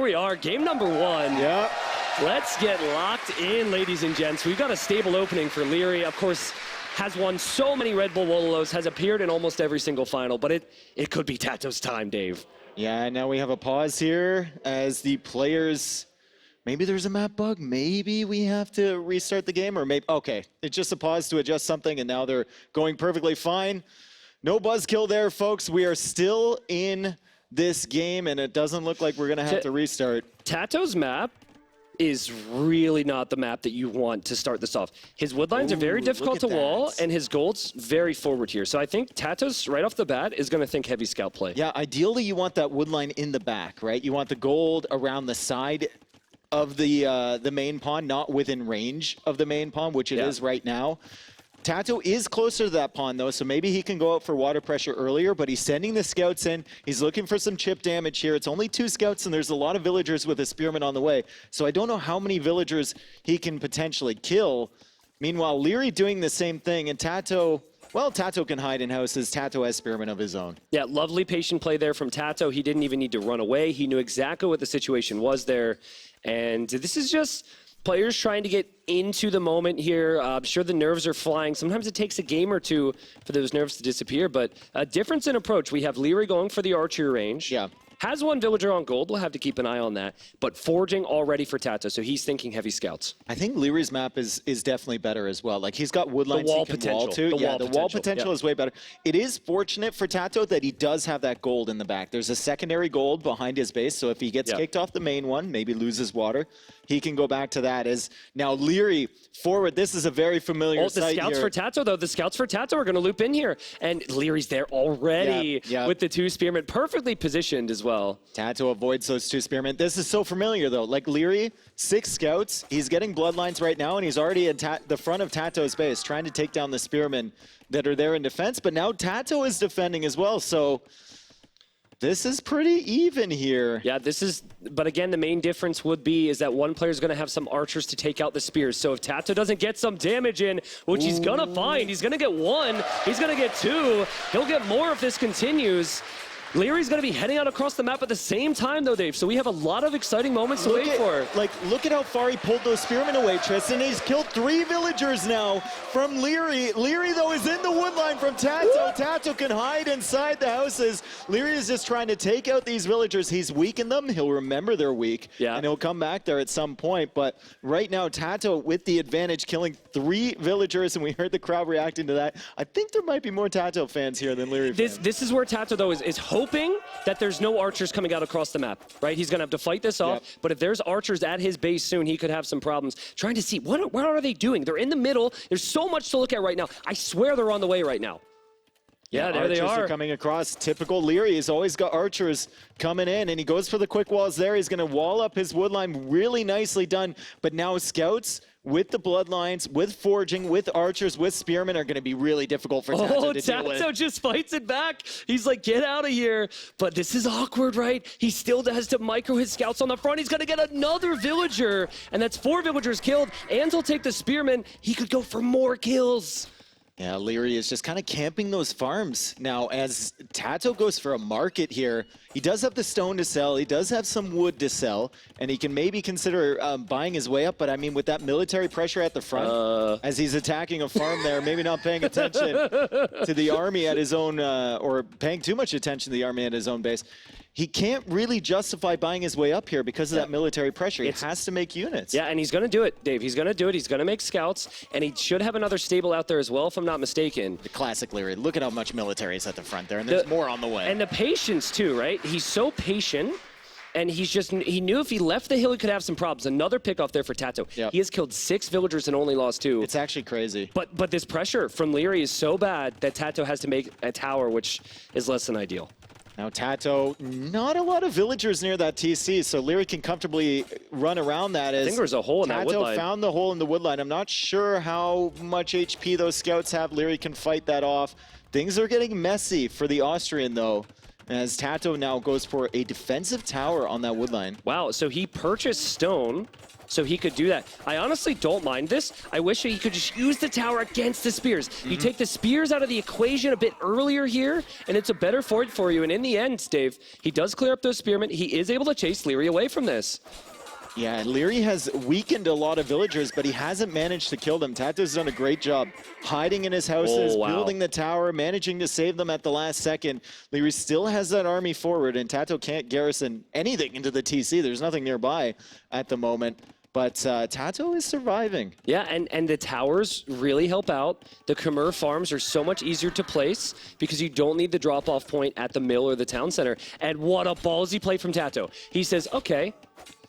we are, game number 1. Yeah. Let's get locked in, ladies and gents. We've got a stable opening for Leary. Of course, has won so many Red Bull Wololos, has appeared in almost every single final, but it could be Tato's time, Dave. Yeah, now we have a pause here as the players, maybe there's a map bug, maybe we have to restart the game, or maybe, okay, it's just a pause to adjust something, and now they're going perfectly fine. No buzzkill there, folks. We are still in this game, and it doesn't look like we're going to have to restart. Tato's map is really not the map that you want to start this off. His wood lines are very difficult to wall, and his gold's very forward here. So I think Tato's, right off the bat, is going to think heavy scout play. Yeah, ideally you want that wood line in the back, right? You want the gold around the side of the main pawn, not within range of the main pawn, which it is right now. Tato is closer to that pawn, though, so maybe he can go out for water pressure earlier, but he's sending the scouts in. He's looking for some chip damage here. It's only 2 scouts, and there's a lot of villagers with a spearman on the way, so I don't know how many villagers he can potentially kill. Meanwhile, Leary doing the same thing, and Tato, well, Tato can hide in houses. Tato has spearmen of his own. Yeah, lovely patient play there from Tato. He didn't even need to run away. He knew exactly what the situation was there, and this is just players trying to get into the moment here. I'm sure the nerves are flying. Sometimes it takes a game or two for those nerves to disappear, but a difference in approach. We have Leary going for the archery range. Yeah. Has 1 villager on gold. We'll have to keep an eye on that. But forging already for Tato, so he's thinking heavy scouts. I think Leary's map is definitely better as well. Like, he's got wood lines he can wall to. The wall potential is way better. It is fortunate for Tato that he does have that gold in the back. There's a secondary gold behind his base, so if he gets kicked off the main one, maybe loses water, he can go back to that. As now Leary forward, this is a very familiar sight the scouts here. for Tato, though. The scouts for Tato are going to loop in here. And Leary's there already with the 2 spearmen, perfectly positioned as well. Tato avoids those 2 spearmen. This is so familiar, though. Like, Leary, 6 scouts. He's getting bloodlines right now, and he's already at the front of Tato's base, trying to take down the spearmen that are there in defense. But now Tato is defending as well, so this is pretty even here. Yeah, but again, the main difference would be is that one player is going to have some archers to take out the spears. So if Tato doesn't get some damage in, which he's going to find, he's going to get 1, he's going to get 2, he'll get more if this continues. Leary's going to be heading out across the map at the same time, though, Dave. So we have a lot of exciting moments to wait for. Like, look at how far he pulled those spearmen away, Tristan. He's killed 3 villagers now from Leary. Leary, though, is in the wood line from Tato. Woo! Tato can hide inside the houses. Leary is just trying to take out these villagers. He's weakened them. He'll remember they're weak, and he'll come back there at some point. But right now, Tato with the advantage, killing 3 villagers, and we heard the crowd reacting to that. I think there might be more Tato fans here than Leary fans. This is where Tato, though, is hoping that there's no archers coming out across the map, right? He's going to have to fight this off, but if there's archers at his base soon, he could have some problems. Trying to see, what are they doing? They're in the middle. There's so much to look at right now. I swear they're on the way right now. Yeah, there they are. Coming across. Typical Leary. He's always got archers coming in, and he goes for the quick walls there. He's going to wall up his wood line. Really nicely done. But now scouts with the bloodlines, with forging, with archers, with spearmen are going to be really difficult for Tato to deal with. Tato just fights it back. He's like, get out of here. But this is awkward, right? He still has to micro his scouts on the front. He's going to get another villager, and that's 4 villagers killed. And he'll take the spearmen. He could go for more kills. Yeah, Leary is just kind of camping those farms. Now, as Tato goes for a market here, he does have the stone to sell, he does have some wood to sell, and he can maybe consider buying his way up, but I mean, with that military pressure at the front, as he's attacking a farm there, maybe not paying attention to the army at his own, or paying too much attention to the army at his own base, he can't really justify buying his way up here because of that military pressure. He has to make units. Yeah, and he's going to do it, Dave. He's going to do it. He's going to make scouts, and he should have another stable out there as well, if I'm not mistaken. The classic Leary. Look at how much military is at the front there, and there's more on the way. And the patience, too, right? He's so patient, and he knew if he left the hill, he could have some problems. Another pick off there for Tato. He has killed 6 villagers and only lost 2. It's actually crazy. But this pressure from Leary is so bad that Tato has to make a tower, which is less than ideal. Now Tato, not a lot of villagers near that TC, so Leary can comfortably run around that. I think there's a hole in that wood line. Tato found the hole in the wood line. I'm not sure how much HP those scouts have. Leary can fight that off. Things are getting messy for the Austrian, though, as Tato now goes for a defensive tower on that wood line. Wow, so he purchased stone so he could do that. I honestly don't mind this. I wish he could just use the tower against the spears. You take the spears out of the equation a bit earlier here, and it's a better fort for you. And in the end, Dave, he does clear up those spearmen. He is able to chase Leary away from this. Yeah, Leary has weakened a lot of villagers, but he hasn't managed to kill them. Tato's done a great job hiding in his houses, building the tower, managing to save them at the last second. Leary still has that army forward, and Tato can't garrison anything into the TC. There's nothing nearby at the moment. But Tato is surviving. Yeah, and the towers really help out. The Khmer farms are so much easier to place because you don't need the drop-off point at the mill or the town center. And what a ballsy play from Tato. He says, okay,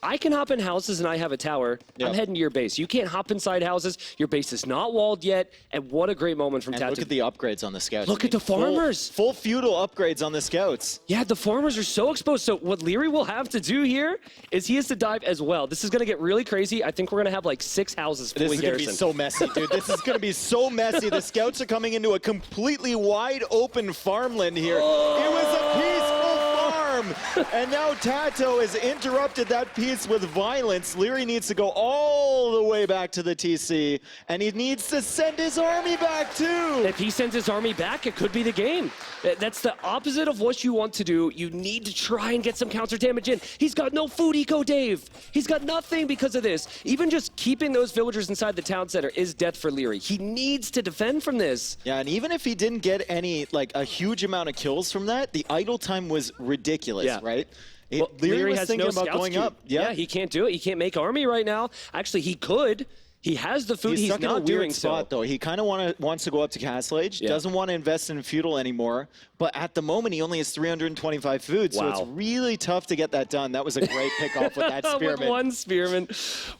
I can hop in houses and I have a tower. Yep. I'm heading to your base. You can't hop inside houses. Your base is not walled yet. And what a great moment from Tato. Look at the upgrades on the scouts. Look at the farmers. Full feudal upgrades on the scouts. Yeah, the farmers are so exposed. So what Leary will have to do here is he has to dive as well. This is going to get really crazy. I think we're going to have like 6 houses fully garrisoned. This is going to be so messy, dude. This is going to be so messy. The scouts are coming into a completely wide open farmland here. Oh. It was a peaceful farm. And now Tato has interrupted that peace with violence. Leary needs to go all the way back to the TC, and he needs to send his army back too. If he sends his army back, it could be the game. That's the opposite of what you want to do. You need to try and get some counter damage in. He's got no food eco, Dave. He's got nothing because of this. Even just keeping those villagers inside the town center is death for Leary. He needs to defend from this. Yeah, and even if he didn't get any, like a huge amount of kills from that, the idle time was ridiculous, right? Leary has thinking no about going up. Yeah, he can't do it. He can't make army right now. Actually, he could. He has the food. He's not doing so. Though he kind of wants to go up to Castle Age. Doesn't want to invest in feudal anymore. But at the moment, he only has 325 food. So it's really tough to get that done. That was a great pickoff with that spearman. With one spearman.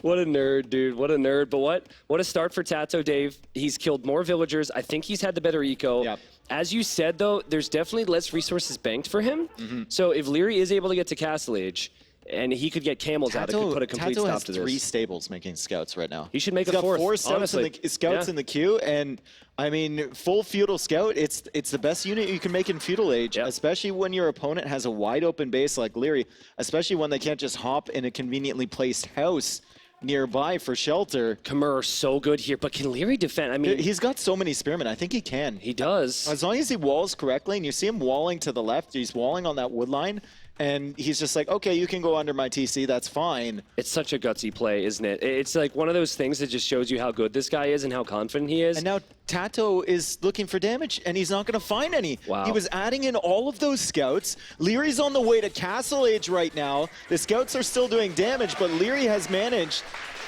What a nerd, dude. What a nerd. But what a start for Tato, Dave. He's killed more villagers. I think he's had the better eco. Yep. As you said, though, there's definitely less resources banked for him. So if Leary is able to get to Castle Age, and he could get camels out, it could put a complete stop to this. Tato has 3 stables making scouts right now. He should make a 4th. He's got 4 scouts in the queue, and I mean, full feudal scout, it's the best unit you can make in feudal age, especially when your opponent has a wide open base like Leary, especially when they can't just hop in a conveniently placed house nearby for shelter. Khmer are so good here, but can Leary defend? I mean, he's got so many spearmen. I think he can. He does. As long as he walls correctly, and you see him walling to the left, he's walling on that wood line, and he's just like, okay, you can go under my TC, that's fine. It's such a gutsy play, isn't it? It's like one of those things that just shows you how good this guy is and how confident he is. And now Tato is looking for damage, and he's not going to find any. Wow. He was adding in all of those scouts. Leary's on the way to Castle Age right now. The scouts are still doing damage, but Leary has managed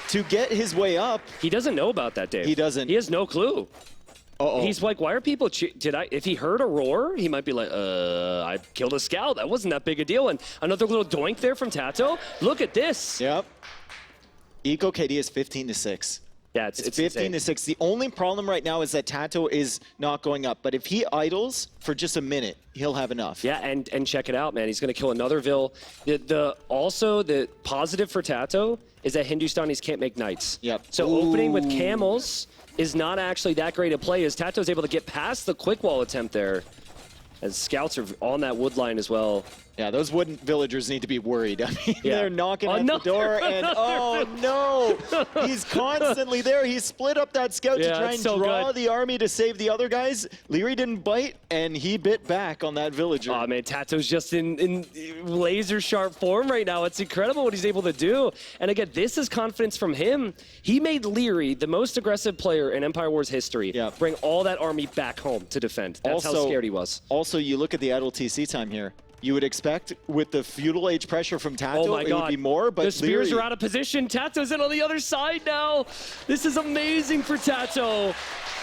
to get his way up. He doesn't know about that, Dave. He doesn't. He has no clue. He's like, why are people, if he heard a roar, he might be like, I killed a scout. That wasn't that big a deal. And another little doink there from Tato. Look at this. Yep. Eco KD is 15-6. Yeah, it's 15-6. The only problem right now is that Tato is not going up. But if he idles for just a minute, he'll have enough. Yeah, and check it out, man. He's going to kill another Vil. Also, the positive for Tato is that Hindustanis can't make knights. Yep. So opening with camels is not actually that great a play, as Tato's able to get past the quick wall attempt there, as scouts are on that wood line as well. Yeah, those wooden villagers need to be worried. I mean, they're knocking at the door, and oh no, he's constantly there. He split up that scout to try and draw the army to save the other guys. Leary didn't bite, and he bit back on that villager. Oh man, Tato's just in laser sharp form right now. It's incredible what he's able to do. And again, this is confidence from him. He made Leary the most aggressive player in Empire Wars history. Bring all that army back home to defend. That's how scared he was. Also, you look at the idle TC time here. You would expect with the feudal age pressure from Tato, it would be more, but the spears are out of position. Tato's in on the other side now. This is amazing for Tato,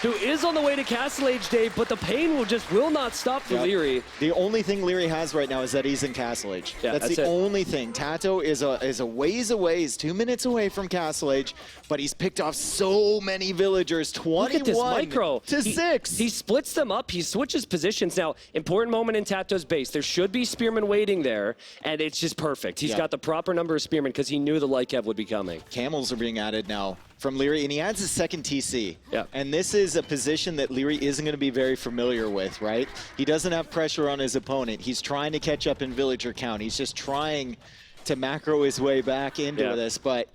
who is on the way to Castle Age, Dave, but the pain will not stop for Leary. The only thing Leary has right now is that he's in Castle Age. Yeah, that's the only thing. Tato is a ways away. He's 2 minutes away from Castle Age, but he's picked off so many villagers, 21 Look at this micro. to 6. He splits them up. He switches positions. Now, important moment in Tato's base. There should be spearmen waiting there, and it's just perfect. He's got the proper number of spearmen because he knew the Lycav would be coming. Camels are being added now from Leary, and he adds his second TC. Yeah. And this is a position that Leary isn't going to be very familiar with, right? He doesn't have pressure on his opponent. He's trying to catch up in villager count. He's just trying to macro his way back into this, but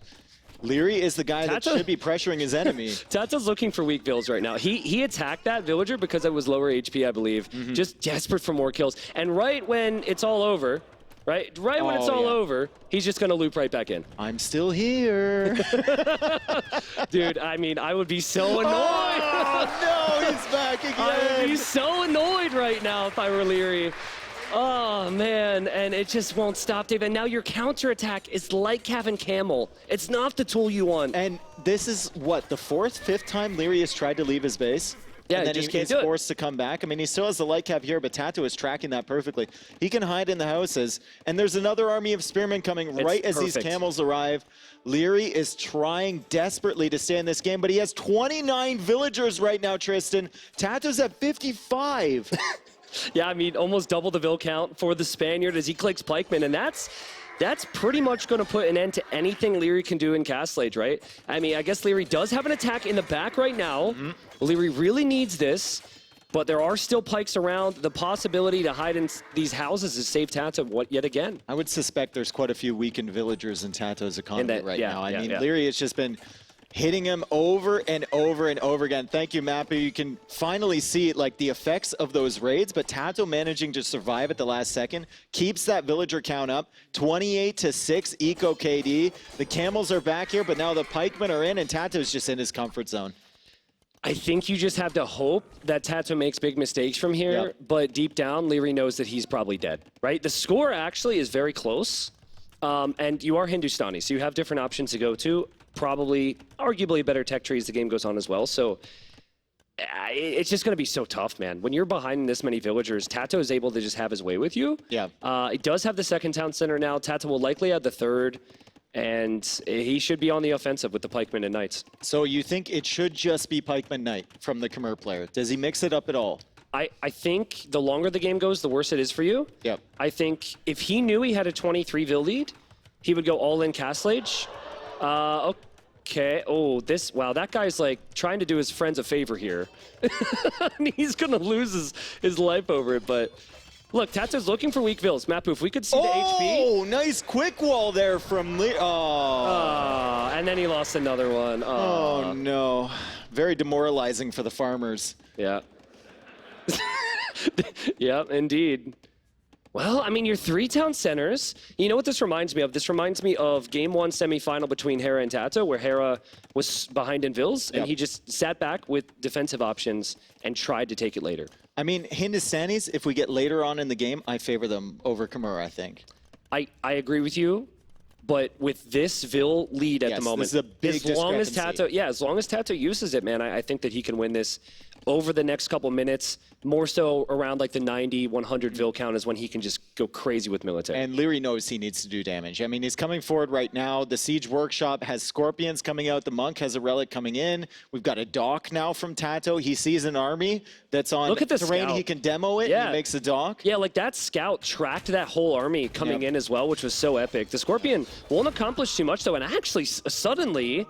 Leary is the guy that should be pressuring his enemy. Tata's looking for weak vills right now. He attacked that villager because it was lower HP, I believe. Just desperate for more kills. And right when it's all over, when it's all over, he's just going to loop right back in. I'm still here. Dude, I mean, I would be so annoyed. Oh, no, he's back again. I would be so annoyed right now if I were Leary. Oh, man, and it just won't stop, Dave. And now your counterattack is like Cav Camel. It's not the tool you want. And this is, what, the fourth, fifth time Leary has tried to leave his base? Yeah, and then he just he's can't do it. forced to come back. I mean, he still has the light cap here, but Tato is tracking that perfectly. He can hide in the houses, and there's another army of spearmen coming right as these camels arrive. Leary is trying desperately to stay in this game, but he has 29 villagers right now, Tristan. Tato's at 55. Yeah, I mean, almost double the vill count for the Spaniard as he clicks Pikeman, and that's pretty much going to put an end to anything Leary can do in Castle Age, right? I mean, I guess Leary does have an attack in the back right now. Leary really needs this, but there are still pikes around. The possibility to hide in these houses is save Tato yet again. I would suspect there's quite a few weakened villagers in Tato's economy right now. I mean, Leary has just been hitting him over and over and over again. Thank you, Mappa. You can finally see like the effects of those raids, but Tato managing to survive at the last second keeps that villager count up. 28-6 eco KD. The camels are back here, but now the pikemen are in, and Tato's just in his comfort zone. I think you just have to hope that Tato makes big mistakes from here, but deep down, Leary knows that he's probably dead, right? The score actually is very close, and you are Hindustani, so you have different options to go to. Probably, arguably, better tech tree as the game goes on as well. So it's just going to be so tough, man. When you're behind this many villagers, Tato is able to just have his way with you. Yeah. He does have the second town center now. Tato will likely add the third, and he should be on the offensive with the pikemen and knights. So you think it should just be pikeman knight from the Khmer player? Does he mix it up at all? I think the longer the game goes, the worse it is for you. Yep. I think if he knew he had a 23 vill lead, he would go all in Castle Age. Okay. Oh, wow, that guy's like trying to do his friends a favor here. He's going to lose his life over it, but look, Tato's looking for weak vills. Mapu, if we could see the HP. Oh, nice quick wall there from Lee. Oh. And then he lost another one. Oh, no. Very demoralizing for the farmers. Yeah. Yep, indeed. Well, I mean, your three town centers, you know what this reminds me of? This reminds me of Game 1 semifinal between Hera and Tato, where Hera was behind in vills, and he just sat back with defensive options and tried to take it later. I mean, Hindustanis, if we get later on in the game, I favor them over Khmer, I think. I agree with you, but with this vill lead at the moment, this is a big discrepancy. As long as Tato uses it, man, I think that he can win this over the next couple minutes. More so around like the 90, 100 vill count is when he can just go crazy with military. And Leary knows he needs to do damage. I mean, he's coming forward right now. The Siege Workshop has Scorpions coming out. The Monk has a Relic coming in. We've got a dock now from Tato. He sees an army that's on Look at the terrain. scout. He can demo it, and he makes a dock. Yeah, like that scout tracked that whole army coming in as well, which was so epic. The Scorpion won't accomplish too much, though, and actually, suddenly,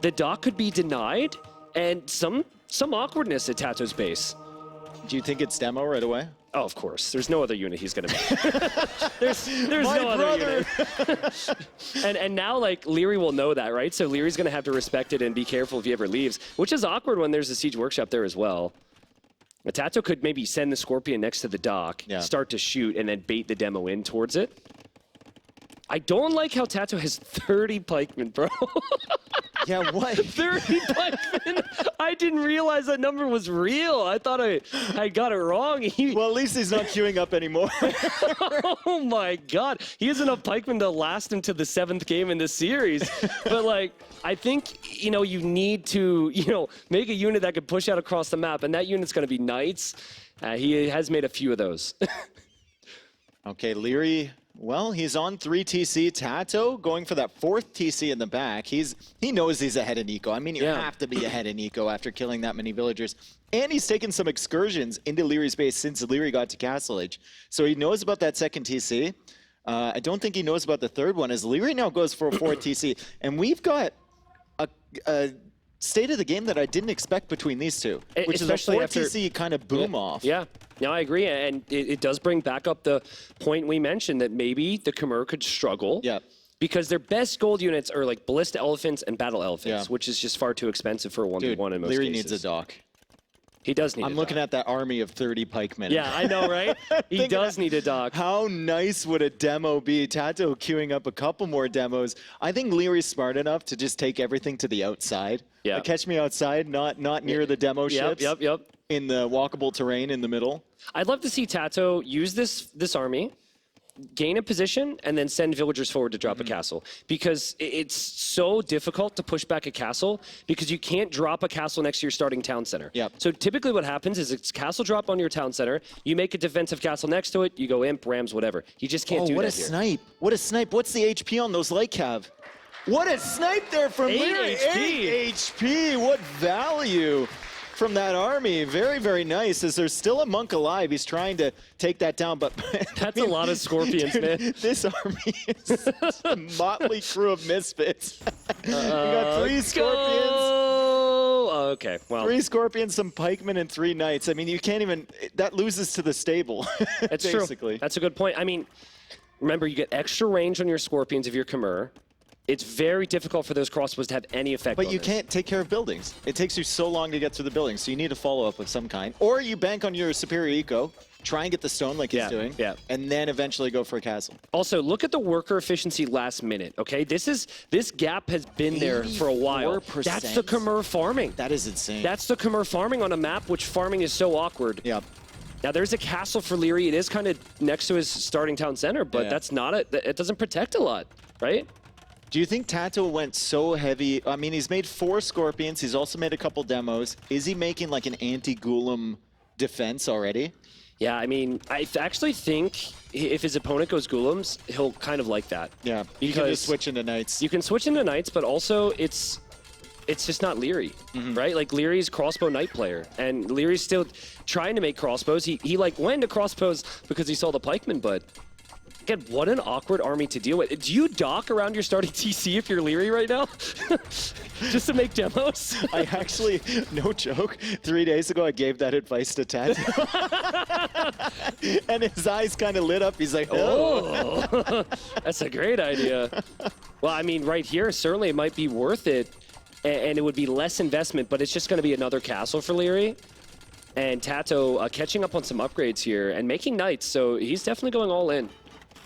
the dock could be denied, and some awkwardness at Tato's base. Do you think it's demo right away? Oh, of course. There's no other unit he's going to make. there's no other unit. and now, like, Leary will know that, right? So Leary's going to have to respect it and be careful if he ever leaves, which is awkward when there's a Siege Workshop there as well. Tato could maybe send the Scorpion next to the dock, start to shoot, and then bait the demo in towards it. I don't like how Tato has 30 pikemen, bro. Yeah, what? 30 pikemen? I didn't realize that number was real. I thought I got it wrong. Well, at least he's not queuing up anymore. Oh, my God. He has enough pikemen to last him to the 7th game in the series. But, like, I think, you need to, make a unit that could push out across the map, and that unit's going to be Knights. He has made a few of those. Okay, Leary Well, he's on 3 TC. Tato going for that 4th TC in the back. He knows he's ahead of Nico. I mean, you have to be ahead of Nico after killing that many villagers. And he's taken some excursions into Leary's base since Leary got to Castle Age. So he knows about that 2nd TC. I don't think he knows about the 3rd one, as Leary now goes for a 4th TC. And we've got a state of the game that I didn't expect between these two, which especially is a 4 TC kind of boom off. Yeah, no, I agree. And it does bring back up the point we mentioned that maybe the Khmer could struggle. Yeah. Because their best gold units are like Ballista Elephants and Battle Elephants, which is just far too expensive for a 1v1 in most Leary cases. needs a dock. He does need a dock. I'm looking at that army of 30 pikemen. Yeah, I know, right? He does need a dock. How nice would a demo be? Tato queuing up a couple more demos. I think Leary's smart enough to just take everything to the outside. Yeah. Like, catch me outside, not near the demo ships. Yep. In the walkable terrain in the middle. I'd love to see Tato use this army, gain a position, and then send villagers forward to drop a castle. Because it's so difficult to push back a castle because you can't drop a castle next to your starting town center. Yep. So typically what happens is it's castle drop on your town center, you make a defensive castle next to it, you go imp, rams, whatever. You just can't do what that a here. snipe. What a snipe. What's the HP on those light cav? What a snipe there from 8 Leary. HP. 8 HP. What value from that army. Very, very nice. As there's still a monk alive, he's trying to take that down, but That's a lot of scorpions, dude, man. This army is a motley crew of misfits. We got 3 scorpions. Oh, okay, well. 3 scorpions, some pikemen, and 3 knights. I mean, you can't even, that loses to the stable, It's basically. true. That's a good point. I mean, remember, you get extra range on your scorpions if you're Khmer. It's very difficult for those crossbows to have any effect But on you this. can't take care of buildings. It takes you so long to get through the buildings, so you need a follow-up of some kind. Or you bank on your superior eco, try and get the stone like he's doing, and then eventually go for a castle. Also, look at the worker efficiency last minute, okay? This gap has been there for a while. 84%. That's the Khmer farming. That is insane. That's the Khmer farming on a map, which farming is so awkward. Yeah. Now, there's a castle for Leary. It is kind of next to his starting town center, but that's not it doesn't protect a lot, right? Do you think Tato went so heavy? I mean, he's made 4 scorpions. He's also made a couple demos. Is he making like an anti-Ghoulam defense already? Yeah, I mean, I actually think if his opponent goes Ghoulam's, he'll kind of like that. Yeah, you can just switch into knights. You can switch into knights, but also it's just not Leary, right? Like, Leary's crossbow knight player, and Leary's still trying to make crossbows. He like went into crossbows because he saw the pikemen, but again, what an awkward army to deal with. Do you dock around your starting TC if you're Leary right now? Just to make demos? I actually, no joke, 3 days ago I gave that advice to Tato. And his eyes kind of lit up. He's like, oh. That's a great idea. Well, I mean, right here, certainly it might be worth it, and it would be less investment, but it's just going to be another castle for Leary. And Tato catching up on some upgrades here and making knights, so he's definitely going all in.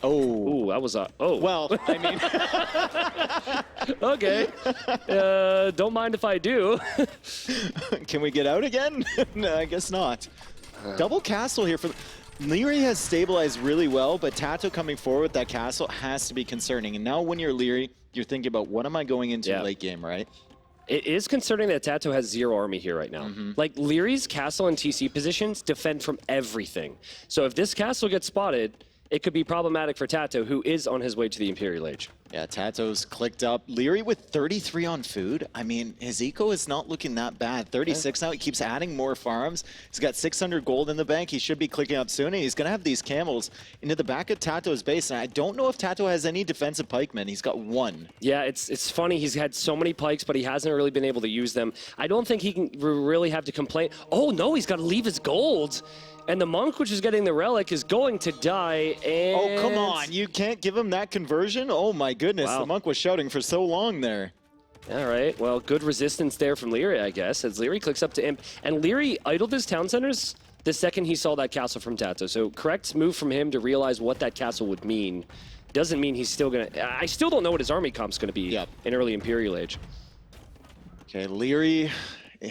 Oh. Ooh, that was oh. Well, I mean. Okay. Don't mind if I do. Can we get out again? No, I guess not. Double castle here for Leary has stabilized really well, but Tato coming forward with that castle has to be concerning. And now when you're Leary, you're thinking about what am I going into late game, right? It is concerning that Tato has 0 army here right now. Like, Leary's castle and TC positions defend from everything. So if this castle gets spotted, it could be problematic for Tato, who is on his way to the Imperial Age. Yeah, Tato's clicked up. Leary with 33 on food. I mean, his eco is not looking that bad. 36 now. He keeps adding more farms. He's got 600 gold in the bank. He should be clicking up soon. And he's going to have these camels into the back of Tato's base. And I don't know if Tato has any defensive pikemen. He's got 1. Yeah, it's funny. He's had so many pikes, but he hasn't really been able to use them. I don't think he can really have to complain. Oh, no, he's got to leave his gold. And the monk, which is getting the relic, is going to die, and... Oh, come on. You can't give him that conversion? Oh, my goodness. Wow. The monk was shouting for so long there. All right. Well, good resistance there from Leary, I guess, as Leary clicks up to Imp. And Leary idled his town centers the second he saw that castle from Tato. So correct move from him to realize what that castle would mean. Doesn't mean he's still going to... I still don't know what his army comp's going to be in early Imperial Age. Okay, Leary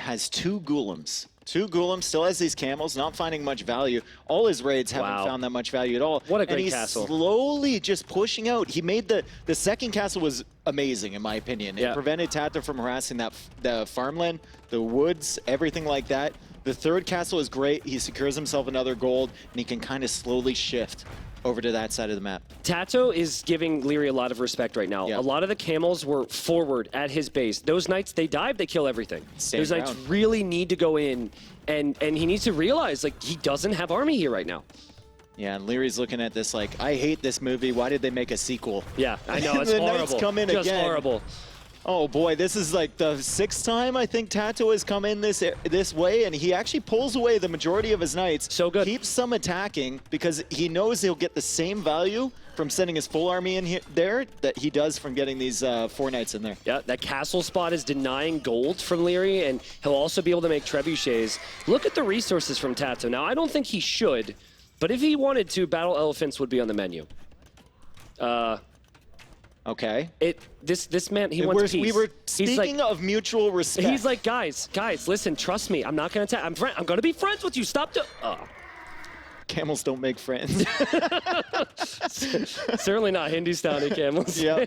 has 2 Ghoulam's. 2 Ghoulam, still has these camels, not finding much value. All his raids haven't found that much value at all. What a great and he's castle. Slowly just pushing out. He made the second castle was amazing, in my opinion. It prevented Tato from harassing the farmland, the woods, everything like that. The 3rd castle is great. He secures himself another gold, and he can kind of slowly shift over to that side of the map. Tato is giving Leary a lot of respect right now. Yeah. A lot of the camels were forward at his base. Those knights, they dive, they kill everything. Those knights really need to go in, and he needs to realize, like, he doesn't have army here right now. Yeah, and Leary's looking at this like, I hate this movie. Why did they make a sequel? Yeah, I know, it's the horrible. Knights come in Just again. horrible. Oh boy, this is like the 6th time I think Tato has come in this way, and he actually pulls away the majority of his knights. So good. Keeps some attacking because he knows he'll get the same value from sending his full army in here, there that he does from getting these 4 knights in there. Yeah, that castle spot is denying gold from Leary, and he'll also be able to make trebuchets. Look at the resources from Tato. Now, I don't think he should, but if he wanted to, battle elephants would be on the menu. Okay. This man, he wants peace. We were speaking of mutual respect. He's like, guys, listen, trust me. I'm not going to attack. I'm going to be friends with you. Stop. Camels don't make friends. Certainly not Hindustani camels. Yeah.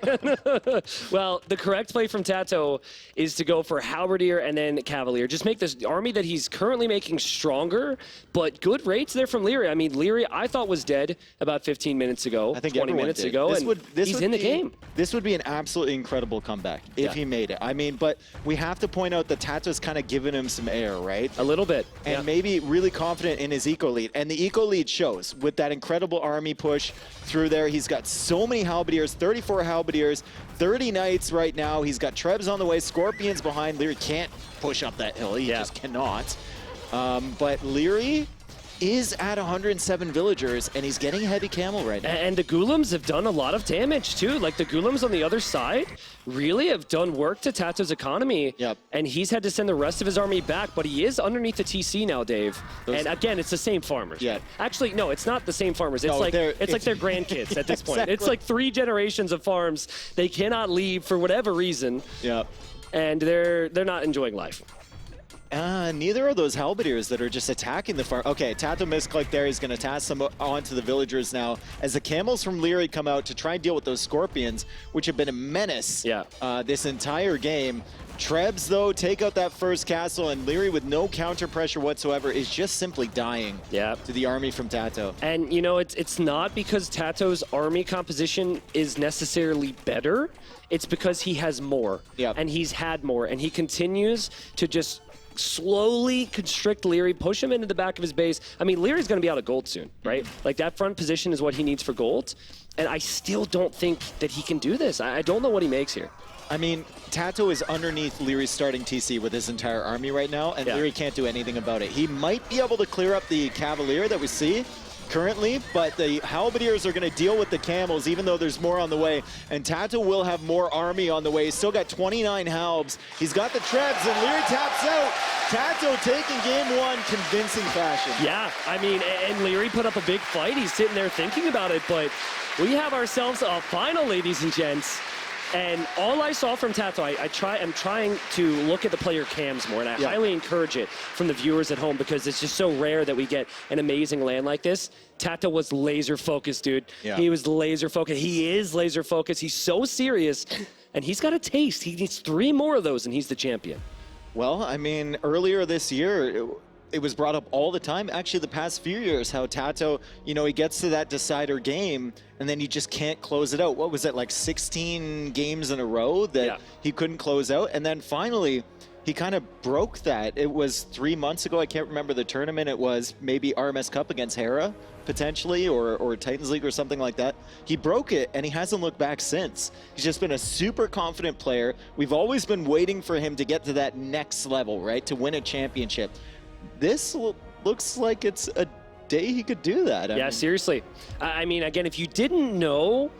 Well, the correct play from Tato is to go for Halberdier and then Cavalier. Just make this army that he's currently making stronger, but good rates there from Leary. I mean, Leary, I thought was dead about 15 minutes ago, I think 20 minutes ago, this and would he's in the game. This would be an absolutely incredible comeback if he made it. I mean, but we have to point out that Tato's kind of giving him some air, right? A little bit. And maybe really confident in his eco lead. And the eco lead shows with that incredible army push through there. He's got so many halberdiers, 34 halberdiers, 30 knights right now. He's got Trebs on the way, Scorpions behind. Leary can't push up that hill. He just cannot. But Leary is at 107 villagers, and he's getting heavy camel right now. And the Ghoulims have done a lot of damage, too. Like, the Ghoulims on the other side really have done work to Tato's economy. Yep. And he's had to send the rest of his army back, but he is underneath the TC now, Dave. And again, it's the same farmers. Yeah. Actually, no, it's not the same farmers. It's like their grandkids at this point. Exactly. It's like 3 generations of farms. They cannot leave for whatever reason. Yeah. And they're not enjoying life. Neither of those halberdiers that are just attacking the farm. Okay, Tato misclick there. He's going to task them onto the villagers now as the camels from Leary come out to try and deal with those scorpions, which have been a menace this entire game. Trebs, though, take out that first castle, and Leary, with no counter pressure whatsoever, is just simply dying to the army from Tato. And, you know, it's not because Tato's army composition is necessarily better. It's because he has more, and he's had more, and he continues to just slowly constrict Leary, push him into the back of his base. I mean, Leary's going to be out of gold soon, right? Like, that front position is what he needs for gold, and I still don't think that he can do this. I don't know what he makes here. I mean, Tato is underneath Leary's starting TC with his entire army right now, and Leary can't do anything about it. He might be able to clear up the Cavalier that we see currently, but the halberdiers are going to deal with the camels, even though there's more on the way. And Tato will have more army on the way. He's still got 29 halbs. He's got the Trebs, and Leary taps out. Tato taking game 1, convincing fashion. Yeah, I mean, and Leary put up a big fight. He's sitting there thinking about it, but we have ourselves a final, ladies and gents. And all I saw from Tato, I'm trying to look at the player cams more, and I highly encourage it from the viewers at home because it's just so rare that we get an amazing land like this. Tato was laser focused, dude. Yeah. He was laser focused. He is laser focused. He's so serious, and he's got a taste. He needs 3 more of those, and he's the champion. Well, I mean, earlier this year, it was brought up all the time, actually the past few years, how Tato, you know, he gets to that decider game and then he just can't close it out. What was it, like 16 games in a row that he couldn't close out? And then finally, he kind of broke that. It was 3 months ago. I can't remember the tournament. It was maybe RMS Cup against Hera, potentially, or Titans League or something like that. He broke it, and he hasn't looked back since. He's just been a super confident player. We've always been waiting for him to get to that next level, right, to win a championship. This looks like it's a day he could do that. I mean, seriously. I mean, again, if you didn't know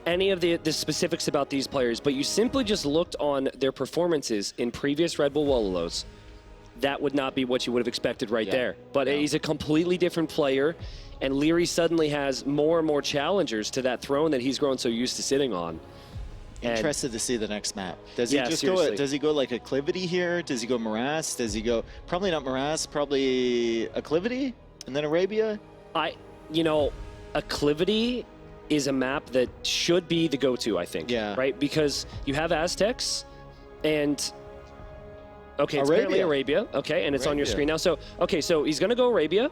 any of the specifics about these players, but you simply just looked on their performances in previous Red Bull Wololos, that would not be what you would have expected there. But he's a completely different player, and Leary suddenly has more and more challengers to that throne that he's grown so used to sitting on. Interested to see the next map. Does he just go? Does he go like Acclivity here? Does he go Morass? Does he go probably not Morass? Probably Acclivity and then Arabia. You know, Acclivity is a map that should be the go-to, I think. Yeah. Right, because you have Aztecs, and it's apparently Arabia. Okay, and it's on your screen now. So so he's gonna go Arabia.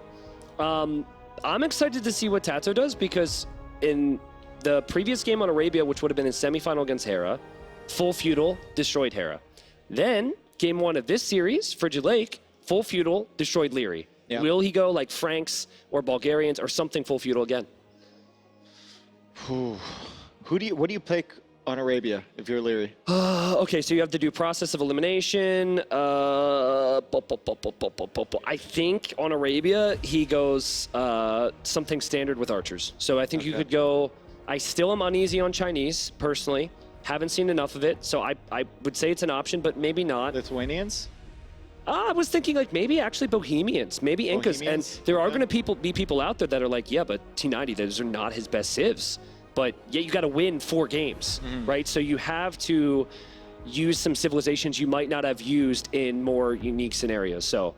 I'm excited to see what Tato does because in the previous game on Arabia, which would have been in semifinal against Hera, full feudal, destroyed Hera. Then, game 1 of this series, Frigid Lake, full feudal, destroyed Leary. Yeah. Will he go like Franks or Bulgarians or something full feudal again? What do you pick on Arabia if you're Leary? Okay, so you have to do process of elimination. I think on Arabia, he goes something standard with archers. So I think you could go... I still am uneasy on Chinese, personally. Haven't seen enough of it, so I would say it's an option, but maybe not. Lithuanians? I was thinking like maybe actually Bohemians, maybe Incas. And there are going to be people out there that are like, yeah, but T90, those are not his best civs. But yeah, you got to win 4 games, right? So you have to use some civilizations you might not have used in more unique scenarios. So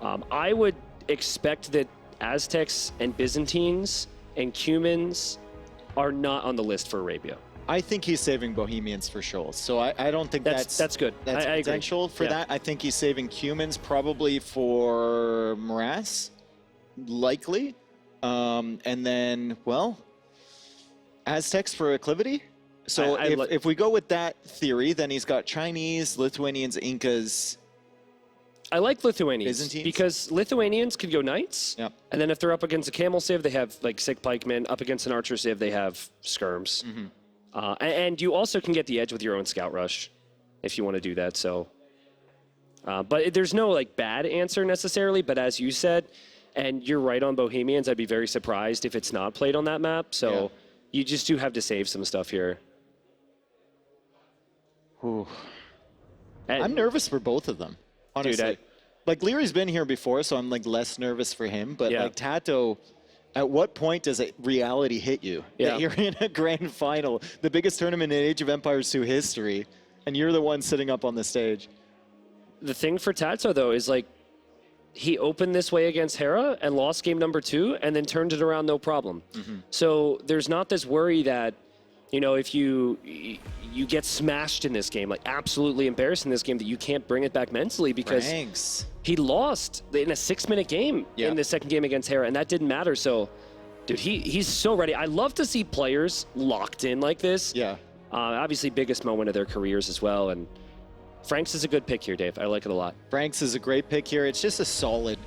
I would expect that Aztecs and Byzantines and Cumans are not on the list for Arabia. I think he's saving Bohemians for Shoals. So I don't think that's good. That's I potential agree. for that. I think he's saving Cumans probably for Morass, likely. And then, well, Aztecs for Acclivity. So if we go with that theory, then he's got Chinese, Lithuanians, Incas. I like Lithuanians Byzantines? because Lithuanians could go knights, Yep. and then if they're up against a camel civ, they have like sick pikemen. Up against an archer civ, they have skirms. And you also can get the edge with your own scout rush if you want to do that. So, but there's no like bad answer necessarily. But as you said, and you're right on Bohemians, I'd be very surprised if it's not played on that map. So you just do have to save some stuff here. I'm nervous for both of them, honestly. Dude, like Leary's been here before, so I'm like less nervous for him. But like Tato, at what point does reality hit you? That you're in a grand final, the biggest tournament in Age of Empires 2 history, and you're the one sitting up on the stage. The thing for Tato, though, is like he opened this way against Hera and lost game number 2 and then turned it around no problem. So there's not this worry that, you know, if you get smashed in this game, like absolutely embarrassed in this game, that you can't bring it back mentally because he lost in a 6-minute game in the second game against Hera, and that didn't matter. So, dude, he's so ready. I love to see players locked in like this. Obviously, biggest moment of their careers as well. And Franks is a good pick here, Dave. I like it a lot. Franks is a great pick here. It's just a solid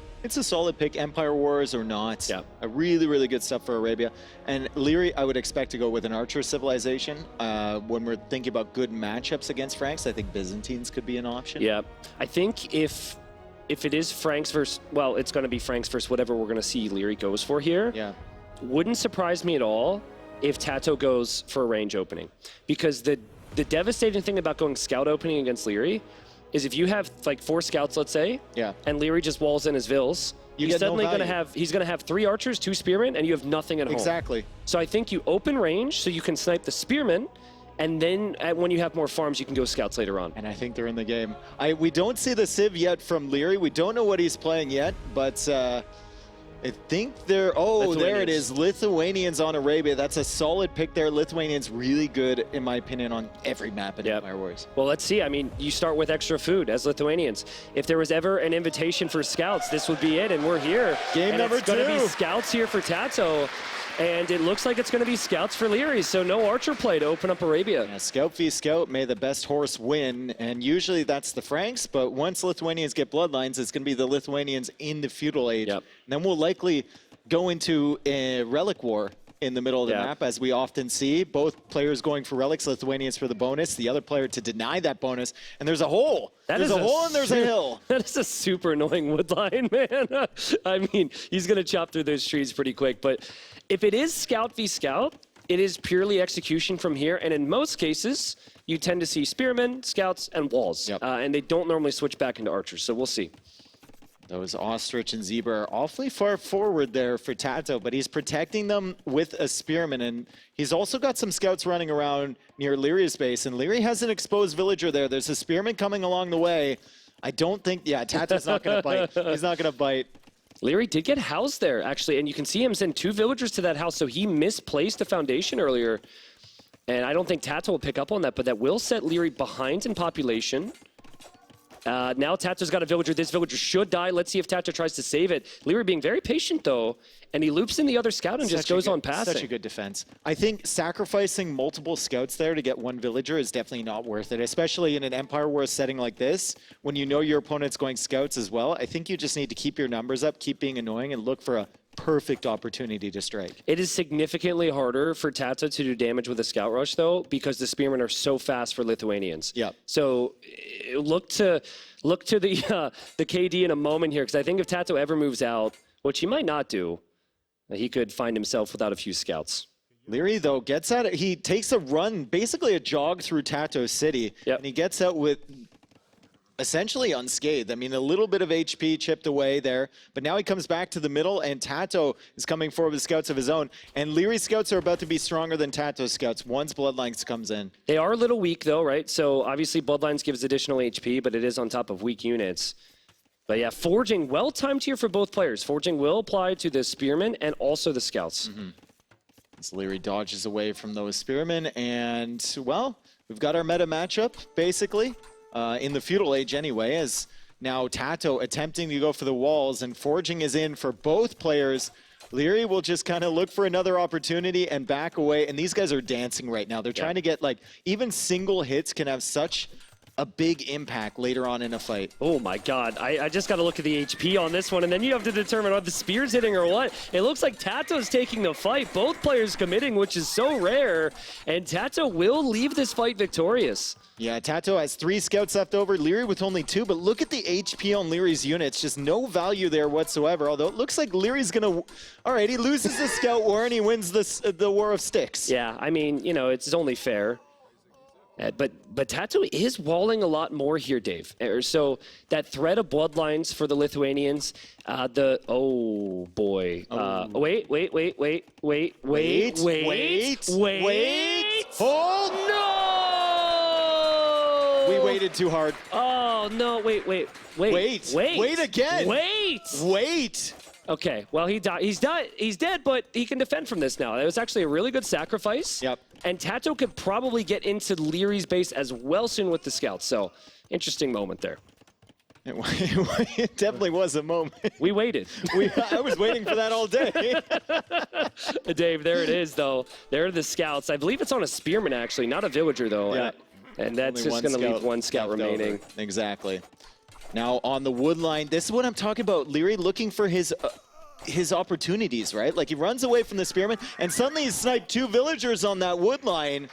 pick, Empire Wars or not. A really, really good stuff for Arabia. And Leary, I would expect to go with an Archer civilization. When we're thinking about good matchups against Franks, I think Byzantines could be an option. Yeah, I think if it is Franks versus, well, it's going to be Franks versus whatever we're going to see Leary goes for here. Wouldn't surprise me at all if Tato goes for a range opening. Because the devastating thing about going scout opening against Leary is if you have like 4 scouts, let's say, and Leary just walls in his vills, he's suddenly going to have 3 archers, 2 spearmen, and you have nothing at home. Exactly. So I think you open range so you can snipe the spearmen, and then when you have more farms, you can go scouts later on. And I think they're in the game. We don't see the Civ yet from Leary. We don't know what he's playing yet, but I think they're... Oh, there it is. Lithuanians on Arabia. That's a solid pick there. Lithuanians really good, in my opinion, on every map in Empire Wars. Well, let's see. I mean, you start with extra food as Lithuanians. If there was ever an invitation for scouts, this would be it, and we're here. Game number 2. It's going to be scouts here for Tato. And it looks like it's going to be scouts for Leary, so no archer play to open up Arabia. Yeah, scout v scout, may the best horse win. And usually that's the Franks, but once Lithuanians get bloodlines, it's going to be the Lithuanians in the feudal age. And then we'll likely go into a relic war in the middle of the map, as we often see. Both players going for relics, Lithuanians for the bonus, the other player to deny that bonus. And there's a hole. There's a hole and there's a hill. That is a super annoying wood line, man. I mean, he's going to chop through those trees pretty quick, but... If it is scout v scout, it is purely execution from here, and in most cases, you tend to see spearmen, scouts, and walls, and they don't normally switch back into archers, so we'll see. Those ostrich and zebra are awfully far forward there for Tato, but he's protecting them with a spearman, and he's also got some scouts running around near Leary's base, and Leary has an exposed villager there. There's a spearman coming along the way. I don't think, Tato's not going to bite. He's not going to bite. Leary did get housed there, actually, and you can see him send 2 villagers to that house, so he misplaced the foundation earlier. And I don't think Tato will pick up on that, but that will set Leary behind in population. Now Tato's got a villager. This villager should die. Let's see if Tato tries to save it. Leary being very patient, though, and he loops in the other scout and just goes on passing. Such a good defense. I think sacrificing multiple scouts there to get one villager is definitely not worth it, especially in an Empire Wars setting like this, when you know your opponent's going scouts as well. I think you just need to keep your numbers up, keep being annoying, and look for a perfect opportunity to strike. It is significantly harder for Tata to do damage with a scout rush, though, because the spearmen are so fast for Lithuanians. Yeah. So look to the KD in a moment here, because I think if Tato ever moves out, which he might not do, he could find himself without a few scouts. Leary, though, gets at it. He takes a run, basically a jog through Tato City, and he gets out with essentially unscathed. I mean, a little bit of HP chipped away there, but now he comes back to the middle, and Tato is coming forward with scouts of his own. And Leary's scouts are about to be stronger than Tato's scouts once Bloodlines comes in. They are a little weak, though, right? So obviously Bloodlines gives additional HP, but it is on top of weak units. But yeah, Forging, well-timed here for both players. Forging will apply to the Spearmen and also the Scouts. As Leary dodges away from those Spearmen, and, well, we've got our meta matchup, basically. In the feudal age anyway, as now Tato attempting to go for the walls, and Forging is in for both players. Leary will just kind of look for another opportunity and back away, and these guys are dancing right now. They're trying to get, like, even single hits can have such a big impact later on in a fight. Oh my god, I just got to look at the HP on this one, and then you have to determine are the spears hitting or what. It looks like Tato's taking the fight, both players committing, which is so rare, and Tato will leave this fight victorious. Yeah, Tato has 3 scouts left over, Leary with only 2, but look at the HP on Leary's units. Just no value there whatsoever, although it looks like Leary's gonna... All right, he loses the scout war and he wins the War of Sticks. Yeah, I mean, you know, it's only fair. But Tato is walling a lot more here, Dave. So that threat of Bloodlines for the Lithuanians, oh boy. Wait. Hold! No! We waited too hard. Oh, no, wait again. Wait. Okay, well, he died. He's dead, but he can defend from this now. That was actually a really good sacrifice. Yep. And Tato could probably get into Leary's base as well soon with the scouts. So, interesting moment there. It definitely was a moment. We waited. I was waiting for that all day. Dave, there it is, though. There are the scouts. I believe it's on a spearman, actually, not a villager, though. Yeah. And that's just going to leave one scout remaining. Over. Exactly. Now on the wood line, this is what I'm talking about. Leary looking for his opportunities, right? Like he runs away from the spearman, and suddenly he sniped 2 villagers on that wood line.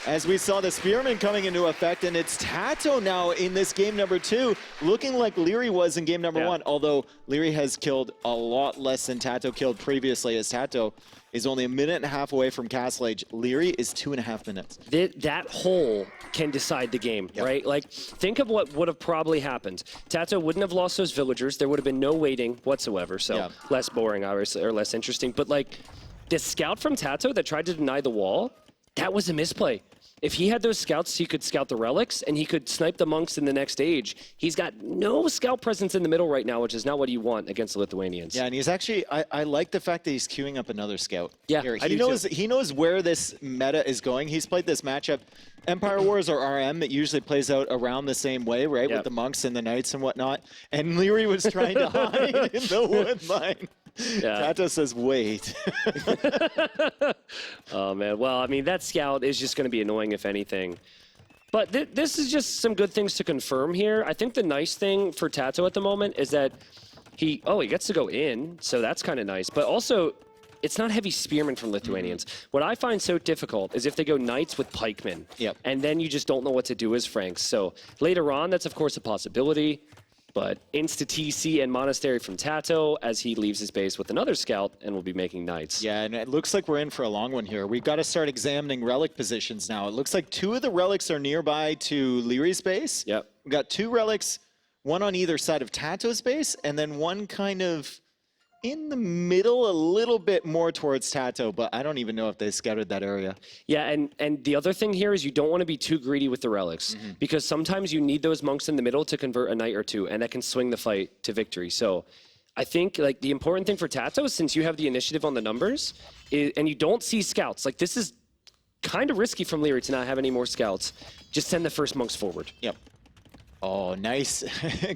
As we saw the spearman coming into effect, and it's Tato now in this game number 2, looking like Leary was in game number 1. Although Leary has killed a lot less than Tato killed previously, as Tato is only 1.5 minutes away from Castle Age. Leary is 2.5 minutes. That hole can decide the game, right? Like, think of what would have probably happened. Tato wouldn't have lost those villagers. There would have been no waiting whatsoever, so less boring, obviously, or less interesting. But, like, the scout from Tato that tried to deny the wall, that was a misplay. If he had those scouts, he could scout the relics, and he could snipe the monks in the next age. He's got no scout presence in the middle right now, which is not what you want against the Lithuanians. Yeah, and he's actually, I like the fact that he's queuing up another scout. Yeah, here. I do too. He knows where this meta is going. He's played this matchup. Empire Wars or RM, it usually plays out around the same way, right? With the monks and the knights and whatnot. And Leary was trying to hide in the wood line. Yeah. Tato says, wait. Oh, man. Well, I mean, that scout is just going to be annoying, if anything. But this is just some good things to confirm here. I think the nice thing for Tato at the moment is that he gets to go in, so that's kind of nice. But also, it's not heavy spearmen from Lithuanians. What I find so difficult is if they go knights with pikemen. Yep. And then you just don't know what to do as Franks. So later on, that's, of course, a possibility. But insta-TC and Monastery from Tato as he leaves his base with another scout and will be making knights. Yeah, and it looks like we're in for a long one here. We've got to start examining relic positions now. It looks like 2 of the relics are nearby to Leary's base. Yep. We've got 2 relics, one on either side of Tato's base, and then one kind of in the middle, a little bit more towards Tato, but I don't even know if they scouted that area. Yeah, and the other thing here is you don't want to be too greedy with the relics, because sometimes you need those monks in the middle to convert a knight or 2, and that can swing the fight to victory. So I think like the important thing for Tato, since you have the initiative on the numbers, and you don't see scouts, like this is kind of risky from Leary to not have any more scouts, just send the first monks forward. Yep. Oh, nice.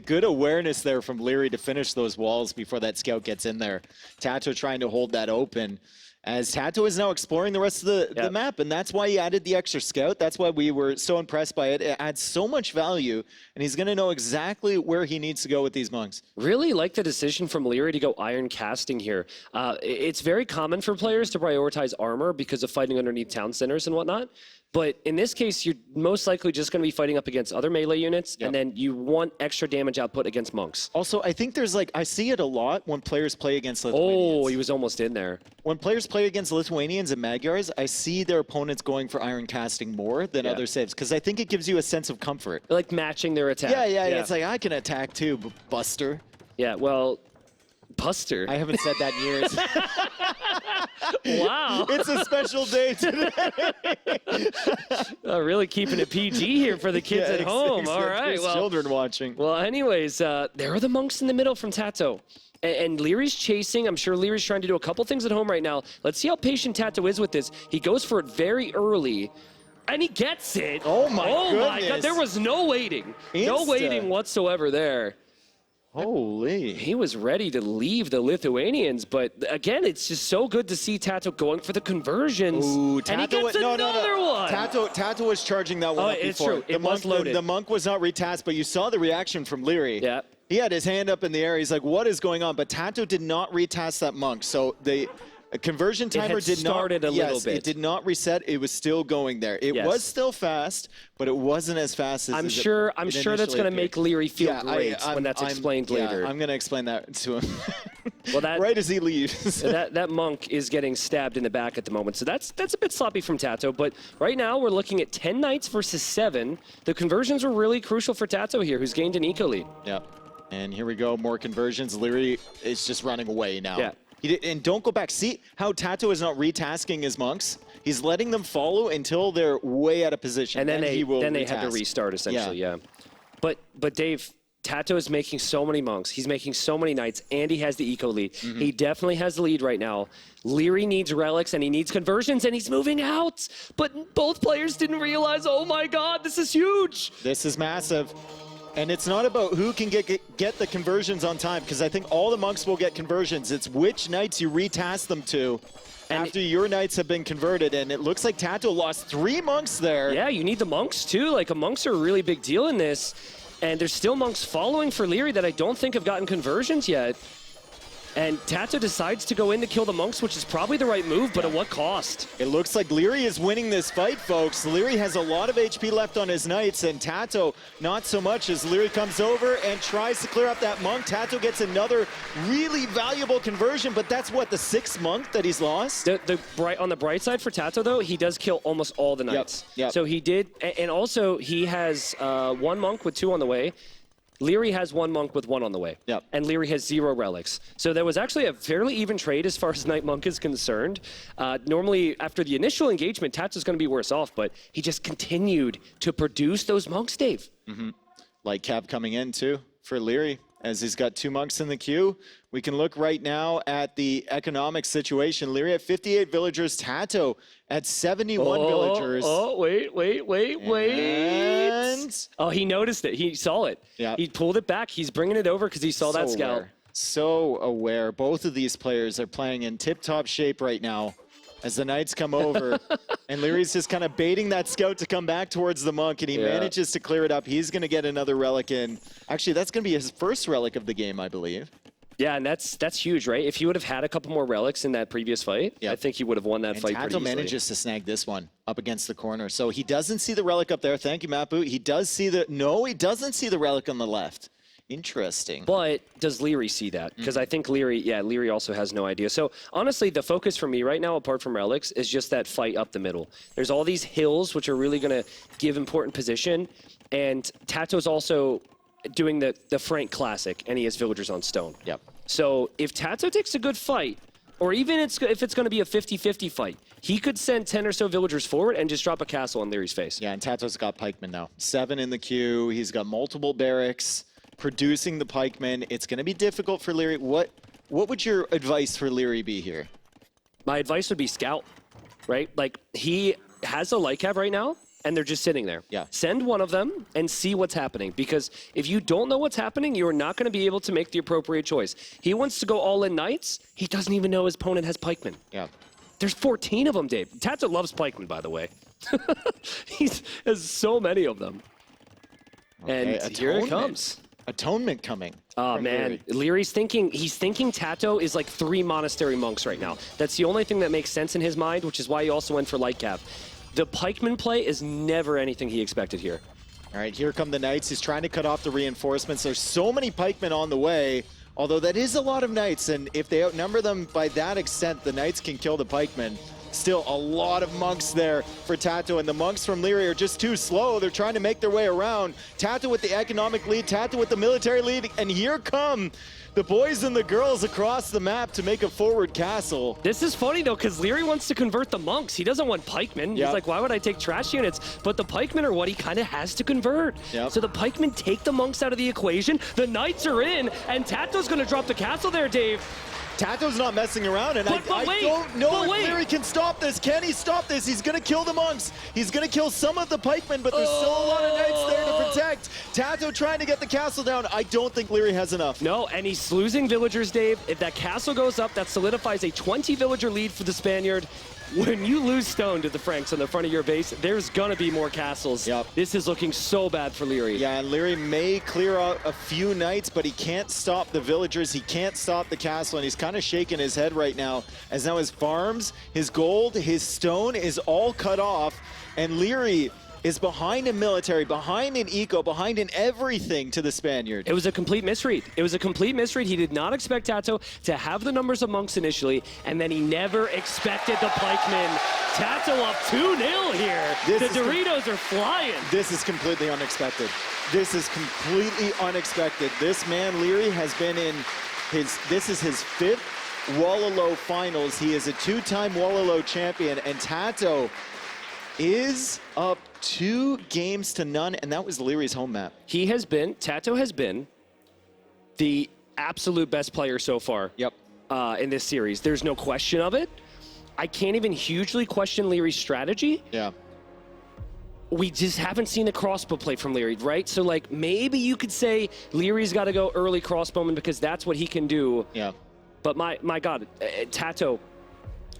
Good awareness there from Leary to finish those walls before that scout gets in there. Tato trying to hold that open, as Tato is now exploring the rest of the map, and that's why he added the extra scout. That's why we were so impressed by it. It adds so much value, and he's going to know exactly where he needs to go with these monks. Really like the decision from Leary to go iron casting here. It's very common for players to prioritize armor because of fighting underneath town centers and whatnot. But in this case, you're most likely just going to be fighting up against other melee units, and then you want extra damage output against monks. Also, I think there's I see it a lot when players play against Lithuanians. Oh, he was almost in there. When players play against Lithuanians and Magyars, I see their opponents going for iron casting more than other saves, because I think it gives you a sense of comfort. Like matching their attack. Yeah. It's like, I can attack too, Buster. Yeah, well, Buster. I haven't said that in years. Wow. It's a special day today. Really keeping it PG here for the kids at home. All right. Well, children watching. Well, anyways, there are the monks in the middle from Tato. And Leary's chasing. I'm sure Leary's trying to do a couple things at home right now. Let's see how patient Tato is with this. He goes for it very early. And he gets it. Oh, my my God. There was no waiting. No waiting whatsoever there. Holy. He was ready to leave the Lithuanians, but again, it's just so good to see Tato going for the conversions. Ooh, and he gets another one. Tato was charging that one up it's before. true. It was loaded. The monk was not retasked, but you saw the reaction from Leary. Yeah. He had his hand up in the air. He's like, what is going on? But Tato did not retask that monk. So the conversion timer did not started a little bit. It did not reset. It was still going there. It was still fast, but it wasn't as fast as I'm sure that's going to make Leary feel great when that's explained later. I'm going to explain that to him. Well, right as he leaves. that monk is getting stabbed in the back at the moment. So that's a bit sloppy from Tato. But right now we're looking at 10 knights versus 7. The conversions were really crucial for Tato here, who's gained an eco lead. Yeah. And here we go, more conversions. Leary is just running away now. Yeah. And don't go back. See how Tato is not retasking his monks? He's letting them follow until they're way out of position. And then they retask. had to restart, essentially, yeah. But Dave, Tato is making so many monks. He's making so many knights, and he has the eco lead. He definitely has the lead right now. Leary needs relics, and he needs conversions, and he's moving out. But both players didn't realize, oh my God, this is huge. This is massive. And it's not about who can get the conversions on time, because I think all the monks will get conversions. It's which knights you retask them to after your knights have been converted. And it looks like Tato lost 3 monks there. Yeah, you need the monks too. Like, monks are a really big deal in this. And there's still monks following for Leary that I don't think have gotten conversions yet. And Tato decides to go in to kill the monks, which is probably the right move, but at what cost? It looks like Leary is winning this fight, folks. Leary has a lot of HP left on his knights, and Tato not so much, as Leary comes over and tries to clear up that monk. Tato gets another really valuable conversion, but that's what, the 6th monk that he's lost? On the bright side for Tato, though, he does kill almost all the knights. Yep. So he did, and also he has 1 monk with 2 on the way. Leary has 1 monk with 1 on the way. Yep. And Leary has 0 relics. So there was actually a fairly even trade as far as Knight Monk is concerned. Normally, after the initial engagement, Tato's going to be worse off, but he just continued to produce those monks, Dave. Light cap coming in, too, for Leary, as he's got 2 monks in the queue. We can look right now at the economic situation. Leary at 58 villagers, Tato at 71 villagers. Wait. And... Oh, he noticed it. He saw it. Yeah. He pulled it back. He's bringing it over because he saw that scout. So aware. Both of these players are playing in tip-top shape right now as the knights come over. And Leary's just kind of baiting that scout to come back towards the monk, and he manages to clear it up. He's going to get another relic in. Actually, that's going to be his first relic of the game, I believe. Yeah, and that's huge, right? If he would have had a couple more relics in that previous fight, I think he would have won that fight pretty easily. Tato manages to snag this one up against the corner. So he doesn't see the relic up there. Thank you, Mapu. He does see no, he doesn't see the relic on the left. Interesting. But does Leary see that? Because I think Leary also has no idea. So honestly, the focus for me right now, apart from relics, is just that fight up the middle. There's all these hills, which are really going to give important position. And Tato's also doing the Frank Classic, and he has villagers on stone. Yep. So if Tato takes a good fight, or even if it's going to be a 50-50 fight, he could send 10 or so villagers forward and just drop a castle on Leary's face. Yeah, and Tato's got pikemen now. 7 in the queue. He's got multiple barracks producing the pikemen. It's going to be difficult for Leary. What would your advice for Leary be here? My advice would be scout, right? Like, he has a light cab right now, and they're just sitting there. Yeah. Send one of them and see what's happening, because if you don't know what's happening, you're not going to be able to make the appropriate choice. He wants to go all in Knights. He doesn't even know his opponent has pikemen. Yeah. There's 14 of them, Dave. Tato loves pikemen, by the way. He has so many of them. Okay, And here it comes. Atonement coming. Oh, man. Leary's thinking, he's thinking Tato is like 3 monastery monks right now. That's the only thing that makes sense in his mind, which is why he also went for light cap. The pikeman play is never anything he expected here. All right, here come the Knights. He's trying to cut off the reinforcements. There's so many pikemen on the way, although that is a lot of Knights, and if they outnumber them by that extent, the Knights can kill the pikemen. Still a lot of monks there for Tato, and the monks from Leary are just too slow. They're trying to make their way around. Tato with the economic lead, Tato with the military lead, and here come the boys and the girls across the map to make a forward castle. This is funny, though, because Leary wants to convert the monks. He doesn't want pikemen. Yep. He's like, why would I take trash units? But the pikemen are what he kind of has to convert. Yep. So the pikemen take the monks out of the equation. The knights are in, and Tato's going to drop the castle there, Dave. Tato's not messing around, and I don't know if Leary can stop this. Can he stop this? He's going to kill the monks. He's going to kill some of the pikemen, but there's still a lot of Knights there to protect. Tato trying to get the castle down. I don't think Leary has enough. No, and he's losing villagers, Dave. If that castle goes up, that solidifies a 20-villager lead for the Spaniard. When you lose stone to the Franks on the front of your base, there's going to be more castles. Yep. This is looking so bad for Leary. Yeah, and Leary may clear out a few Knights, but he can't stop the villagers. He can't stop the castle, and he's kind of shaking his head right now, as now his farms, his gold, his stone is all cut off, and Leary is behind in military, behind in eco, behind in everything to the Spaniard. It was a complete misread. It was a complete misread. He did not expect Tato to have the numbers of monks initially, and then he never expected the pikemen. Tato up 2-0 here. The Doritos are flying. This is completely unexpected. This is completely unexpected. This man, Leary, has been in this is his 5th Wololo finals. He is a 2-time Wololo champion, and Tato is up 2-0, and that was Leary's home map. Tato has been the absolute best player so far. Yep. In this series. There's no question of it. I can't even hugely question Leary's strategy. Yeah. We just haven't seen the crossbow play from Leary, right? So, like, maybe you could say Leary's got to go early crossbowman because that's what he can do. Yeah. But my God, Tato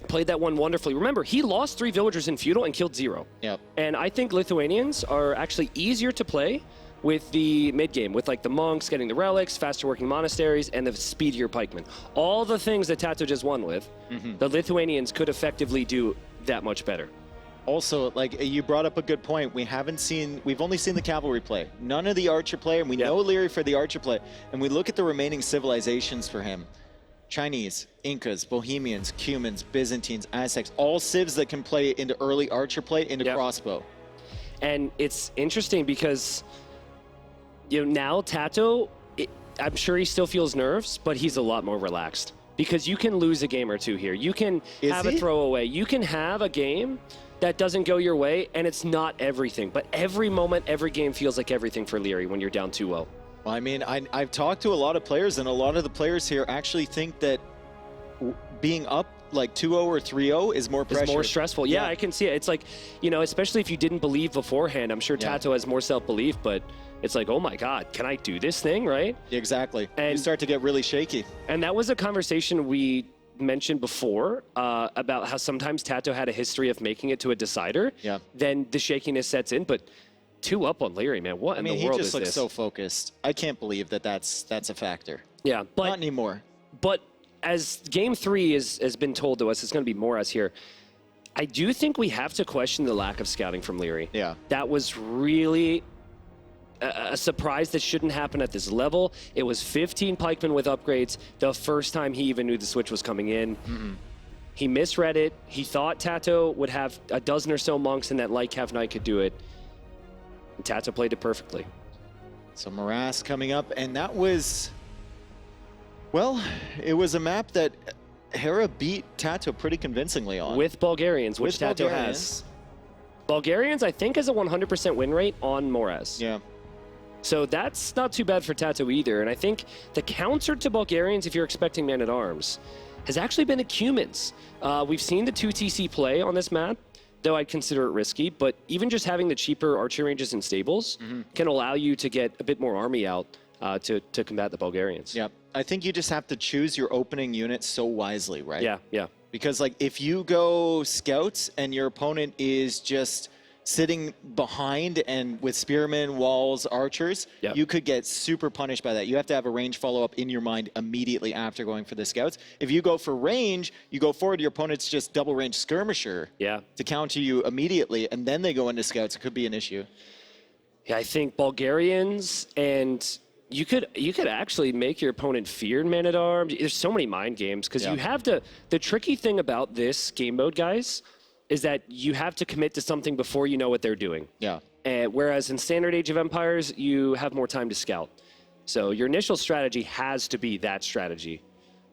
played that one wonderfully. Remember, he lost 3 villagers in feudal and killed 0. Yep. And I think Lithuanians are actually easier to play with the mid game, with like the monks getting the relics, faster working monasteries, and the speedier pikemen. All the things that Tato just won with, the Lithuanians could effectively do that much better. Also, like you brought up a good point. We've only seen the cavalry play, none of the archer play, and we know Leary for the archer play. And we look at the remaining civilizations for him. Chinese, Incas, Bohemians, Cumans, Byzantines, Aztecs, all civs that can play into early archer play, into crossbow. And it's interesting because, you know, now Tato, I'm sure he still feels nerves, but he's a lot more relaxed. Because you can lose a game or two here. You can have a throwaway. You can have a game that doesn't go your way, and it's not everything. But every moment, every game feels like everything for Leary when you're down 2-0. Well, I mean, I've talked to a lot of players, and a lot of the players here actually think that being up like 2-0 or 3-0 is more pressure. It's more stressful. Yeah, I can see it. It's like, you know, especially if you didn't believe beforehand. I'm sure Tato has more self-belief, but it's like, oh my God, can I do this thing, right? Exactly. And you start to get really shaky. And that was a conversation we mentioned before about how sometimes Tato had a history of making it to a decider. Yeah. Then the shakiness sets in, but 2 up on Leary, man. What in the world is this? He just looks so focused. I can't believe that's a factor. Yeah, but not anymore. But as Game 3 has been told to us, it's going to be Morass here. I do think we have to question the lack of scouting from Leary. Yeah. That was really a surprise that shouldn't happen at this level. It was 15 pikemen with upgrades the first time he even knew the switch was coming in. He misread it. He thought Tato would have a dozen or so monks and that light cav knight could do it. And Tato played it perfectly. So Morass coming up, and that was, well, it was a map that Hera beat Tato pretty convincingly on. With Bulgarians, which Tato has. Bulgarians, I think, has a 100% win rate on Morass. Yeah. So that's not too bad for Tato either. And I think the counter to Bulgarians, if you're expecting man-at-arms, has actually been the Cumans. We've seen the 2TC play on this map. though I'd consider it risky, but even just having the cheaper archery ranges and stables can allow you to get a bit more army out to combat the Bulgarians. Yeah, I think you just have to choose your opening unit so wisely, right? Yeah, yeah. Because like if you go scouts and your opponent is just sitting behind and with spearmen, walls, archers, Yep. you could get super punished by that. You have to have a range follow-up in your mind immediately after going for the scouts. If you go for range, you go forward, your opponent's just double range skirmisher Yeah. to counter you immediately, and then they go into scouts. It could be an issue. Yeah, I think Bulgarians and you could actually make your opponent fear Man-at-Arms. There's so many mind games because Yeah. you have to. The tricky thing about this game mode, guys, is that you have to commit to something before you know what they're doing. Yeah. Whereas in Standard Age of Empires, you have more time to scout. So your initial strategy has to be that strategy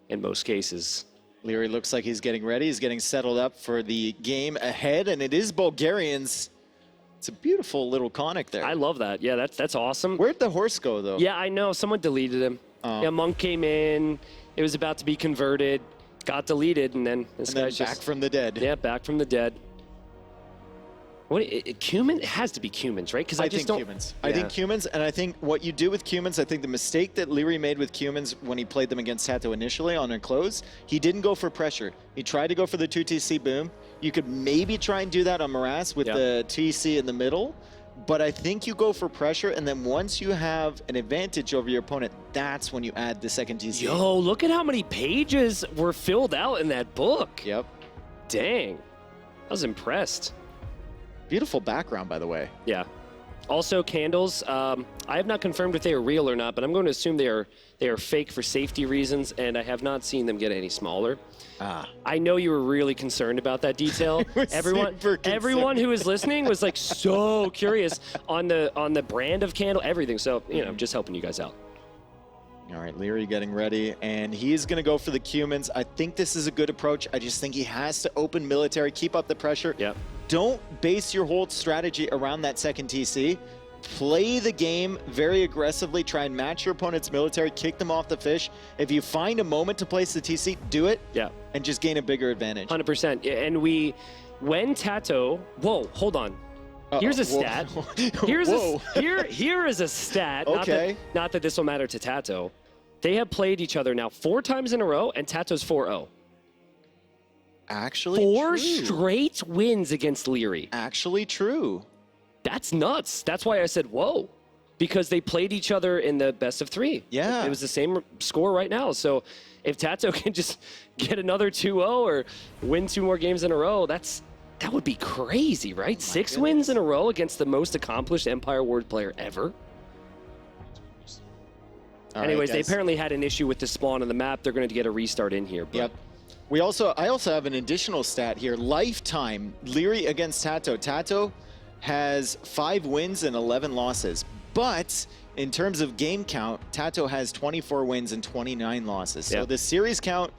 in most cases. Leary looks like he's getting ready. He's getting settled up for the game ahead, and it is Bulgarians. It's a beautiful little conic there. I love that. Yeah, that's awesome. Where'd the horse go, though? Yeah, I know. Someone deleted him. Oh. Yeah, Monk came in. It was about to be converted. Got deleted, and then this And then guy's back just... from the dead. Yeah, back from the dead. Cumin? It has to be Cumins, right? Because I just think don't... Cumins. Yeah. I think Cumins, and I think what you do with Cumins, I think the mistake that Leary made with Cumins when he played them against Tato initially on enclose, he didn't go for pressure. He tried to go for the 2TC boom. You could maybe try and do that on Morass with the TC in the middle, but I think you go for pressure, and then once you have an advantage over your opponent, that's when you add the second TC. Yo, look at how many pages were filled out in that book. Yep. Dang. I was impressed. Beautiful background, by the way. Yeah. Also, candles. I have not confirmed if they are real or not, but I'm going to assume they are fake for safety reasons, and I have not seen them get any smaller. Ah. I know you were really concerned about that detail. was super Everyone concerned. who was listening was like so curious on the brand of candle, everything. So just helping you guys out. All right, Leary getting ready, and he's going to go for the Cumins. I think this is a good approach. I just think he has to open military, keep up the pressure. Yeah. Don't base your whole strategy around that second TC. Play the game very aggressively. Try and match your opponent's military, kick them off the fish. If you find a moment to place the TC, do it. Yeah. And just gain a bigger advantage. 100%. And when Tato, whoa, hold on. Here's a stat. Here is a stat. Okay. Not that this will matter to Tato. They have played each other now 4 times in a row, and Tato's 4-0. Actually 4 true. straight wins against Leary. Actually true. That's nuts. That's why I said, whoa. Because they played each other in the best of 3. Yeah. It was the same score right now. So if Tato can just get another 2-0 or win 2 more games in a row, that would be crazy, right? 6 wins in a row against the most accomplished Empire Wars player ever. All right, Anyways, they guys. apparently had an issue with the spawn on the map. They're going to get a restart in here. But Yep. I also have an additional stat here. Lifetime, Leary against Tato. Tato has 5 wins and 11 losses. But in terms of game count, Tato has 24 wins and 29 losses. So Yep. the series count,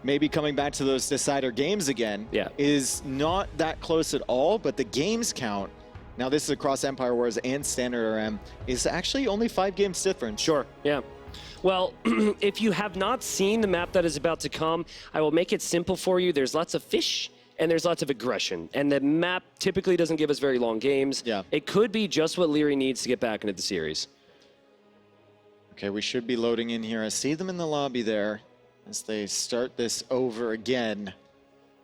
maybe coming back to those decider games again, is not that close at all. But the games count, now this is across Empire Wars and Standard RM, is actually only 5 games difference. Sure, yeah. Well, if you have not seen the map that is about to come, I will make it simple for you. There's lots of fish and there's lots of aggression. And the map typically doesn't give us very long games. Yeah. It could be just what Leary needs to get back into the series. Okay, we should be loading in here. I see them in the lobby there as they start this over again.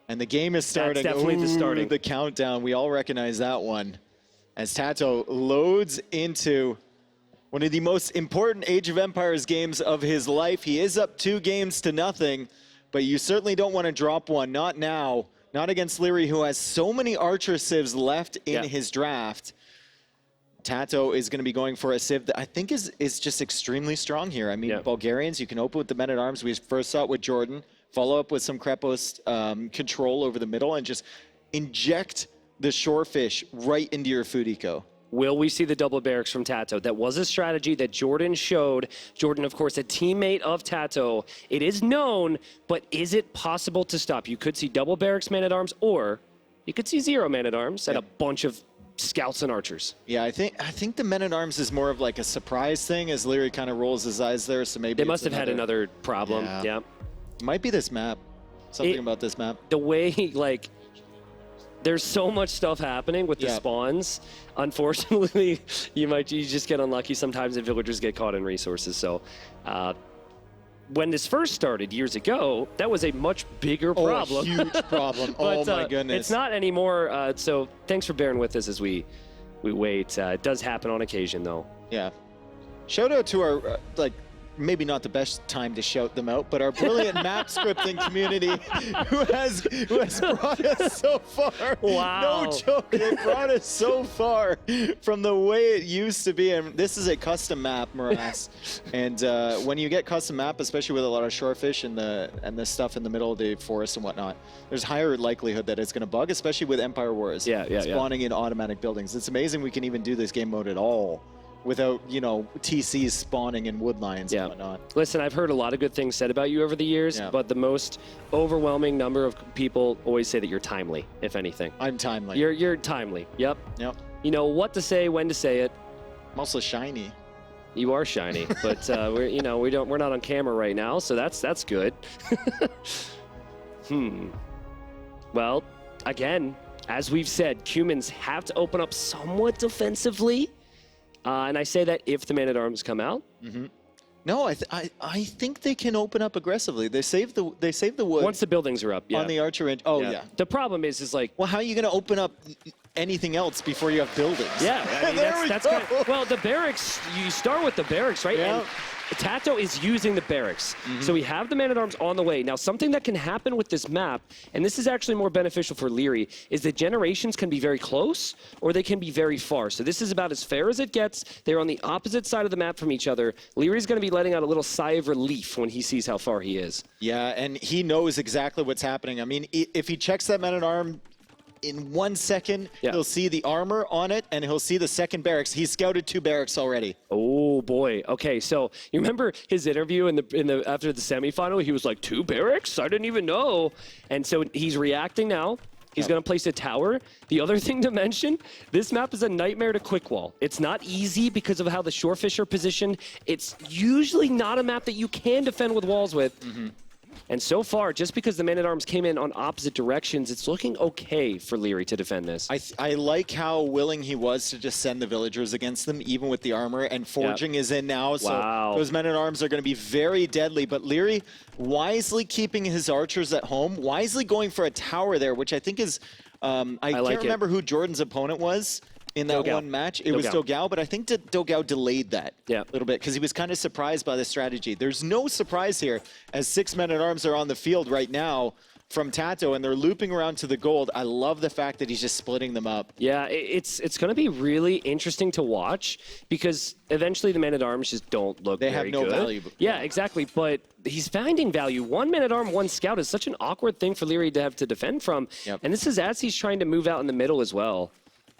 And the game is starting. That's definitely the starting. The countdown. We all recognize that one. As Tato loads into one of the most important Age of Empires games of his life. He is up 2-0, but you certainly don't want to drop one. Not now. Not against Leary, who has so many Archer civs left in his draft. Tato is going to be going for a civ that I think is just extremely strong here. I mean, Bulgarians, you can open with the Men-at-Arms. We first saw it with Jordan. Follow up with some Krepos control over the middle and just inject the shorefish right into your food eco. Will we see the double barracks from Tato? That was a strategy that Jordan showed. Jordan, of course, a teammate of Tato. It is known, but is it possible to stop? You could see double barracks Man-at-Arms, or you could see 0 Man-at-Arms and a bunch of scouts and archers. Yeah, I think the Men-at-Arms is more of like a surprise thing as Leary kind of rolls his eyes there, so maybe They must have had another problem. Yeah. Might be this map. Something about this map. The way, There's so much stuff happening with the spawns. Unfortunately, you just get unlucky sometimes and villagers get caught in resources. So when this first started years ago, that was a much bigger problem. Oh, huge problem. But, oh my goodness. It's not anymore. So thanks for bearing with us as we wait. It does happen on occasion, though. Yeah. Shout out to our, maybe not the best time to shout them out, but our brilliant map scripting community who has brought us so far. Wow. No joke, they brought us so far from the way it used to be. And this is a custom map, Morass. And when you get custom map, especially with a lot of shorefish and the stuff in the middle of the forest and whatnot, there's higher likelihood that it's going to bug, especially with Empire Wars. Spawning in automatic buildings. It's amazing we can even do this game mode at all without, TCs spawning in woodlines and whatnot. Listen, I've heard a lot of good things said about you over the years, but the most overwhelming number of people always say that you're timely, if anything. I'm timely. You're timely. Yep. You know what to say, when to say it. I'm also shiny. You are shiny, but we're not on camera right now, so that's good. Well, again, as we've said, humans have to open up somewhat defensively. And I say that if the Man-at-Arms come out. No, I think they can open up aggressively. They save the wood. Once the buildings are up, on the archer end. Oh, yeah. The problem is like... Well, how are you going to open up anything else before you have buildings? Yeah, I mean, that's kind of, well, the barracks, you start with the barracks, right? Yeah. And Tato is using the barracks. So we have the Man-at-Arms on the way. Now, something that can happen with this map, and this is actually more beneficial for Leary, is that generations can be very close or they can be very far. So this is about as fair as it gets. They're on the opposite side of the map from each other. Leary's going to be letting out a little sigh of relief when he sees how far he is. Yeah, and he knows exactly what's happening. I mean, if he checks that Man-at-Arm, in 1 second, he'll see the armor on it, and he'll see the second barracks. He's scouted 2 barracks already. Oh boy. Okay, so you remember his interview after the semifinal? He was like, 2 barracks? I didn't even know. And so he's reacting now. He's going to place a tower. The other thing to mention, this map is a nightmare to quick wall. It's not easy because of how the shorefish are positioned. It's usually not a map that you can defend with walls with. And so far, just because the Man-at-Arms came in on opposite directions, it's looking okay for Leary to defend this. I like how willing he was to just send the villagers against them, even with the armor, and forging is in now, so those Men-at-Arms are going to be very deadly. But Leary wisely keeping his archers at home, wisely going for a tower there, which I think is, I can't remember who Jordan's opponent was in that one match. It was Dogao, but I think Dogao delayed that a little bit because he was kind of surprised by the strategy. There's no surprise here as 6 Men-at-Arms are on the field right now from Tato, and they're looping around to the gold. I love the fact that he's just splitting them up. Yeah, it's going to be really interesting to watch because eventually the Men-at-Arms just don't look very good. They have no value. Yeah, exactly, but he's finding value. 1 Man-at-Arm, 1 Scout is such an awkward thing for Leary to have to defend from, and this is as he's trying to move out in the middle as well.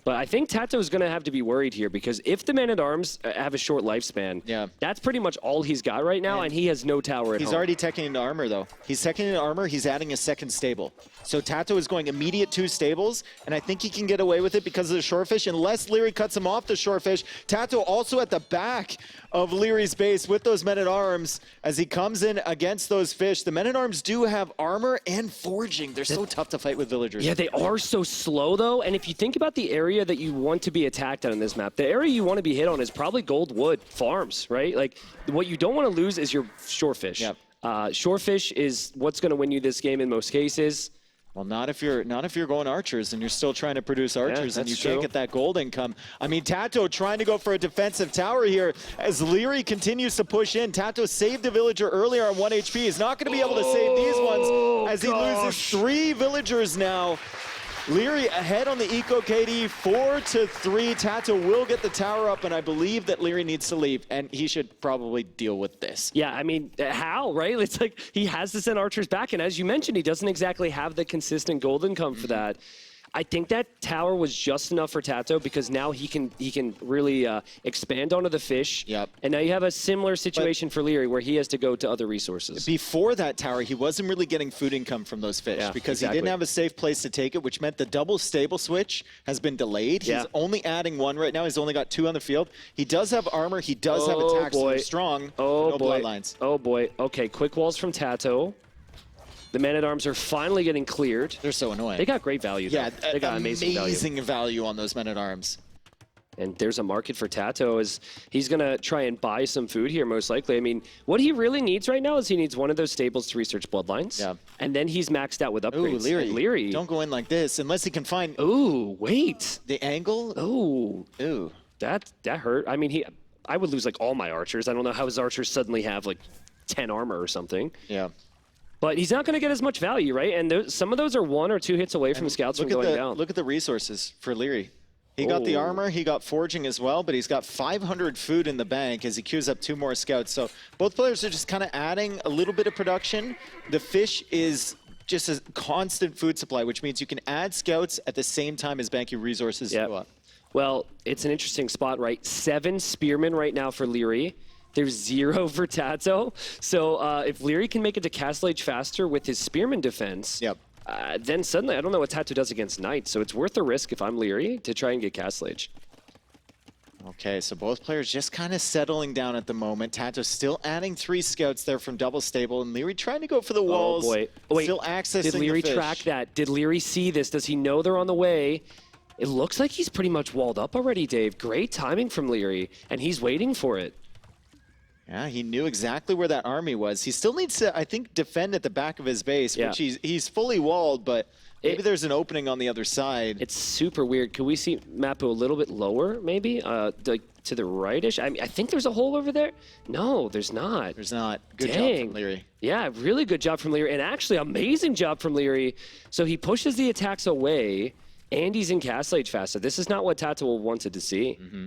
But I think Tato is going to have to be worried here because if the Man-at-Arms have a short lifespan, that's pretty much all he's got right now, and he has no tower at home. He's already teching into armor, though. He's teching into armor. He's adding a second stable. So Tato is going immediate 2 stables, and I think he can get away with it because of the shorefish. Unless Leary cuts him off the shorefish, Tato also at the back of Leary's base with those Men-at-Arms as he comes in against those fish. The Men-at-Arms do have armor and forging. They're so tough to fight with villagers. Yeah, they are so slow, though. And if you think about the area that you want to be attacked on this map, the area you want to be hit on is probably gold wood farms, right? Like, what you don't want to lose is your shorefish. Shorefish is what's going to win you this game in most cases. Well, not if you're going archers and you're still trying to produce archers and you can't get that gold income. I mean, Tato trying to go for a defensive tower here as Leary continues to push in. Tato saved a villager earlier on 1 HP. He's not going to be able to save these ones as he loses 3 villagers now. Leary ahead on the Eco KD, 4-3. Tato will get the tower up, and I believe that Leary needs to leave, and he should probably deal with this. Yeah, I mean, how, right? It's like he has to send archers back, and as you mentioned, he doesn't exactly have the consistent gold income for that. I think that tower was just enough for Tato because now he can really expand onto the fish. And now you have a similar situation for Leary where he has to go to other resources. Before that tower, he wasn't really getting food income from those fish because he didn't have a safe place to take it, which meant the double stable switch has been delayed. He's only adding 1 right now. He's only got 2 on the field. He does have armor. He does have attacks. So they're strong. No bloodlines. Oh boy. Okay, quick walls from Tato. The Men-at-Arms are finally getting cleared. They're so annoying. They got great value, though. Yeah, they got amazing value on those Men-at-Arms. And there's a market for Tato as he's going to try and buy some food here, most likely. I mean, what he really needs right now is he needs one of those stables to research bloodlines. Yeah. And then he's maxed out with upgrades. Ooh, Leary. And Leary. Don't go in like this unless he can find... Ooh, wait. The angle? Ooh. Ooh. That hurt. I mean, I would lose, like, all my archers. I don't know how his archers suddenly have, like, 10 armor or something. Yeah. But he's not going to get as much value, right? And some of those are 1 or 2 hits away from scouts from going down. Look at the resources for Leary. He got the armor, he got forging as well, but he's got 500 food in the bank as he queues up 2 more scouts. So both players are just kind of adding a little bit of production. The fish is just a constant food supply, which means you can add scouts at the same time as banking resources go up. Well, it's an interesting spot, right? 7 spearmen right now for Leary. There's 0 for Tato. So if Leary can make it to Castle Age faster with his spearman defense, then suddenly I don't know what Tato does against Knights. So it's worth the risk if I'm Leary to try and get Castle Age. Okay, so both players just kind of settling down at the moment. Tato still adding 3 scouts there from double stable, and Leary trying to go for the walls. Oh boy. Oh, wait. Still accessing Did Leary the fish. track that? Did Leary see this? Does he know they're on the way? It looks like he's pretty much walled up already, Dave. Great timing from Leary, and he's waiting for it. Yeah, he knew exactly where that army was. He still needs to, I think, defend at the back of his base, which he's fully walled, but maybe there's an opening on the other side. It's super weird. Could we see Mappo a little bit lower, maybe? Like to the rightish? I mean, I think there's a hole over there. No, there's not. There's not. Good Dang. job from Leary. Yeah, really good job from Leary, and actually amazing job from Leary. So he pushes the attacks away, and he's in Castle Age faster. This is not what Tato wanted to see. Mm-hmm.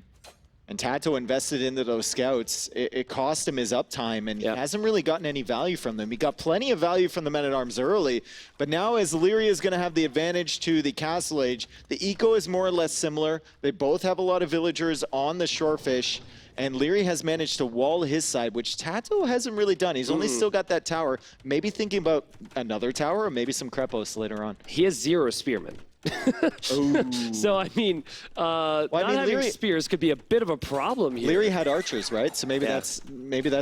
And Tato invested into those scouts. It cost him his uptime, and he hasn't really gotten any value from them. He got plenty of value from the Men-at-Arms early, but now as Leary is going to have the advantage to the Castle Age, the eco is more or less similar. They both have a lot of villagers on the shorefish, and Leary has managed to wall his side, which Tato hasn't really done. He's only still got that tower. Maybe thinking about another tower or maybe some Krepos later on. He has 0 spearmen. So, I mean, not having Leary, spears could be a bit of a problem here. Leary had archers, right? So maybe that's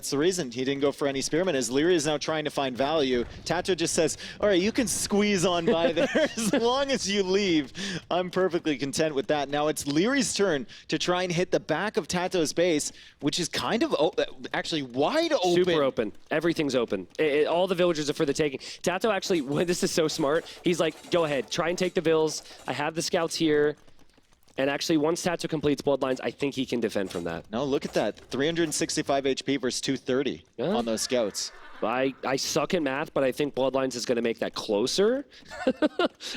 the reason he didn't go for any spearmen. As Leary is now trying to find value, Tato just says, all right, you can squeeze on by there as long as you leave. I'm perfectly content with that. Now it's Leary's turn to try and hit the back of Tato's base, which is kind of actually wide open. Super open. Everything's open. All the villagers are for the taking. Tato actually, this is so smart. He's like, go ahead, try and take the vills. I have the scouts here. And actually, once Tato completes Bloodlines, I think he can defend from that. No, look at that. 365 HP versus 230 on those scouts. I suck at math, but I think Bloodlines is going to make that closer.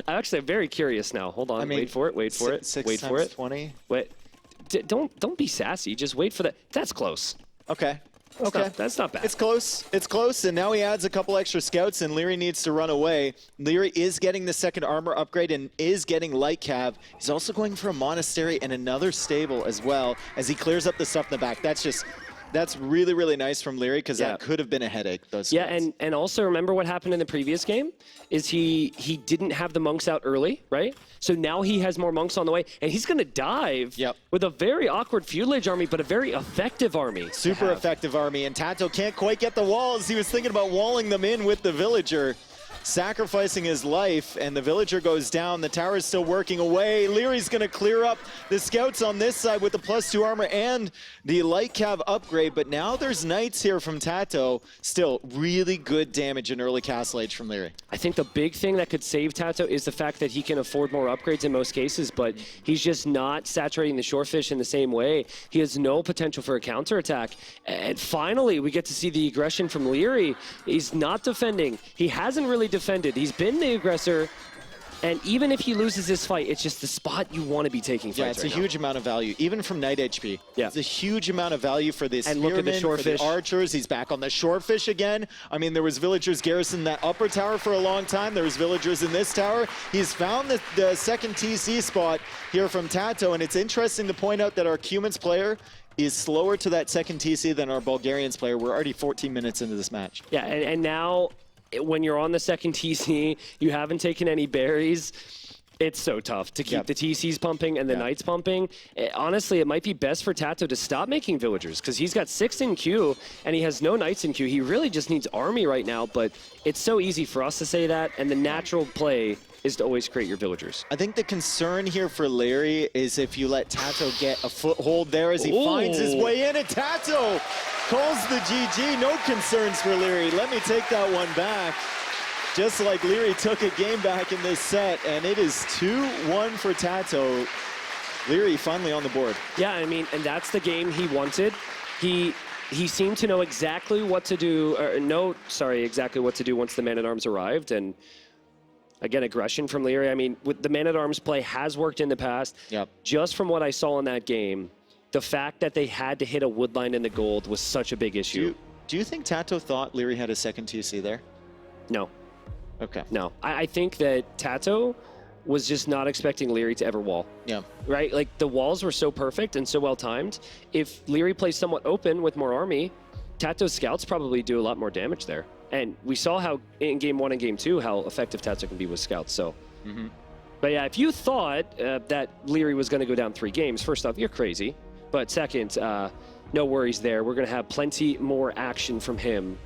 I'm very curious now. Hold on. I mean, wait for it. Wait for it. Wait for it. 20. Wait. Don't be sassy. Just wait for that. That's close. Okay. That's not bad. It's close. It's close, and now he adds a couple extra scouts, and Leary needs to run away. Leary is getting the second armor upgrade and is getting light cav. He's also going for a monastery and another stable as well as he clears up the stuff in the back. That's really, really nice from Leary because that could have been a headache. Those scouts. and also remember what happened in the previous game is he didn't have the monks out early, right? So now he has more monks on the way, and he's going to dive with a very awkward feudal age army, but a very effective army. Super effective army, and Tato can't quite get the walls. He was thinking about walling them in with the villager, sacrificing his life, and the villager goes down. The tower is still working away. Leary's going to clear up the scouts on this side with the +2 armor and the light cav upgrade, but now there's knights here from Tato. Still really good damage in early Castle Age from Leary. I think the big thing that could save Tato is the fact that he can afford more upgrades in most cases, but he's just not saturating the shorefish in the same way. He has no potential for a counterattack. And finally, we get to see the aggression from Leary. He's not defending. He hasn't really defended. He's been the aggressor, and even if he loses this fight, it's just the spot you want to be taking fights. It's a huge amount of value, even from Knight HP. It's a huge amount of value for this. And look at the shorefish. For the archers. He's back on the shorefish again. I mean, there was villagers garrisoning that upper tower for a long time. There was villagers in this tower. He's found the second TC spot here from Tato, and it's interesting to point out that our Cumans player is slower to that second TC than our Bulgarians player. We're already 14 minutes into this match. Yeah, and now when you're on the second TC, you haven't taken any berries. It's so tough to keep Yep. the TCs pumping and the Knights pumping. Honestly, it might be best for Tato to stop making villagers because he's got 6 in queue and he has no Knights in queue. He really just needs army right now, but it's so easy for us to say that, and the natural play is to always create your villagers. I think the concern here for Larry is if you let Tato get a foothold there as he finds his way in, and Tato calls the GG. No concerns for Leary. Let me take that one back. Just like Leary took a game back in this set, and it is 2-1 for Tato. Leary finally on the board. Yeah, I mean, and that's the game he wanted. He seemed to know exactly what to do, exactly what to do once the Man-at-Arms arrived, and again, aggression from Leary. I mean, with the Man-at-Arms play has worked in the past. Yep. Just from what I saw in that game, the fact that they had to hit a wood line in the gold was such a big issue. Do you think Tato thought Leary had a second TC there? No. Okay. No. I think that Tato was just not expecting Leary to ever wall. Yeah. Right? Like, the walls were so perfect and so well timed. If Leary plays somewhat open with more army, Tato's scouts probably do a lot more damage there. And we saw how in game 1 and game 2 how effective Tato can be with scouts. So, But yeah, if you thought that Leary was going to go down 3 games, first off, you're crazy. But second, no worries there. We're going to have plenty more action from him.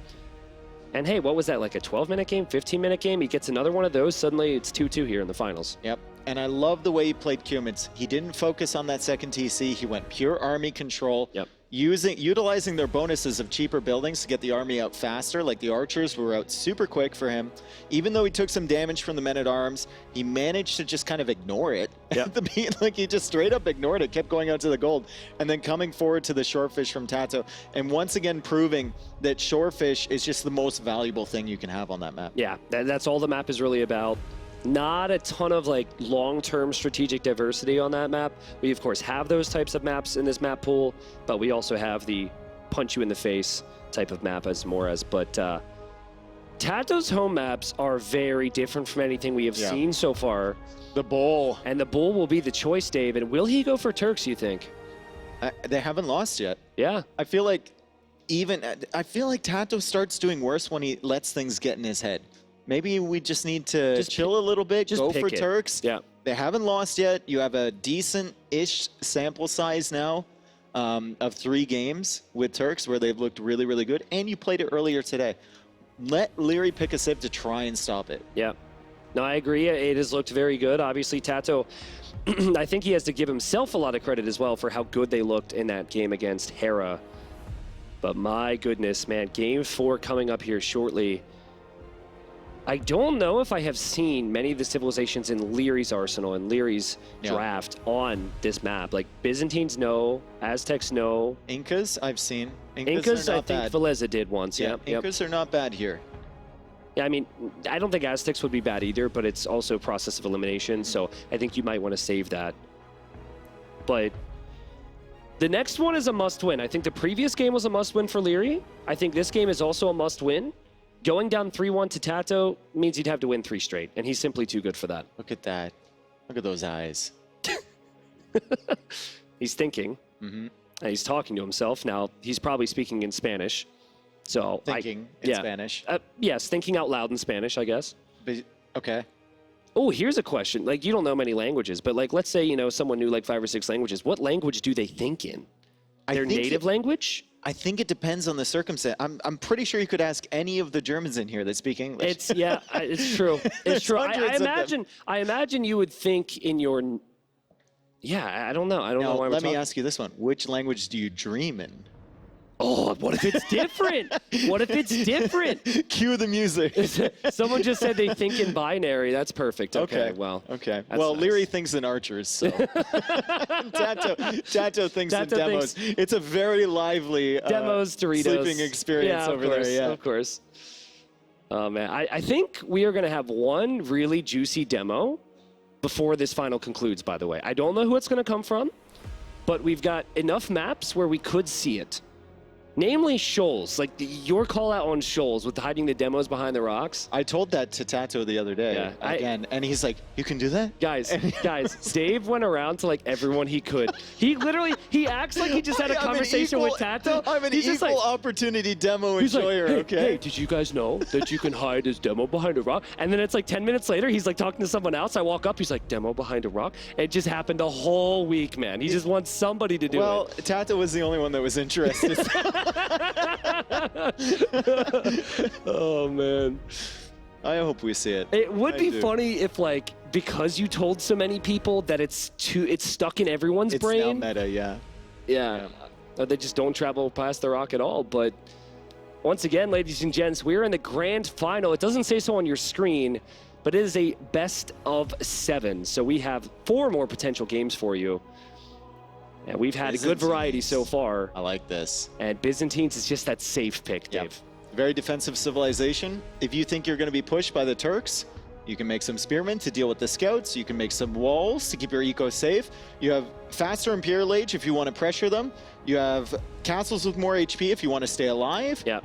And hey, what was that, like a 12-minute game, 15-minute game? He gets another one of those. Suddenly it's 2-2 here in the finals. Yep. And I love the way he played Cumans. He didn't focus on that second TC. He went pure army control. Yep. Utilizing their bonuses of cheaper buildings to get the army out faster. Like the archers were out super quick for him. Even though he took some damage from the Men-at-Arms, he managed to just kind of ignore it. Yep. At the beat, like he just straight up ignored it, kept going out to the gold, and then coming forward to the shorefish from Tato. And once again proving that shorefish is just the most valuable thing you can have on that map. Yeah, that's all the map is really about. Not a ton of like long-term strategic diversity on that map. We of course have those types of maps in this map pool, but we also have the punch you in the face type of map as Morass. But Tato's home maps are very different from anything we have seen so far. The bull. And the bull will be the choice, Dave. And will he go for Turks, you think? They haven't lost yet. Yeah. I feel like Tato starts doing worse when he lets things get in his head. Maybe we just need to chill a little bit, go for Turks. Yeah. They haven't lost yet. You have a decent-ish sample size now of 3 games with Turks where they've looked really, really good. And you played it earlier today. Let Leary pick a civ to try and stop it. Yeah. No, I agree. It has looked very good. Obviously, Tato, I think he has to give himself a lot of credit as well for how good they looked in that game against Hera. But my goodness, man, game 4 coming up here shortly. I don't know if I have seen many of the civilizations in Leary's arsenal and Leary's draft on this map. Like Byzantines, no. Aztecs, no. Incas, I've seen. Incas, I think Veleza did once. Yeah. Incas are not bad here. Yeah, I mean, I don't think Aztecs would be bad either, but it's also process of elimination, so I think you might want to save that. But the next one is a must-win. I think the previous game was a must-win for Leary. I think this game is also a must-win. Going down 3-1 to Tato means he'd have to win 3 straight, and he's simply too good for that. Look at that. Look at those eyes. He's thinking. He's talking to himself. Now, he's probably speaking in Spanish. So Thinking in Spanish. Yes, thinking out loud in Spanish, I guess. Okay. Oh, here's a question. Like, you don't know many languages, but like, let's say, you know, someone knew like 5 or 6 languages. What language do they think in? Their native language? I think it depends on the circumstance. I'm pretty sure you could ask any of the Germans in here that speak English. It's true. It's true. I imagine you would think in your. Yeah, I don't know. I don't know why. Let me ask you this one: which language do you dream in? Oh, what if it's different? What if it's different? Cue the music. Someone just said they think in binary. That's perfect. Okay, well. Okay. Well, nice. Leary thinks in archers, so. Tato thinks in demos. It's a very lively demos, Doritos. sleeping experience over there. Yeah, of course. Oh, man. I think we are going to have one really juicy demo before this final concludes, by the way. I don't know who it's going to come from, but we've got enough maps where we could see it. Namely Shoals, like your call out on Shoals with hiding the demos behind the rocks. I told that to Tato the other day again, and he's like, "You can do that, guys." Dave went around to like everyone he could. He acts like he just had a conversation with Tato. I'm an equal opportunity demo enjoyer. Like, okay. Hey, did you guys know that you can hide his demo behind a rock? And then it's like 10 minutes later, he's like talking to someone else. I walk up, he's like, demo behind a rock. And it just happened the whole week, man. He just wants somebody to do it. Well, Tato was the only one that was interested. Oh man, I hope we see it. It would be funny if, like, because you told so many people that it's stuck in everyone's brain. It's now meta, yeah. They just don't travel past the rock at all. But once again, ladies and gents, we're in the grand final. It doesn't say so on your screen, but it is a best of 7. So we have 4 more potential games for you. And we've had a good variety so far. I like this. And Byzantines is just that safe pick, Dave. Yep. Very defensive civilization. If you think you're going to be pushed by the Turks, you can make some spearmen to deal with the scouts. You can make some walls to keep your eco safe. You have faster Imperial Age if you want to pressure them. You have castles with more HP if you want to stay alive. Yeah.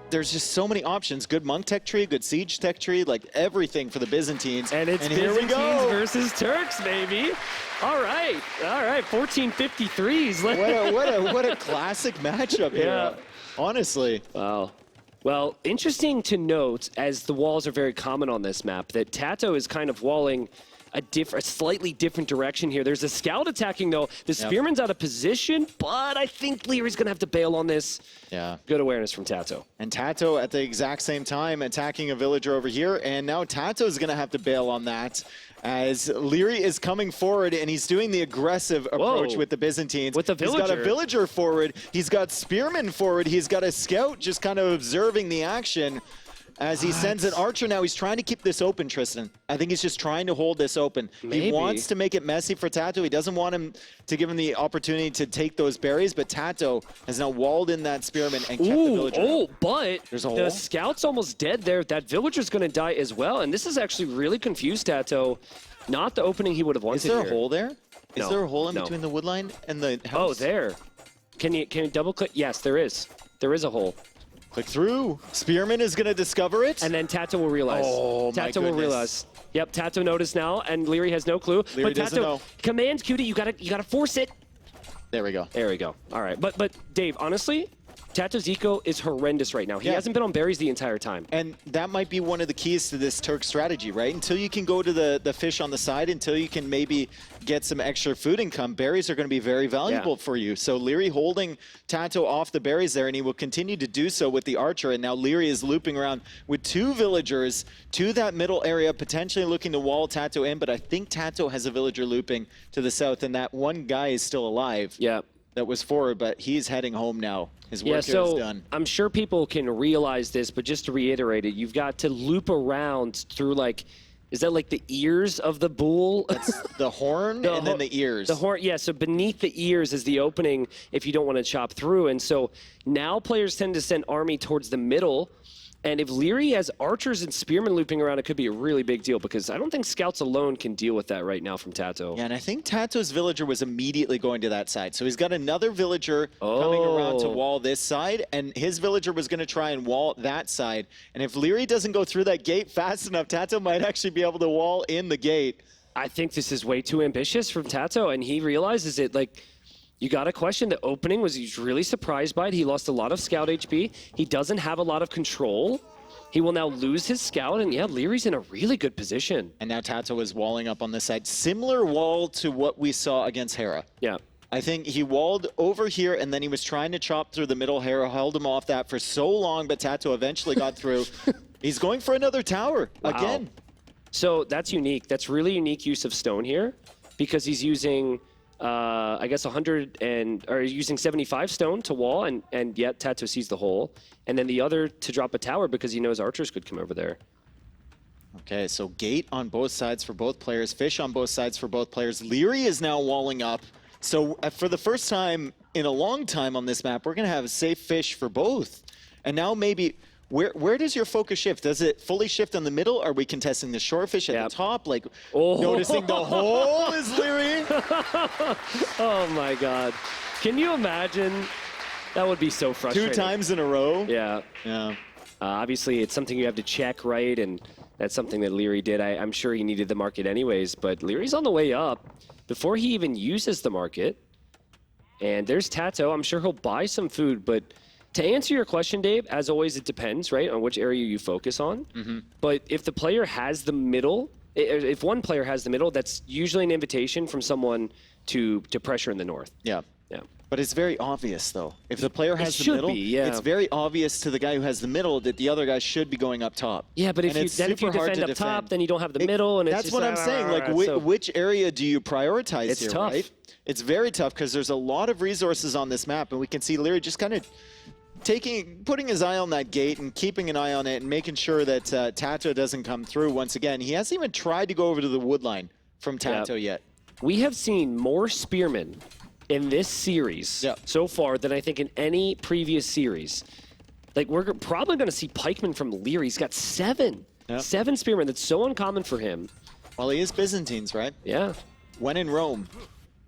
There's just so many options. Good monk tech tree, good siege tech tree, like everything for the Byzantines. And it's Byzantines versus Turks, baby. All right, 1453s. what a classic matchup here. Honestly. Wow. Well, interesting to note, as the walls are very common on this map, that Tato is kind of walling a slightly different direction here. There's a scout attacking, though. The Spearman's out of position, but I think Leary's going to have to bail on this. Yeah. Good awareness from Tato. And Tato at the exact same time attacking a villager over here, and now Tato's going to have to bail on that as Leary is coming forward, and he's doing the aggressive approach with the Byzantines. With the villager. He's got a villager forward. He's got spearmen forward. He's got a scout just kind of observing the action as he sends an archer. Now he's trying to keep this open, Tristan. I think he's just trying to hold this open. Maybe. He wants to make it messy for Tato. He doesn't want him to give him the opportunity to take those berries, but Tato has now walled in that spearman and kept the villager out. But the scout's almost dead there. That villager's going to die as well, and this has actually really confused Tato. Not the opening he would have wanted. Is there a hole there? Is there a hole in No. between the wood line and the house? Oh, there. Can you double click? Yes, there is. There is a hole. Click through. Spearman is going to discover it. And then Tato will realize. Oh, my Tato will realize. Yep, Tato noticed now, and Leary has no clue. Leary but Tato, doesn't know. Command Cutie, you gotta force it. There we go. There we go. All right, but Dave, honestly, Tato's eco is horrendous right now. He hasn't been on berries the entire time. And that might be one of the keys to this Turk strategy, right? Until you can go to the fish on the side, until you can maybe get some extra food income, berries are going to be very valuable for you. So Leary holding Tato off the berries there, and he will continue to do so with the archer. And now Leary is looping around with 2 villagers to that middle area, potentially looking to wall Tato in. But I think Tato has a villager looping to the south, and that one guy is still alive. Yeah. That was forward, but he's heading home now. His work here is done. I'm sure people can realize this, but just to reiterate it, you've got to loop around through, like, is that like the ears of the bull? That's the horn and then the ears. The horn, yeah, so beneath the ears is the opening if you don't want to chop through. And so now players tend to send army towards the middle. And if Leary has archers and spearmen looping around, it could be a really big deal because I don't think scouts alone can deal with that right now from Tato. Yeah, and I think Tato's villager was immediately going to that side. So he's got another villager coming around to wall this side, and his villager was going to try and wall that side. And if Leary doesn't go through that gate fast enough, Tato might actually be able to wall in the gate. I think this is way too ambitious from Tato, and he realizes it, like, you got to question the opening. He's really surprised by it. He lost a lot of scout HP. He doesn't have a lot of control. He will now lose his scout, and yeah, Leary's in a really good position. And now Tato is walling up on this side. Similar wall to what we saw against Hera. Yeah. I think he walled over here, and then he was trying to chop through the middle. Hera held him off that for so long, but Tato eventually got through. He's going for another tower again. So that's unique. That's really unique use of stone here because he's using... I guess 75 stone to wall, and yet Tato sees the hole, and then the other to drop a tower because he knows archers could come over there. Okay, so gate on both sides for both players, fish on both sides for both players. Leary is now walling up. So for the first time in a long time on this map, we're going to have a safe fish for both. And now maybe... Where does your focus shift? Does it fully shift on the middle? Are we contesting the shorefish at the top? Like, noticing the hole is Leary? Oh, my God. Can you imagine That would be so frustrating. 2 times in a row. Yeah. Yeah. Obviously, it's something you have to check, right? And that's something that Leary did. I'm sure he needed the market anyways, but Leary's on the way up before he even uses the market. And there's Tato. I'm sure he'll buy some food, but to answer your question, Dave, as always, it depends, right, on which area you focus on. But if the player has the middle, if one player has the middle, that's usually an invitation from someone to pressure in the north. Yeah. Yeah. But it's very obvious, though. If the player has the should middle, be, yeah. it's very obvious to the guy who has the middle that the other guy should be going up top. Yeah, but if And you it's then if you super hard defend to up top, then you don't have the It- middle, and it's that's just what I'm saying. Like, so which area do you prioritize It's here, tough. right? It's very tough because there's a lot of resources on this map, and we can see Leary just kind of putting his eye on that gate and keeping an eye on it and making sure that Tato doesn't come through once again. He hasn't even tried to go over to the wood line from Tato yet. we have seen more spearmen in this series so far than I think in any previous series. Like, we're probably going to see pikemen from Leary. He's got 7. 7 spearmen. That's so uncommon for him. Well, he is Byzantines, right? Yeah, When in Rome,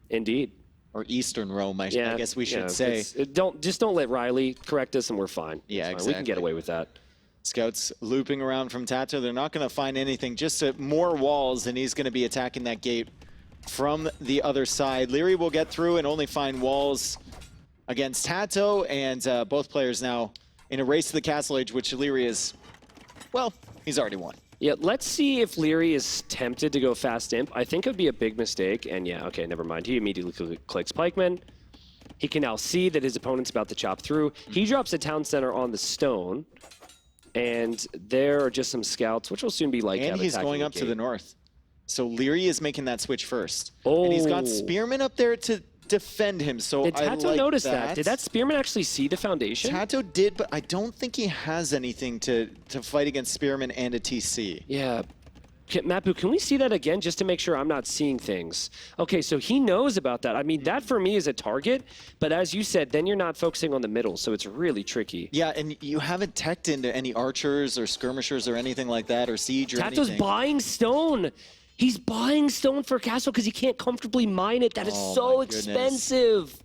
indeed. or Eastern Rome, I guess we should yeah, say. Don't let Riley correct us, and we're fine. Yeah, It's fine. We can get exactly. away with that. Scouts looping around from Tato. They're not going to find anything, just more walls, and he's going to be attacking that gate from the other side. Leary will get through and only find walls against Tato, and both players now in a race to the castle age, which Leary is, well, he's already won. Yeah, let's see if Leary is tempted to go fast imp. I think it would be a big mistake, and yeah, okay, never mind. He immediately clicks pikeman. He can now see that his opponent's about to chop through. He drops a town center on the stone, and there are just some scouts, which will soon be like. And he's going up to the north. So Leary is making that switch first. And he's got spearmen up there to defend him. So Did I Tato like notice that? Did that spearman actually see the foundation? Tato did, but I don't think he has anything to fight against spearmen and a TC. Yeah. Mapu, can we see that again just to make sure I'm not seeing things? Okay, so he knows about that. I mean, that for me is a target, but as you said, then you're not focusing on the middle, so it's really tricky. Yeah, and you haven't teched into any archers or skirmishers or anything like that, or siege or Tato's anything. buying stone. He's buying stone for castle because he can't comfortably mine it. That is so my goodness. expensive.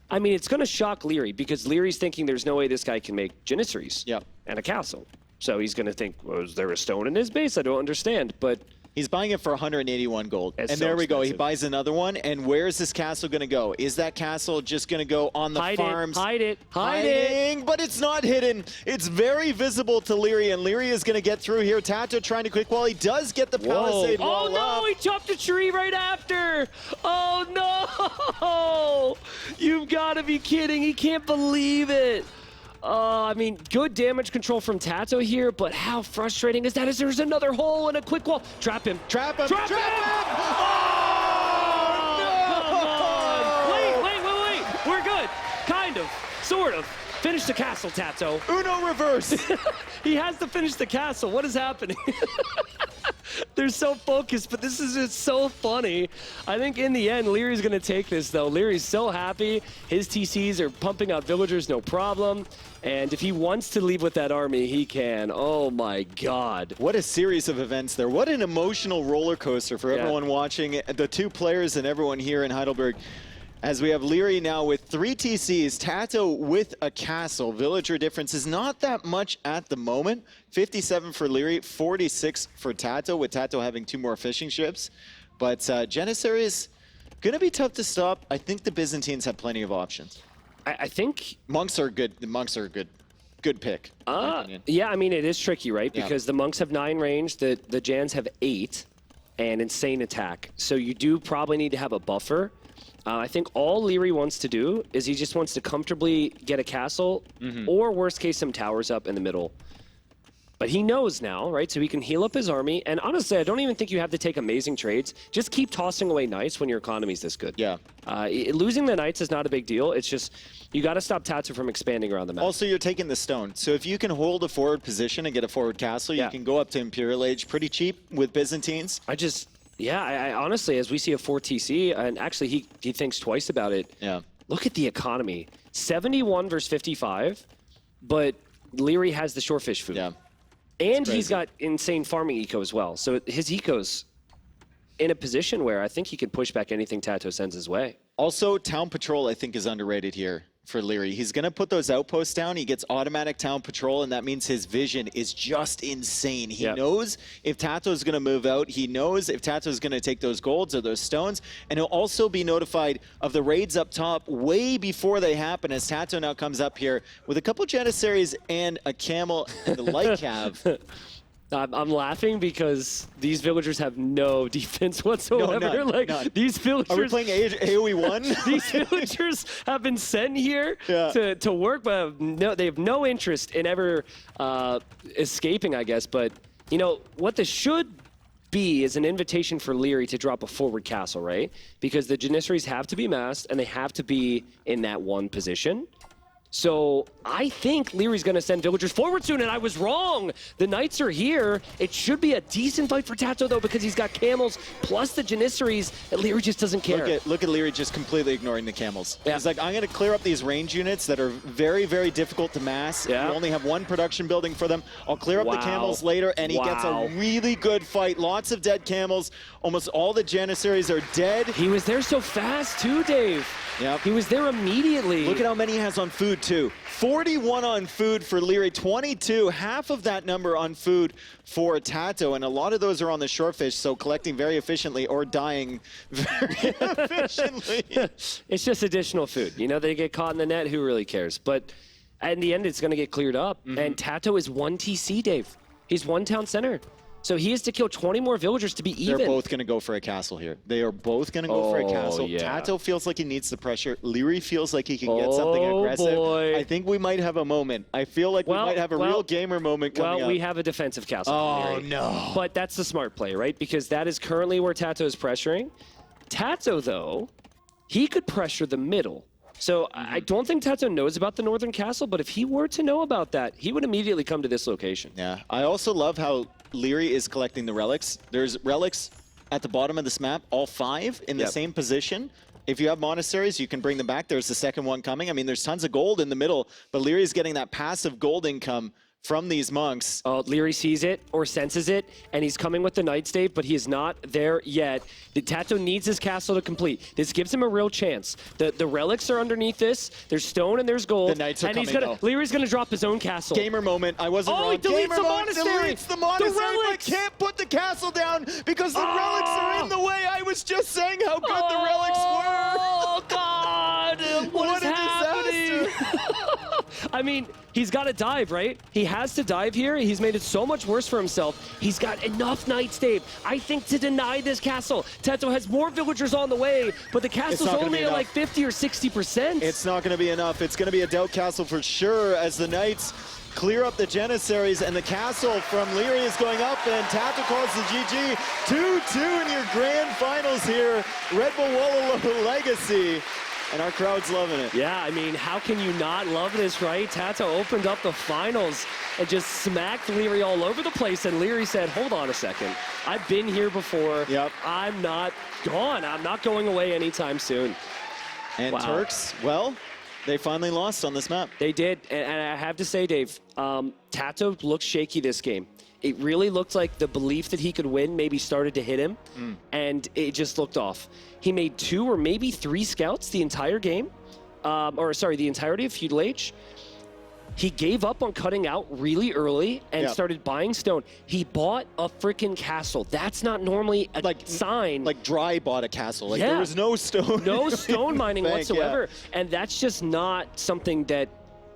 I mean, it's going to shock Leary because Leary's thinking there's no way this guy can make janissaries and a castle. So he's going to think, well, is there a stone in his base? I don't understand, but... He's buying it for 181 gold. It's And so there we go. He expensive. buys another one. And where is this castle going to go? Is that castle just going to go on the farms? Hide it. Hiding, but it's not hidden. It's very visible to Leary, and Leary is going to get through here. Tato trying to quick wall. He does get the palisade wall Oh, no, up. he chopped a tree right after. Oh, no. You've got to be kidding. He can't believe it. I mean, good damage control from Tato here, but how frustrating is that? Is there's another hole and a quick wall. Trap him. Trap him! Trap him! Oh, no! Wait. We're good. Kind of. Sort of. Finish the castle, Tato. Uno reverse. He has to finish the castle. What is happening? They're so focused, but this is just so funny. I think in the end, Leary's going to take this, though. Leary's so happy. His TCs are pumping out villagers, no problem. And if he wants to leave with that army, he can. Oh, my God. What a series of events there. What an emotional roller coaster for everyone watching, the 2 players and everyone here in Heidelberg. As we have Leary now with 3 TCs, Tato with a castle. Villager difference is not that much at the moment. 57 for Leary, 46 for Tato, with Tato having 2 more fishing ships. But Janissary is going to be tough to stop. I think the Byzantines have plenty of options. I think... Monks are good. The monks are a good pick. in my opinion. Yeah, I mean, it is tricky, right? Yeah. Because the monks have 9 range, the Jans have 8, and insane attack. So you do probably need to have a buffer. I think all Leary wants to do is he just wants to comfortably get a castle, or worst case, some towers up in the middle. But he knows now, right? So he can heal up his army. And honestly, I don't even think you have to take amazing trades. Just keep tossing away knights when your economy's this good. Yeah. Losing the knights is not a big deal. It's just you got to stop Tatsu from expanding around the map. Also, you're taking the stone. So if you can hold a forward position and get a forward castle, you can go up to Imperial Age pretty cheap with Byzantines. I honestly, as we see a 4 TC, and actually he thinks twice about it. Yeah. Look at the economy. 71 versus 55, but Leary has the shorefish food. Yeah. And he's got insane farming eco as well. So his eco's in a position where I think he can push back anything Tato sends his way. Also, Town Patrol, I think, is underrated here. for Leary. He's going to put those outposts down. He gets automatic town patrol, and that means his vision is just insane. He knows if Tato's going to move out. He knows if Tato's going to take those golds or those stones, and he'll also be notified of the raids up top way before they happen, as Tato now comes up here with a couple Janissaries and a camel and the light cav. I'm laughing because these villagers have no defense whatsoever. None. These villagers. Are we playing AoE 1? These villagers have been sent here to work, but they have no interest in ever escaping, I guess. But, you know, what this should be is an invitation for Leary to drop a forward castle, right? Because the Janissaries have to be massed, and they have to be in that one position. So I think Leary's going to send villagers forward soon, and I was wrong. The Knights are here. It should be a decent fight for Tato, though, because he's got camels plus the Janissaries, and Leary just doesn't care. Look at Leary just completely ignoring the camels. Yeah. He's like, I'm going to clear up these range units that are very, very difficult to mass. Yeah. You only have one production building for them. I'll clear up the camels later, and he gets a really good fight. Lots of dead camels. Almost all the Janissaries are dead. He was there so fast, too, Dave. Yep. He was there immediately. Look at how many he has on food, too. 41 on food for Leary, 22, half of that number on food for Tato, and a lot of those are on the shorefish, so collecting very efficiently or dying very efficiently. It's just additional food. You know, they get caught in the net, who really cares? But in the end, it's going to get cleared up, and Tato is 1 TC, Dave. He's 1 town center. So he has to kill 20 more villagers to be even. They're both going to go for a castle here. They are both going to go for a castle. Yeah. Tato feels like he needs the pressure. Leary feels like he can get something aggressive. Boy. I think we might have a moment. I feel like we might have a real gamer moment coming up. We have a defensive castle. Oh, no. But that's the smart play, right? Because that is currently where Tato is pressuring. Tato, though, he could pressure the middle. So I don't think Tato knows about the northern castle, but if he were to know about that, he would immediately come to this location. Yeah, I also love how Leary is collecting the relics. There's relics at the bottom of this map, all 5 in the same position. If you have monasteries, you can bring them back. There's the second one coming. I mean, there's tons of gold in the middle, but Leary's getting that passive gold income from these monks. Oh, Leary sees it or senses it, and he's coming with the Knights, Dave, but he is not there yet. The Tato needs his castle to complete. This gives him a real chance. The relics are underneath this. There's stone and there's gold. The Knights are coming, though. Leary's gonna drop his own castle. Gamer moment. I wasn't wrong. He deletes Gamer the moment monastery. Deletes the monastery, The but relics. can't put the castle down because the relics are in the way. I was just saying how good the relics were. Oh, God! What is happening? I mean, he's got to dive, right? He has to dive here. He's made it so much worse for himself. He's got enough Knights, Dave, I think, to deny this castle. Tato has more villagers on the way, but the castle's only at like 50 or 60%. It's not going to be enough. It's going to be a doubt castle for sure as the Knights clear up the Janissaries, and the castle from Leary is going up, and Tato calls the GG. 2-2 in your grand finals here. Red Bull Wololo Legacy. And our crowd's loving it. Yeah, I mean, how can you not love this, right? Tato opened up the finals and just smacked Leary all over the place, and Leary said, hold on a second. I've been here before. Yep. I'm not gone. I'm not going away anytime soon. And Turks, well, they finally lost on this map. They did, and I have to say, Dave, Tato looked shaky this game. It really looked like the belief that he could win maybe started to hit him, and it just looked off. He made 2 or maybe 3 scouts the entire game, the entirety of Feudal Age. He gave up on cutting out really early and started buying stone. He bought a freaking castle. That's not normally a sign. Like Dry bought a castle. Like there was no stone. No stone mining whatsoever. And that's just not something that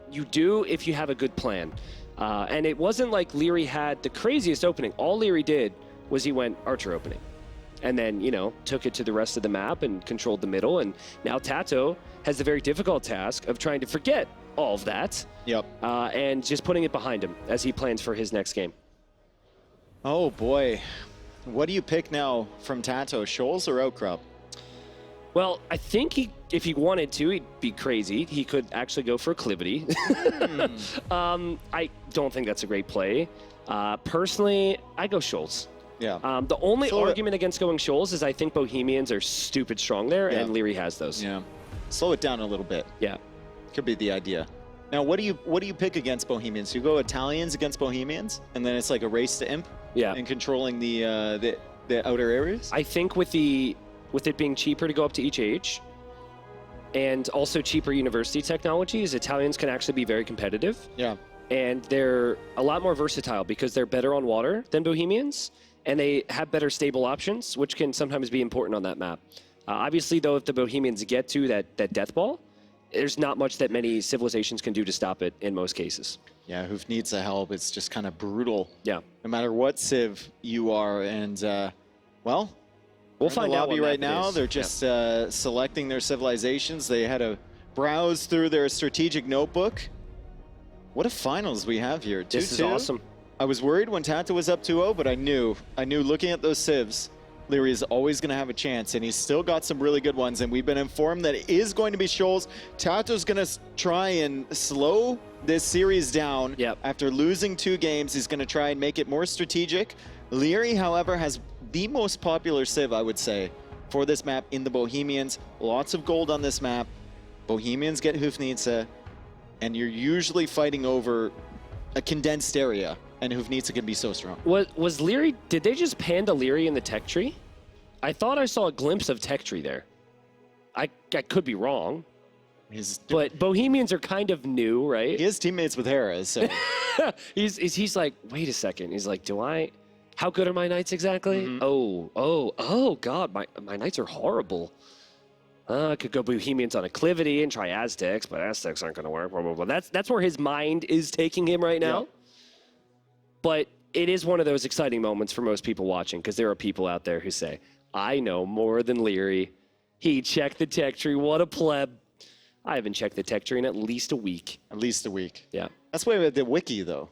you do if you have a good plan. And it wasn't like Leary had the craziest opening. All Leary did was he went Archer opening. And then, you know, took it to the rest of the map and controlled the middle. And now Tato has the very difficult task of trying to forget all of that. Yep. And just putting it behind him as he plans for his next game. Oh, boy. What do you pick now from Tato, Shoals or Outcrop? Well, I think if he wanted to, he'd be crazy. He could actually go for Acclivity. I don't think that's a great play. Personally, I go Shoals. Yeah. The only argument against going Shoals is I think Bohemians are stupid strong there, and Leary has those. Yeah. Slow it down a little bit. Yeah. Could be the idea. Now, what do you pick against Bohemians? You go Italians against Bohemians, and then it's like a race to imp. Yeah. And controlling the outer areas. I think with it being cheaper to go up to each age, and also cheaper university technologies, Italians can actually be very competitive. Yeah. And they're a lot more versatile because they're better on water than Bohemians, and they have better stable options, which can sometimes be important on that map. Obviously, though, if the Bohemians get to that death ball, there's not much that many civilizations can do to stop it in most cases. Yeah, who needs the help? It's just kind of brutal. Yeah. No matter what civ you are, and well, we'll find out lobby right now. They're just selecting their civilizations. They had to browse through their strategic notebook. What a finals we have here. 2-2. This is awesome. I was worried when Tata was up 2-0, but I knew looking at those civs, Leary is always going to have a chance, and he's still got some really good ones, and we've been informed that it is going to be Shoals. Tato's going to try and slow this series down. Yep. After losing 2 games. He's going to try and make it more strategic. Leary, however, has the most popular civ, I would say, for this map in the Bohemians. Lots of gold on this map. Bohemians get Hufnitsa, and you're usually fighting over a condensed area, and Hufnitsa can be so strong. Was Leary, did they just panda Leary in the tech tree? I thought I saw a glimpse of tech tree there. I could be wrong. But Bohemians are kind of new, right? He has teammates with Hera, so. he's like, wait a second. He's like, how good are my knights exactly? Oh, God, my knights are horrible. I could go Bohemians on Acclivity and try Aztecs, but Aztecs aren't going to work. Blah, blah, blah. That's where his mind is taking him right now. Yeah. But it is one of those exciting moments for most people watching, because there are people out there who say, I know more than Leary. He checked the tech tree. What a pleb. I haven't checked the tech tree in at least a week. At least a week. Yeah. That's way with the wiki, though.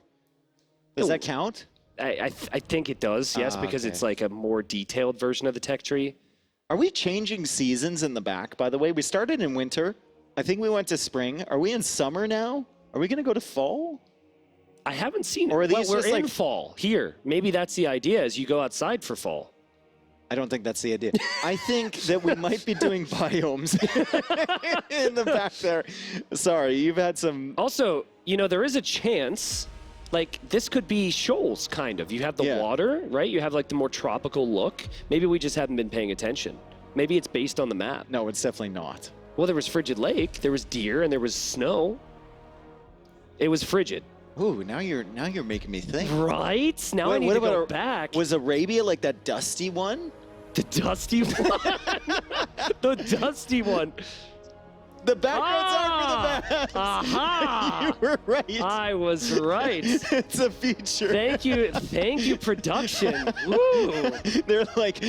Does that count? I think it does, yes, because it's like a more detailed version of the tech tree. Are we changing seasons in the back, by the way? We started in winter. I think we went to spring. Are we in summer now? Are we going to go to fall? I haven't seen it. Or are these we're just in like fall here. Maybe that's the idea, is you go outside for fall. I don't think that's the idea. I think that we might be doing biomes in the back there. Sorry, you've had some... Also, there is a chance, like, this could be Shoals, kind of. You have the water, right? You have, like, the more tropical look. Maybe we just haven't been paying attention. Maybe it's based on the map. No, it's definitely not. Well, there was Frigid Lake, there was deer, and there was snow. It was Frigid. Ooh, now you're making me think. Right? Now I need to go back. Was Arabia like that dusty one? The dusty one? The dusty one. The backgrounds are for the maps. Aha! You were right. I was right. It's a feature. Thank you, production. Woo! They're like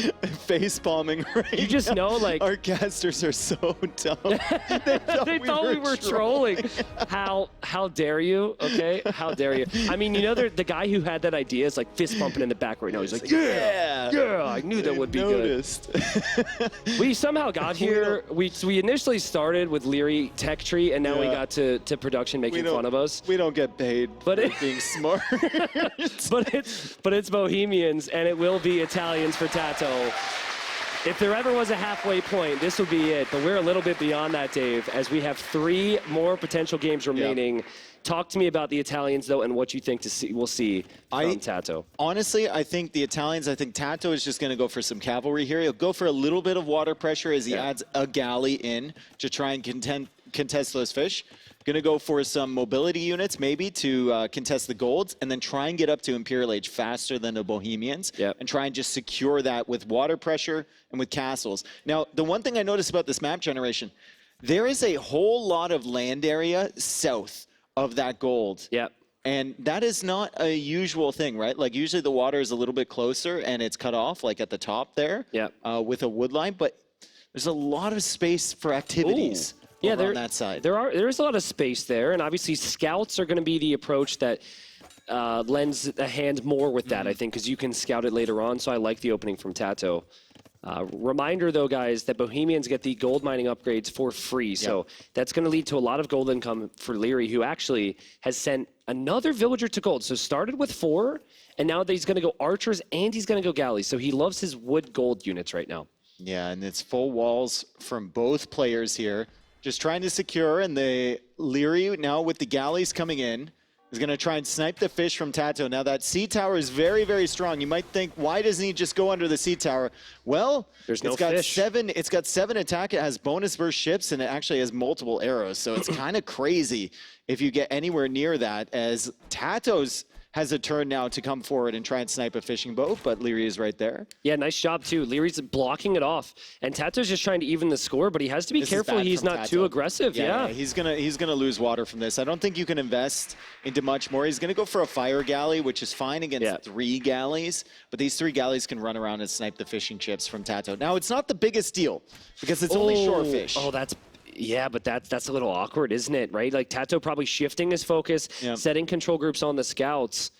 face palming right You just know, like, our casters are so dumb. They thought we were trolling. How dare you? Okay, how dare you? I mean, the guy who had that idea is like fist pumping in the back right now. He's like, yeah. I knew that would be good. We somehow got here. We initially started with Leary tech tree, and now we got to production making fun of us. We don't get paid for being smart. but it's Bohemians, and it will be Italians for Tato. If there ever was a halfway point, this will be it. But we're a little bit beyond that, Dave, as we have 3 more potential games remaining. Yep. Talk to me about the Italians, though, and what you think we'll see from Tato. Honestly, I think the Italians, Tato is just going to go for some cavalry here. He'll go for a little bit of water pressure as he adds a galley in to try and contest those fish. Going to go for some mobility units, maybe, to contest the golds, and then try and get up to Imperial Age faster than the Bohemians, and try and just secure that with water pressure and with castles. Now, the one thing I noticed about this map generation, there is a whole lot of land area south of that gold. Yep. And that is not a usual thing, right? Like, usually the water is a little bit closer and it's cut off, like at the top there, with a wood line, but there's a lot of space for activities. Ooh. On that side. There is a lot of space there, and obviously scouts are going to be the approach that lends a hand more with that, I think, because you can scout it later on, so I like the opening from Tato. Reminder, though, guys, that Bohemians get the gold mining upgrades for free. So that's going to lead to a lot of gold income for Leary, who actually has sent another villager to gold. So started with 4, and now he's going to go archers, and he's going to go galleys. So he loves his wood gold units right now. Yeah, and it's full walls from both players here. Just trying to secure, and the Leary now with the galleys coming in. He's going to try and snipe the fish from Tato. Now, that sea tower is very, very strong. You might think, why doesn't he just go under the sea tower? Well, There's no it's got fish. It's got 7 attack. It has bonus burst ships, and it actually has multiple arrows. So it's kind of crazy if you get anywhere near that, as Tato's has a turn now to come forward and try and snipe a fishing boat, but Leary is right there. Yeah, nice job, too. Leary's blocking it off. And Tato's just trying to even the score, but he has to be This is careful bad he's from not Tato. too aggressive. Yeah. He's gonna lose water from this. I don't think you can invest into much more. He's gonna go for a fire galley, which is fine against 3 galleys, but these 3 galleys can run around and snipe the fishing chips from Tato. Now, it's not the biggest deal because it's only shore fish. Oh, yeah, but that's a little awkward, isn't it? Right? Like Tato probably shifting his focus, setting control groups on the scouts.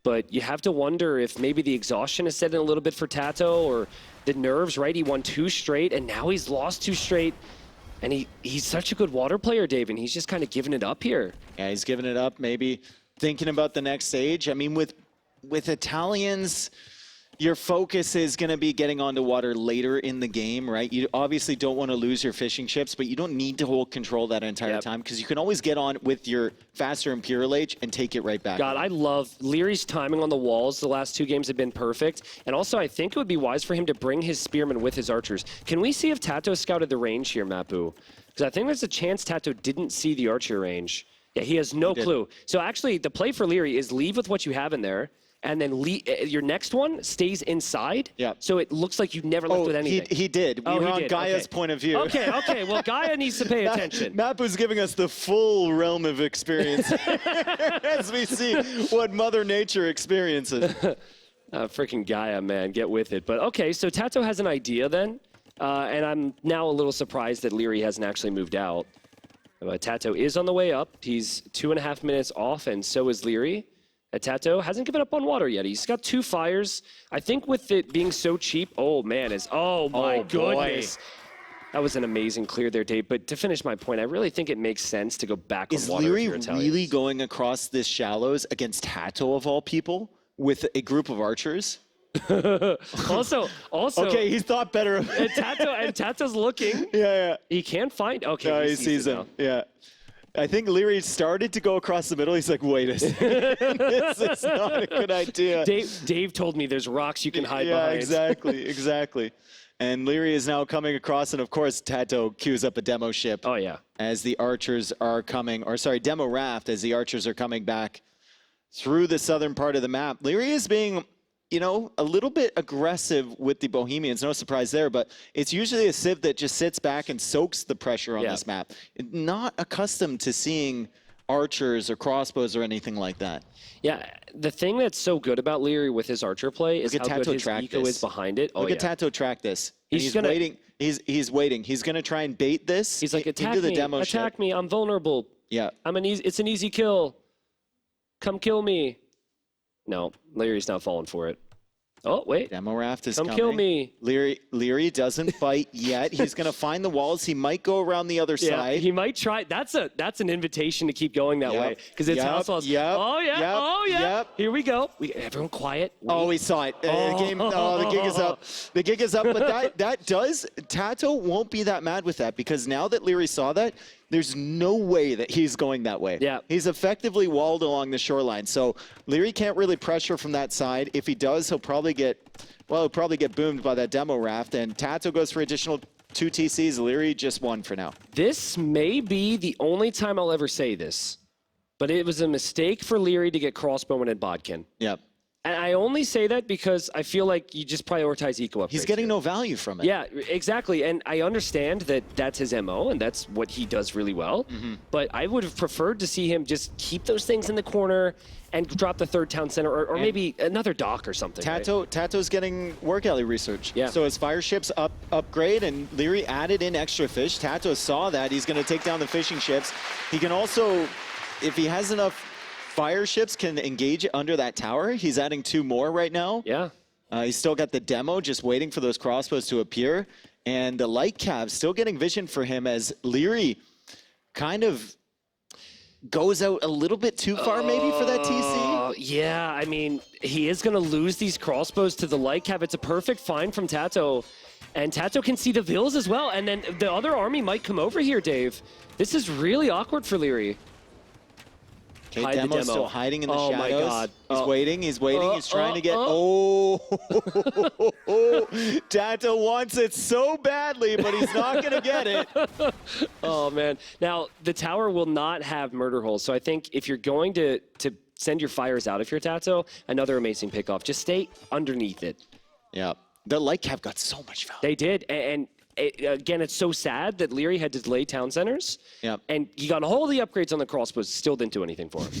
But you have to wonder if maybe the exhaustion is setting a little bit for Tato, or the nerves, right? He won 2 straight, and now he's lost 2 straight. And he's such a good water player, Dave, and he's just kind of giving it up here. Yeah, he's giving it up, maybe thinking about the next stage. I mean, with Italians, your focus is going to be getting onto water later in the game, right? You obviously don't want to lose your fishing chips, but you don't need to hold control that entire time, because you can always get on with your faster Imperial Age and take it right back. God, I love Leary's timing on the walls. The last 2 games have been perfect. And also, I think it would be wise for him to bring his spearmen with his archers. Can we see if Tato scouted the range here, Mapu? Because I think there's a chance Tato didn't see the archer range. Yeah, he has no clue. So actually, the play for Leary is leave with what you have in there, and then your next one stays inside. Yeah. So it looks like you never left with anything. He did. We were on Gaia's point of view. Okay. Well, Gaia needs to pay attention. Mapu's giving us the full realm of experience as we see what Mother Nature experiences. Freaking Gaia, man. Get with it. But okay, so Tato has an idea then. And I'm now a little surprised that Leary hasn't actually moved out. Tato is on the way up. He's 2.5 minutes off, and so is Leary. Tato hasn't given up on water yet. He's got 2 fires. I think with it being so cheap, oh my goodness. That was an amazing clear there, Dave. But to finish my point, I really think it makes sense to go back on water. Is Leary really going across this shallows against Tato of all people with a group of archers? also. Okay, he's thought better of it. And Tato's looking. Yeah. He can't find. Okay, no, he sees him. Yeah. I think Leary started to go across the middle. He's like, wait a second. This is not a good idea. Dave told me there's rocks you can hide behind. Yeah, exactly. And Leary is now coming across, and of course, Tato queues up a demo ship. Oh, yeah. As the archers are coming, demo raft as the archers are coming back through the southern part of the map. Leary is being, a little bit aggressive with the Bohemians. No surprise there, but it's usually a Civ that just sits back and soaks the pressure on this map. Not accustomed to seeing archers or crossbows or anything like that. Yeah, the thing that's so good about Leary with his archer play is how good his eco is behind it. Look at Tato track this. He's waiting. He's waiting. He's going to try and bait this. He's like, attack me. I'm vulnerable. Yeah. It's an easy kill. Come kill me. No, Leary's not falling for it. Oh, wait. Demo raft is coming. Come kill me. Leary doesn't fight yet. He's going to find the walls. He might go around the other side. He might try. That's an invitation to keep going that way. Because it's house walls. Oh, yeah. Here we go. Everyone quiet. Wait. Oh, he saw it. The gig is up. The gig is up. But Tato won't be that mad with that, because now that Leary saw that, there's no way that he's going that way. Yeah. He's effectively walled along the shoreline. So Leary can't really pressure from that side. If he does, he'll probably get boomed by that demo raft. And Tato goes for additional 2 TCs. Leary just 1 for now. This may be the only time I'll ever say this, but it was a mistake for Leary to get crossbowman and bodkin. Yep. And I only say that because I feel like you just prioritize eco upgrades. He's getting no value from it. Yeah, exactly. And I understand that that's his MO and that's what he does really well. But I would have preferred to see him just keep those things in the corner and drop the 3rd town center, or maybe another dock or something. Tato's getting work alley research. Yeah. So his fire ships upgrade, and Leary added in extra fish. Tato saw that. He's going to take down the fishing ships. He can also, if he has enough fire ships, can engage under that tower. He's adding 2 more right now. Yeah. He's still got the demo, just waiting for those crossbows to appear. And the light cav still getting vision for him as Leary kind of goes out a little bit too far maybe for that TC. Yeah, I mean, he is going to lose these crossbows to the light cav. It's a perfect find from Tato. And Tato can see the Vils as well. And then the other army might come over here, Dave. This is really awkward for Leary. Okay, Hide the Demo's demo. still hiding in the Oh shadows. my God. He's waiting, he's waiting, he's trying to get... Oh! Tato wants it so badly, but he's not going to get it. Oh, man. Now, the tower will not have murder holes, so I think if you're going to send your fires out if you're Tato, another amazing pickoff. Just stay underneath it. Yeah. The light cap got so much value. They did, and again, it's so sad that Leary had to delay town centers. Yep. And he got all the upgrades on the crossbows, still didn't do anything for him.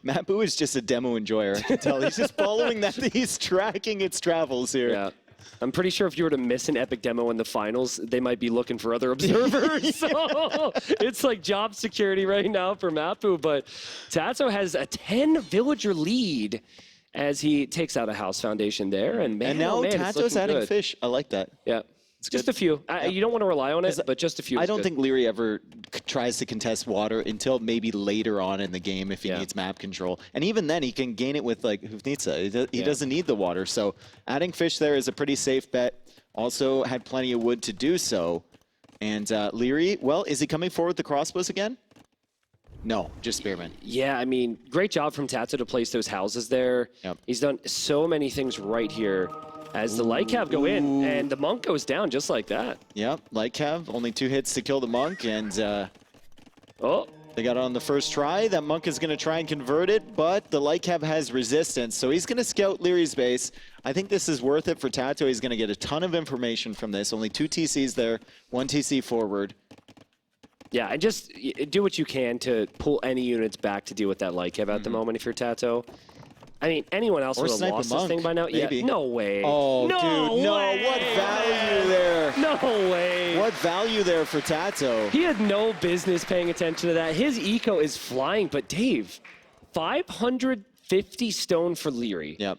Matt Boo is just a demo enjoyer, I can tell. He's just following that. He's tracking its travels here. Yeah. I'm pretty sure if you were to miss an epic demo in the finals, they might be looking for other observers. So it's like job security right now for Mapu. But Tato has a 10 villager lead as he takes out a house foundation there. And, man, And now oh man, Tato's adding good. fish. I like that. Yeah. Just a few. You don't want to rely on it, but just a few. I don't think Leary ever tries to contest water until maybe later on in the game if he needs map control. And even then, he can gain it with like Hufnitsa. He doesn't need the water. So adding fish there is a pretty safe bet. Also had plenty of wood to do so. And Leary, well, is he coming forward with the crossbows again? No, just Spearman. Yeah, I mean, great job from Tato to place those houses there. Yep. He's done so many things right here. As the light cav go in, and the monk goes down just like that. Yep, light cav, only 2 hits to kill the monk, and Oh, they got it on the first try. That monk is going to try and convert it, but the light cav has resistance, so he's going to scout Leary's base. I think this is worth it for Tato. He's going to get a ton of information from this. Only 2 TCs there, 1 TC forward. yeah, and just do what you can to pull any units back to deal with that light cav at the moment if you're Tato. I mean, anyone else would have lost this thing by now? Maybe. Yeah, no way. Oh, no dude, no, way. what value there. No way. What value there for Tato. He had no business paying attention to that. His eco is flying, but Dave, 550 stone for Leary. Yep.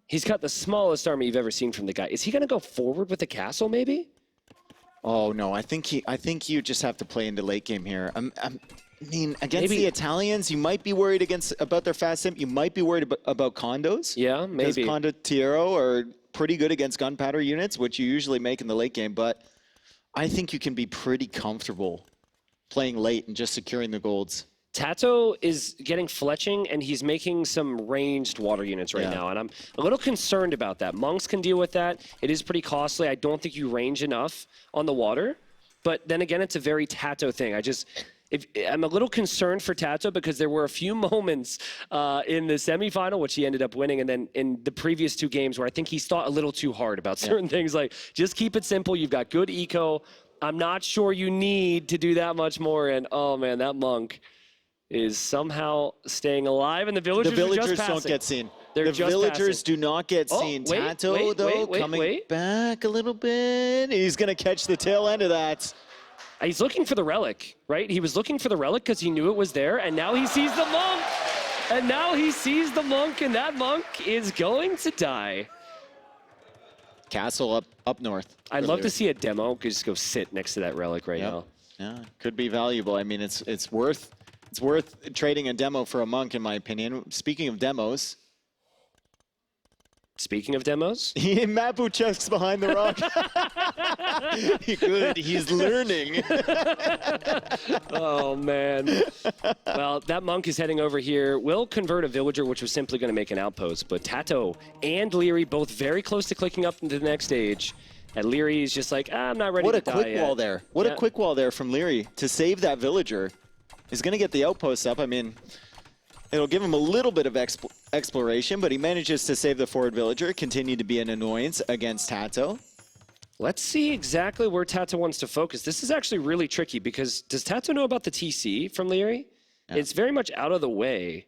He's got the smallest army you've ever seen from the guy. Is he going to go forward with the castle, maybe? Oh no, I think you just have to play into late game here. I mean, against Maybe. the Italians, you might be worried about their fast simp. You might be worried about condos. Yeah, maybe. Because condottiero are pretty good against gunpowder units, which you usually make in the late game. But I think you can be pretty comfortable playing late and just securing the golds. Tato is getting fletching, and he's making some ranged water units right now, and I'm a little concerned about that. Monks can deal with that. It is pretty costly. I don't think you range enough on the water, but then again, it's a very Tato thing. I'm a little concerned for Tato because there were a few moments in the semifinal, which he ended up winning, and then in the previous 2 games where I think he's thought a little too hard about certain things. Like, just keep it simple. You've got good eco. I'm not sure you need to do that much more, and oh man, that monk is somehow staying alive, and the villagers are just passing. Don't get seen. They're the just villagers passing. do not get seen. Tato, though, coming back a little bit. He's going to catch the tail end of that. He's looking for the relic, right? He was looking for the relic because he knew it was there, and now he sees the monk. And now he sees the monk, and that monk is going to die. Castle up north. I'd love to see a demo. Could just go sit next to that relic right now. Yeah, could be valuable. I mean, it's worth trading a demo for a monk, in my opinion. Speaking of demos. Speaking of demos, Mapu checks behind the rock. Good, he's learning. oh man. Well, that monk is heading over here. Will convert a villager, which was simply going to make an outpost. But Tato and Leary both very close to clicking up into the next stage. And Leary is just like, I'm not ready to die yet. What a quick wall there. What a quick wall there from Leary to save that villager. He's going to get the outpost up. I mean, it'll give him a little bit of exploration, but he manages to save the forward villager, continue to be an annoyance against Tato. Let's see exactly where Tato wants to focus. This is actually really tricky because does Tato know about the TC from Leary? Yeah. It's very much out of the way.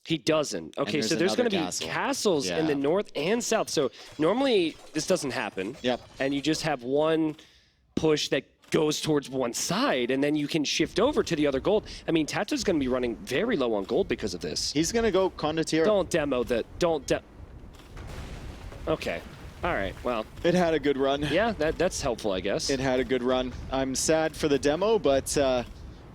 He doesn't. Okay, so there's going to be castles in the north and south. So normally this doesn't happen. Yep. And you just have one push that goes towards one side, and then you can shift over to the other gold. I mean, Tato's going to be running very low on gold because of this. He's going to go condottiero. Don't demo that. Okay. All right, well. It had a good run. Yeah, that's helpful, I guess. It had a good run. I'm sad for the demo, but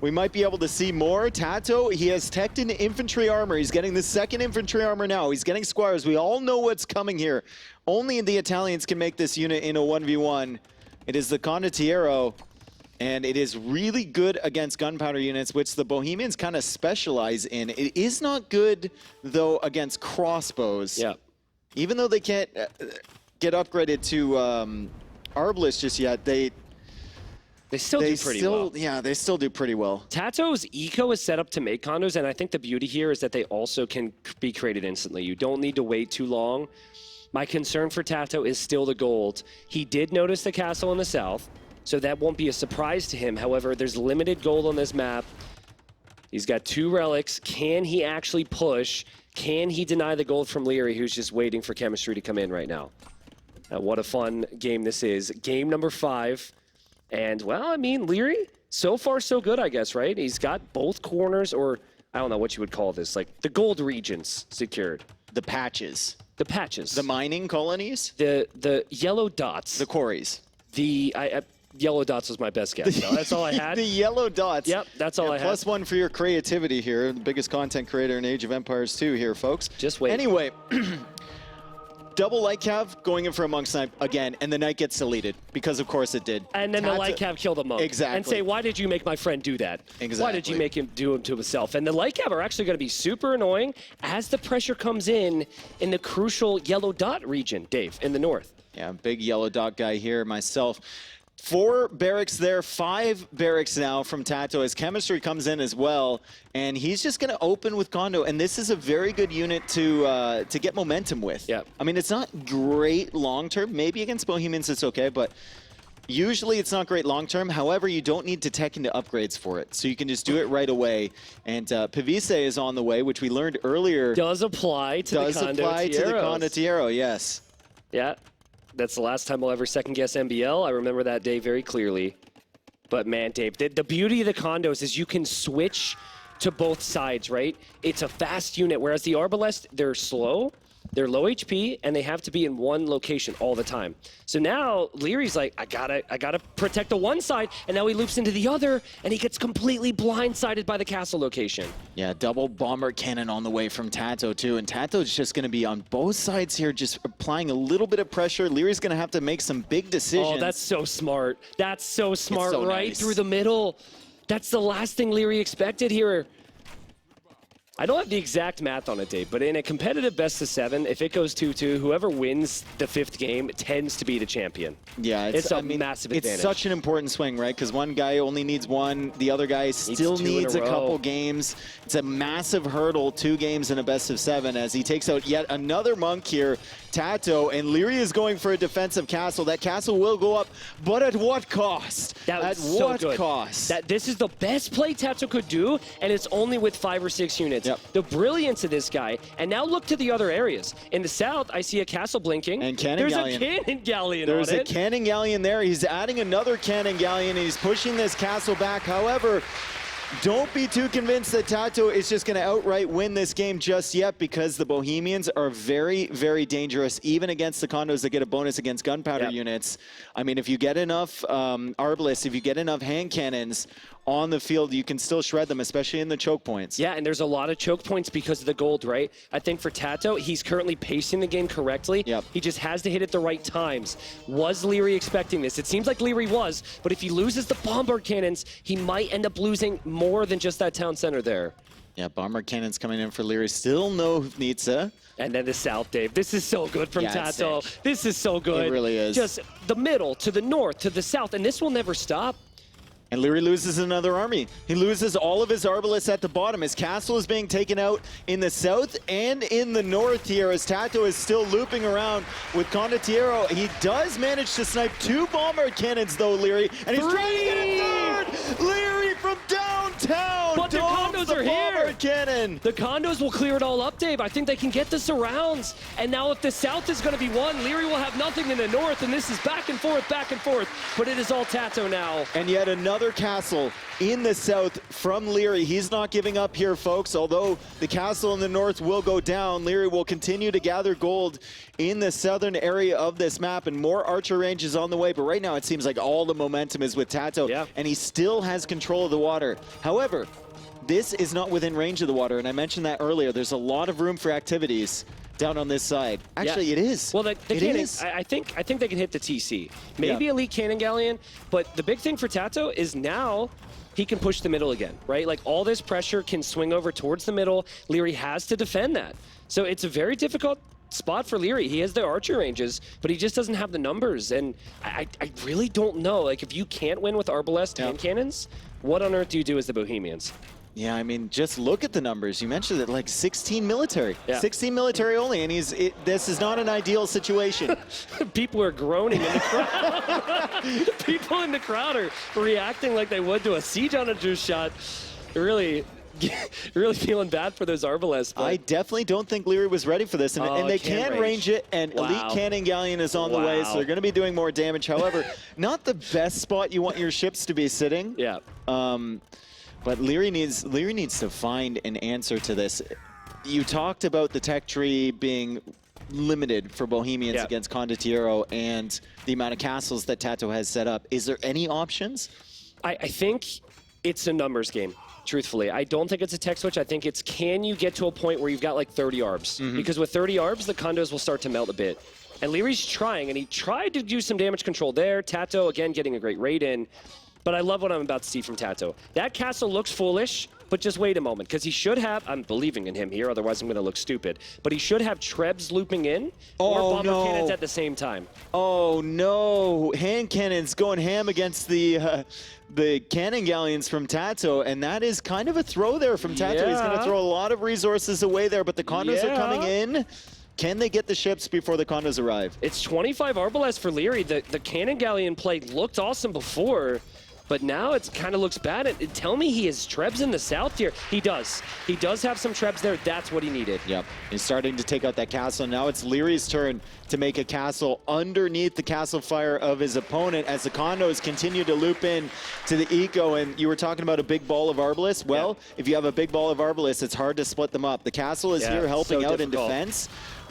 we might be able to see more. Tato, he has teched into infantry armor. He's getting the 2nd infantry armor now. He's getting squires. We all know what's coming here. Only the Italians can make this unit in a 1v1. It is the condottiero. And it is really good against gunpowder units, which the Bohemians kind of specialize in. It is not good, though, against crossbows. Yeah. Even though they can't get upgraded to Arbalest just yet, they still do pretty well. Yeah, they still do pretty well. Tato's eco is set up to make condos, and I think the beauty here is that they also can be created instantly. You don't need to wait too long. My concern for Tato is still the gold. He did notice the castle in the south, so that won't be a surprise to him. However, there's limited gold on this map. He's got 2 relics. Can he actually push? Can he deny the gold from Leary, who's just waiting for chemistry to come in right now? What a fun game this is. Game number 5. And, well, I mean, Leary, so far so good, I guess, right? He's got both corners, or I don't know what you would call this, like the gold regions secured. The patches. The patches. The mining colonies? The yellow dots. The quarries. Yellow dots was my best guess. No, that's all I had. The yellow dots. Yep, that's all I had. +1 for your creativity here. The biggest content creator in Age of Empires 2 here, folks. Just wait. Anyway, double light cav going in for a monk snipe again, and the knight gets deleted because, of course, it did. And then the light cav killed the monk. Exactly. And say, why did you make my friend do that? Exactly. Why did you make him do him to himself? And the light cav are actually going to be super annoying as the pressure comes in the crucial yellow dot region, Dave, in the north. Yeah, big yellow dot guy here myself. 4 barracks there, 5 barracks now from Tato as chemistry comes in as well, and he's just going to open with Kondo, and this is a very good unit to get momentum with. Yeah. I mean, it's not great long-term. Maybe against Bohemians it's okay, but usually it's not great long-term. However, you don't need to tech into upgrades for it, so you can just do it right away. And Pavise is on the way, which we learned earlier. Does apply to the Condottiero, yes. Yeah. That's the last time I'll ever second-guess MBL. I remember that day very clearly. But, man, Dave, the beauty of the condos is you can switch to both sides, right? It's a fast unit, whereas the Arbalest, they're slow, they're low HP, and they have to be in one location all the time. So now Leary's like, I gotta protect the one side, and now he loops into the other, and he gets completely blindsided by the castle location. Yeah, double bomber cannon on the way from Tato too, and Tato's just going to be on both sides here, just applying a little bit of pressure. Leary's going to have to make some big decisions. Oh, that's so smart. That's so smart, so right nice. Through the middle. That's the last thing Leary expected here. I don't have the exact math on it, Dave, but in a competitive best-of-7, if it goes 2-2, whoever wins the 5th game tends to be the champion. Yeah, it's a massive advantage. It's such an important swing, right? Because one guy only needs 1, the other guy still needs a couple games. It's a massive hurdle, 2 games in a best-of-7 as he takes out yet another monk here, Tato, and Leary is going for a defensive castle. That castle will go up, but at what cost? At what cost? This is the best play Tato could do, and it's only with 5 or 6 units. Yep. The brilliance of this guy, and now look to the other areas. In the south, I see a castle blinking. And cannon galleon. There's a cannon galleon There's on it. a cannon galleon there. He's adding another cannon galleon, and he's pushing this castle back. However, don't be too convinced that Tato is just going to outright win this game just yet, because the Bohemians are very, very dangerous, even against the condos that get a bonus against gunpowder units. I mean, if you get enough Arbalists, if you get enough hand cannons on the field, you can still shred them, especially in the choke points. Yeah, and there's a lot of choke points because of the gold, right? I think for Tato, he's currently pacing the game correctly. Yep. He just has to hit at the right times. Was Leary expecting this? It seems like Leary was, but if he loses the bombard cannons, he might end up losing more than just that town center there. Yeah, bomber cannons coming in for Leary. Still no Nitsa. And then the south, Dave. This is so good from Tato. This is so good. It really is. Just the middle, to the north, to the south, and this will never stop. And Leary loses another army. He loses all of his Arbalists at the bottom. His castle is being taken out in the south and in the north here as Tato is still looping around with Condottiero. He does manage to snipe 2 bomber cannons though, Leary. And he's trying to get a 3rd! Leary from downtown! But the condos are here! Cannon. The condos will clear it all up, Dave. I think they can get the surrounds. And now if the south is going to be won, Leary will have nothing in the north, and this is back and forth, but it is all Tato now. And yet another castle in the south from Leary. He's not giving up here, folks. Although the castle in the north will go down, Leary will continue to gather gold in the southern area of this map, and more archer ranges on the way. But right now it seems like all the momentum is with Tato, and he still has control of the water. However, this is not within range of the water, and I mentioned that earlier. There's a lot of room for activities. down on this side. Actually, it is. Well, the it cannon, is. I think they can hit the TC. Maybe Elite Cannon Galleon, but the big thing for Tato is now he can push the middle again, right? Like, all this pressure can swing over towards the middle. Leary has to defend that. So it's a very difficult spot for Leary. He has the archer ranges, but he just doesn't have the numbers. And I really don't know. Like, if you can't win with Arbalest hand cannons, what on earth do you do as the Bohemians? Yeah, I mean, just look at the numbers. You mentioned it, like 16 military. Yeah. 16 military only, and this is not an ideal situation. People are groaning in the crowd. People in the crowd are reacting like they would to a siege onager shot. Really feeling bad for those Arbalests. I definitely don't think Leary was ready for this, and they can range it, and Elite Cannon Galleon is on the way, so they're going to be doing more damage. However, not the best spot you want your ships to be sitting. Yeah. But Leary needs to find an answer to this. You talked about the tech tree being limited for Bohemians against Condottiero and the amount of castles that Tato has set up. Is there any options? I think it's a numbers game. Truthfully, I don't think it's a tech switch. I think it's, can you get to a point where you've got like 30 arbs? Because with 30 arbs, the condos will start to melt a bit. And Leary's trying, and he tried to do some damage control there. Tato, again, getting a great raid in. But I love what I'm about to see from Tato. That castle looks foolish, but just wait a moment, because he should have, I'm believing in him here, otherwise I'm going to look stupid, but he should have Trebs looping in or bomber cannons at the same time. Oh no, hand cannons going ham against the cannon galleons from Tato, and that is kind of a throw there from Tato. He's going to throw a lot of resources away there, but the condos are coming in. Can they get the ships before the condos arrive? It's 25 Arbalest for Leary. The cannon galleon play looked awesome before, but now it kind of looks bad. Tell me he has Trebs in the south here. He does. He does have some Trebs there. That's what he needed. Yep. He's starting to take out that castle. Now it's Leary's turn to make a castle underneath the castle fire of his opponent as the condos continue to loop in to the eco. And you were talking about a big ball of Arbalest. Well, if you have a big ball of Arbalest, it's hard to split them up. The castle is here helping out in defense,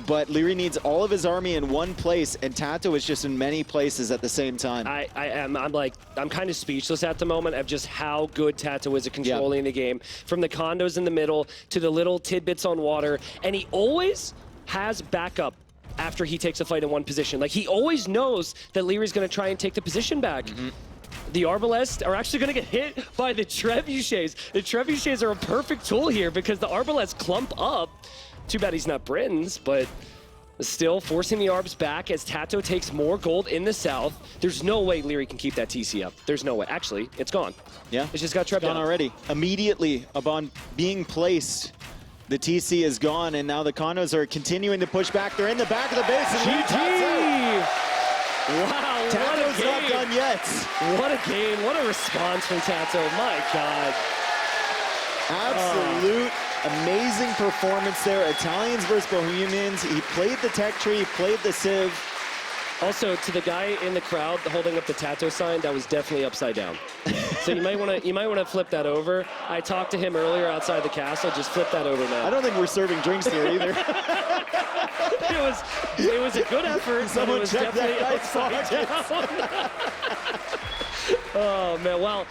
but Leary needs all of his army in one place, and Tato is just in many places at the same time. I'm kind of speechless at the moment of just how good Tato is at controlling the game. From the condos in the middle to the little tidbits on water, and he always has backup after he takes a fight in one position. Like, he always knows that Leary's going to try and take the position back. The Arbalest are actually going to get hit by the Trebuchets. The Trebuchets are a perfect tool here because the Arbalest clump up. Too bad he's not Britons, but still forcing the Arbs back as Tato takes more gold in the south. There's no way Leary can keep that TC up. There's no way. Actually, it's gone. Yeah. It's just got Treb down already. Immediately upon being placed, the TC is gone, and now the condos are continuing to push back. They're in the back of the base. And GG! Wow, Tato's not done yet. What a game. What a response from Tato. My God. Absolute amazing performance there. Italians versus Bohemians. He played the tech tree, he played the Civ. Also, to the guy in the crowd holding up the Tato sign, that was definitely upside down. So you might want to flip that over. I talked to him earlier outside the castle. Just flip that over now. I don't think we're serving drinks here either. it was a good effort. Someone but it was check definitely that upside down. Oh man, well.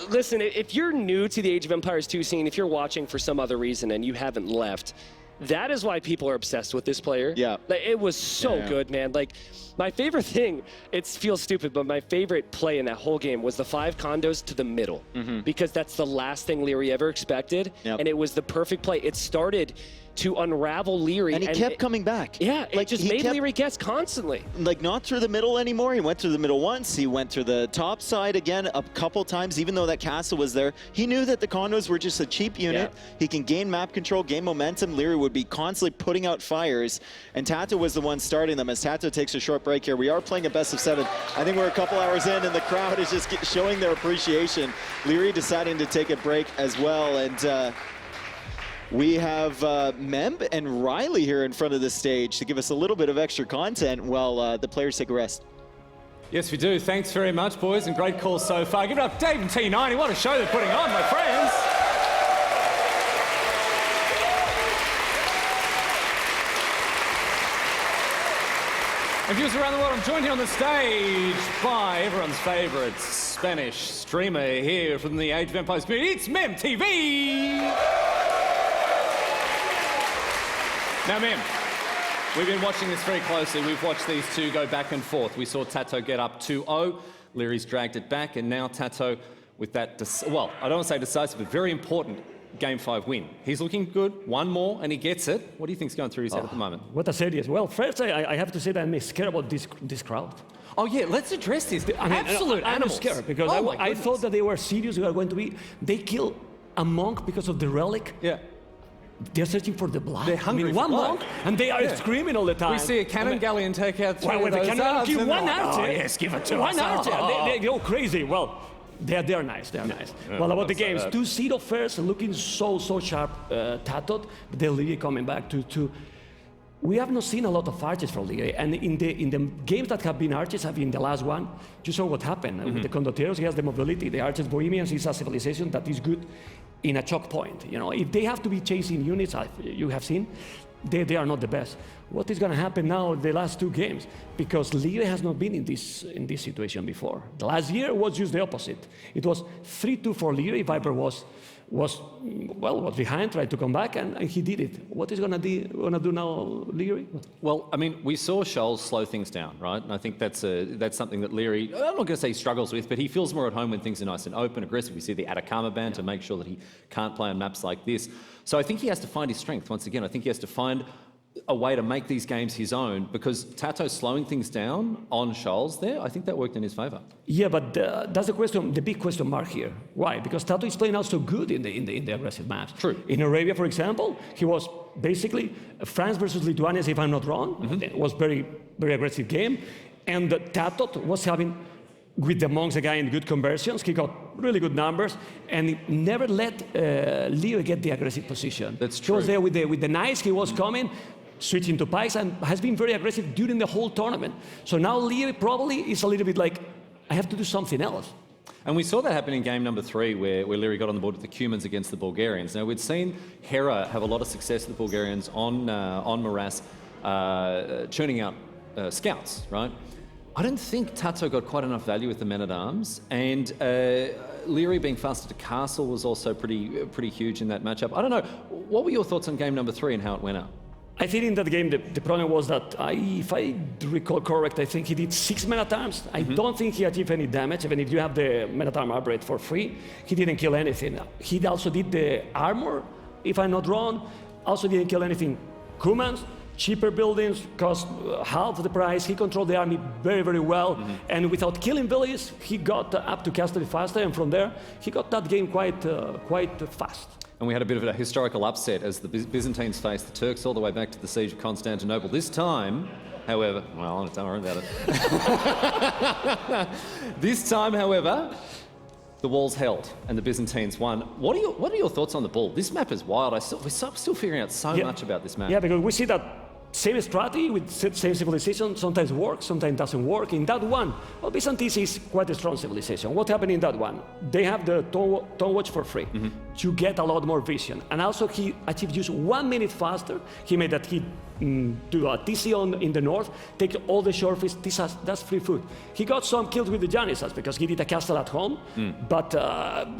Listen, if you're new to the Age of Empires 2 scene, if you're watching for some other reason and you haven't left, that is why people are obsessed with this player. Yeah. Like, it was so good, man. Like, my favorite thing, it feels stupid, but my favorite play in that whole game was the 5 condos to the middle. Because that's the last thing Leary ever expected. And it was the perfect play. It started to unravel Leary. And he kept coming back. Yeah, like, it just made Leary guess constantly. Like, not through the middle anymore. He went through the middle once. He went through the top side again a couple times, even though that castle was there. He knew that the condos were just a cheap unit. He can gain map control, gain momentum. Leary would be constantly putting out fires, and Tato was the one starting them. As Tato takes a short break here, we are playing a best of 7. I think we're a couple hours in, and the crowd is just showing their appreciation. Leary deciding to take a break as well, and we have Memb and Riley here in front of the stage to give us a little bit of extra content while the players take a rest. Yes, we do. Thanks very much, boys, and great call so far. Give it up, Dave and T90. What a show they're putting on, my friends. And viewers around the world, I'm joined here on the stage by everyone's favourite Spanish streamer here from the Age of Empires community. It's Mem TV! Now, Mem, We've been watching this very closely. We've watched these two go back and forth. We saw Tato get up 2-0. Leary's dragged it back, and now Tato with that, well, I don't want to say decisive, but very important Game 5 win. He's looking good. One more, and he gets it. What do you think's going through his head at the moment? What I said is, well, first I have to say that I'm scared about this crowd. Oh, yeah, let's address this. Absolute I'm animals. scared because I thought that they were serious. They were going to be. They killed a monk because of the relic. Yeah. They're searching for the blood. They're hungry for one blood. monk, and they are screaming all the time. We see a cannon galleon take out three of those arms. Give one archer. Oh, yes, give it to one us. archer. Oh. They go crazy. Well, they're nice. They're nice. Yeah, well, about the games, sad. 2-0 first, looking so sharp, Tatot. But they're really coming back to. We have not seen a lot of archers from Liga, and in the games that have been archers, have been the last one. You saw what happened with the Condotieros. He has the mobility. The archers, Bohemians, is a civilization that is good in a choke point. You know, if they have to be chasing units, you have seen, they are not the best. What is going to happen now the last two games? Because Liga has not been in this situation before. The last year was just the opposite. It was 3-2 for Liga. Viper was behind, tried to come back, and he did it. What is going to do now, Leary? Well, I mean, we saw Shoals slow things down, right? And I think that's something that Leary, I'm not going to say he struggles with, but he feels more at home when things are nice and open, aggressive. We see the Atacama ban to make sure that he can't play on maps like this. So I think he has to find his strength once again. I think he has to find a way to make these games his own, because Tato slowing things down on Shoals there, I think that worked in his favour. Yeah, but that's the big question mark here. Why? Because Tato is playing out so good in the aggressive maps. True. In Arabia, for example, he was basically France versus Lithuania, if I'm not wrong. It was very, very aggressive game. And Tato was having, with the monks again, good conversions. He got really good numbers, and he never let Leo get the aggressive position. That's true. He was there with the knights. He was coming, switching to pikes, and has been very aggressive during the whole tournament. So now Leo probably is a little bit like, I have to do something else. And we saw that happen in game number 3, where Leary got on the board with the Cumans against the Bulgarians. Now, we'd seen Hera have a lot of success with the Bulgarians on Morass, churning out scouts, right? I don't think Tato got quite enough value with the men-at-arms, and Leary being faster to castle was also pretty huge in that matchup. I don't know, what were your thoughts on game number 3 and how it went out? I think in that game, the problem was that, if I recall correct, I think he did 6 men-at-arms. I don't think he achieved any damage. Even if you have the men-at-arm upgrade for free, he didn't kill anything. He also did the armor, if I'm not wrong. Also didn't kill anything. Cumans, cheaper buildings, cost half the price. He controlled the army very, very well. And without killing villages, he got up to castle faster. And from there, he got that game quite fast. And we had a bit of a historical upset as the Byzantines faced the Turks all the way back to the siege of Constantinople. This time, however, well, don't worry about it. This time, however, the walls held and the Byzantines won. What are your thoughts on the bull? This map is wild. We're still figuring out so much about this map. Yeah, because we see that same strategy with same civilization sometimes works, sometimes doesn't work. In that one, well, Byzantines is quite a strong civilization. What happened in that one? They have the Tone Watch for free. You get a lot more vision. And also he achieved just 1 minute faster. He made that he do a TC in the north, take all the short fish. That's free food. He got some kills with the Janissars because he did a castle at home, but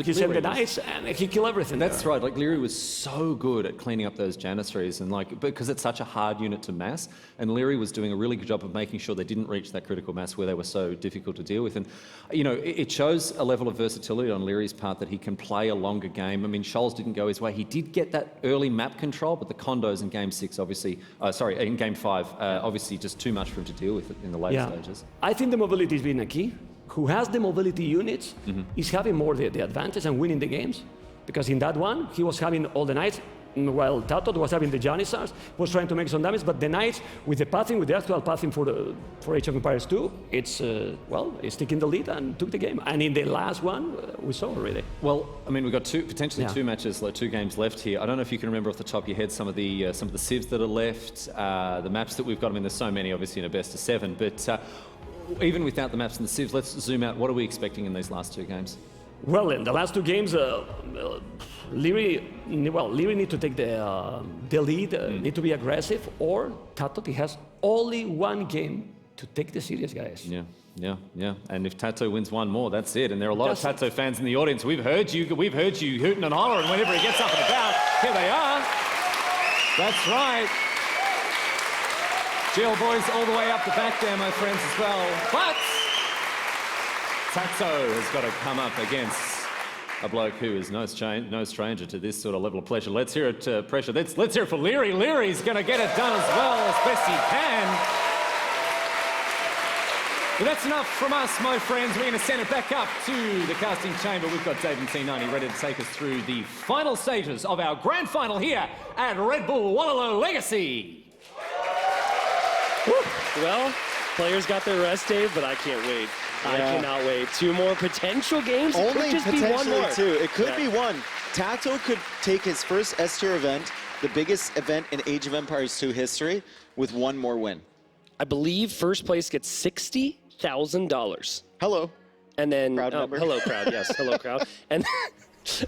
he sent the knights and he killed everything. That's right. Like Leary was so good at cleaning up those Janissaries, and like because it's such a hard unit to mass, and Leary was doing a really good job of making sure they didn't reach that critical mass where they were so difficult to deal with. And you know, it shows a level of versatility on Leary's part that he can play a longer game. I mean, Shoals didn't go his way. He did get that early map control, but the condos in game 6 obviously. In game 5, obviously just too much for him to deal with in the later stages. I think the mobility has been a key. Who has the mobility units is having more the advantage and winning the games. Because in that one, he was having all the knights, while Tato was having the Janissars, was trying to make some damage, but the knights, with the pathing, with the actual pathing for Age of Empires 2, it's taking the lead and took the game. And in the last one, we saw already. Well, I mean, we've got potentially two matches, like 2 games left here. I don't know if you can remember off the top of your head some of the civs that are left, the maps that we've got. I mean, there's so many, obviously, in a best of 7, but even without the maps and the civs, let's zoom out. What are we expecting in these last 2 games? Well, in the last 2 games, Leary need to take the lead, need to be aggressive, or Tato has only 1 game to take the series, guys. Yeah. And if Tato wins 1 more, that's it. And there are a lot of Tato fans in the audience. We've heard you hooting and hollering whenever he gets up and about. Here they are. That's right. Jill boys all the way up the back there, my friends, as well. But Tatso has got to come up against a bloke who is no stranger to this sort of level of pressure. Let's hear it, pressure. Let's hear it for Leary. Leary's going to get it done as well as best he can. But that's enough from us, my friends. We're going to send it back up to the casting chamber. We've got Dave and T90 ready to take us through the final stages of our grand final here at Red Bull Wololo Legacy. Well, players got their rest, Dave, but I can't wait. I cannot wait. 2 more potential games. It Only could just be one potentially more. 2. It could be 1. Tato could take his first S-tier event, the biggest event in Age of Empires 2 history, with 1 more win. I believe first place gets $60,000. Hello. And then, Crowd member. hello crowd, yes, hello crowd. And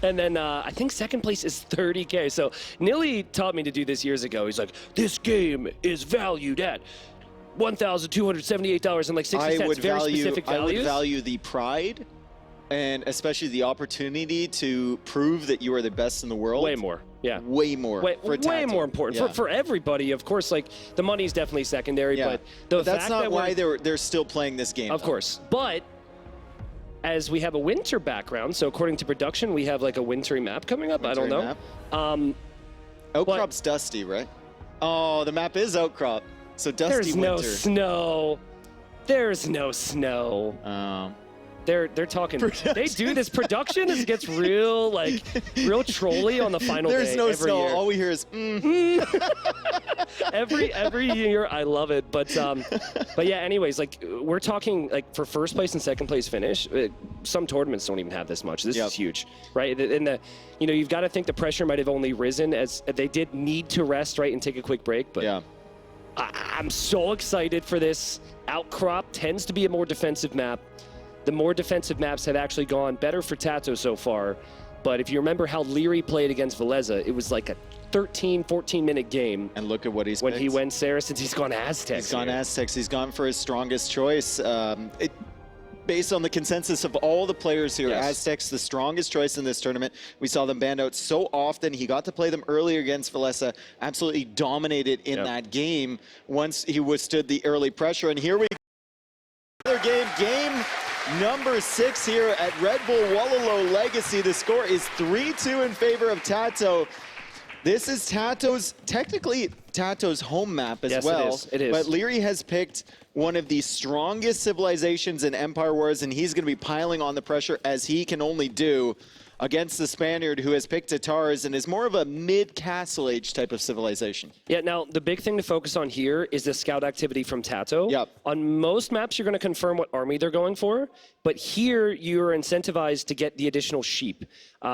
then I think second place is $30K. So Nilly taught me to do this years ago. He's like, this game is valued at $1,278 and like 60 cents. Very specific values. I would value the pride and especially the opportunity to prove that you are the best in the world. Way more. Yeah. Way more. Way more important Yeah. for everybody. Of course, like the money's definitely secondary, but the that's fact not that why they're still playing this game. Of course, but as we have a winter background, so according to production, we have like a wintry map coming up. I don't know. Outcrop's dusty, right? Oh, the map is Outcrop. So dusty There's winter. no snow. There's no snow. They're talking. They do this. Production gets real real trolly on the final There's day. no every snow. year. All we hear is every year. I love it. But yeah. Anyways, like we're talking like for first place and second place finish. Some tournaments don't even have this much. This is huge, right? And you've got to think the pressure might have only risen as they did need to rest, right, and take a quick break. But yeah. I'm so excited for this. Outcrop tends to be a more defensive map. The more defensive maps have actually gone better for Tato so far. But if you remember how Leary played against Veleza, it was like a 13, 14-minute game. And look at what he's when picked. He went Saracens, he's gone Aztecs. He's gone Aztecs. He's gone for his strongest choice. Based on the consensus of all the players here, Aztecs the strongest choice in this tournament. We saw them banned out so often. He got to play them earlier against Veleza, absolutely dominated in that game once he withstood the early pressure. And here we go. Another game number 6 here at Red Bull Wololo Legacy. The score is 3-2 in favor of Tato. This is technically Tato's home map as well. It is. But Leary has picked one of the strongest civilizations in Empire Wars, and he's going to be piling on the pressure as he can only do against the Spaniard who has picked Tatars and is more of a mid-Castle Age type of civilization. Yeah, now the big thing to focus on here is the scout activity from Tato. Yep. On most maps, you're going to confirm what army they're going for, but here you're incentivized to get the additional sheep,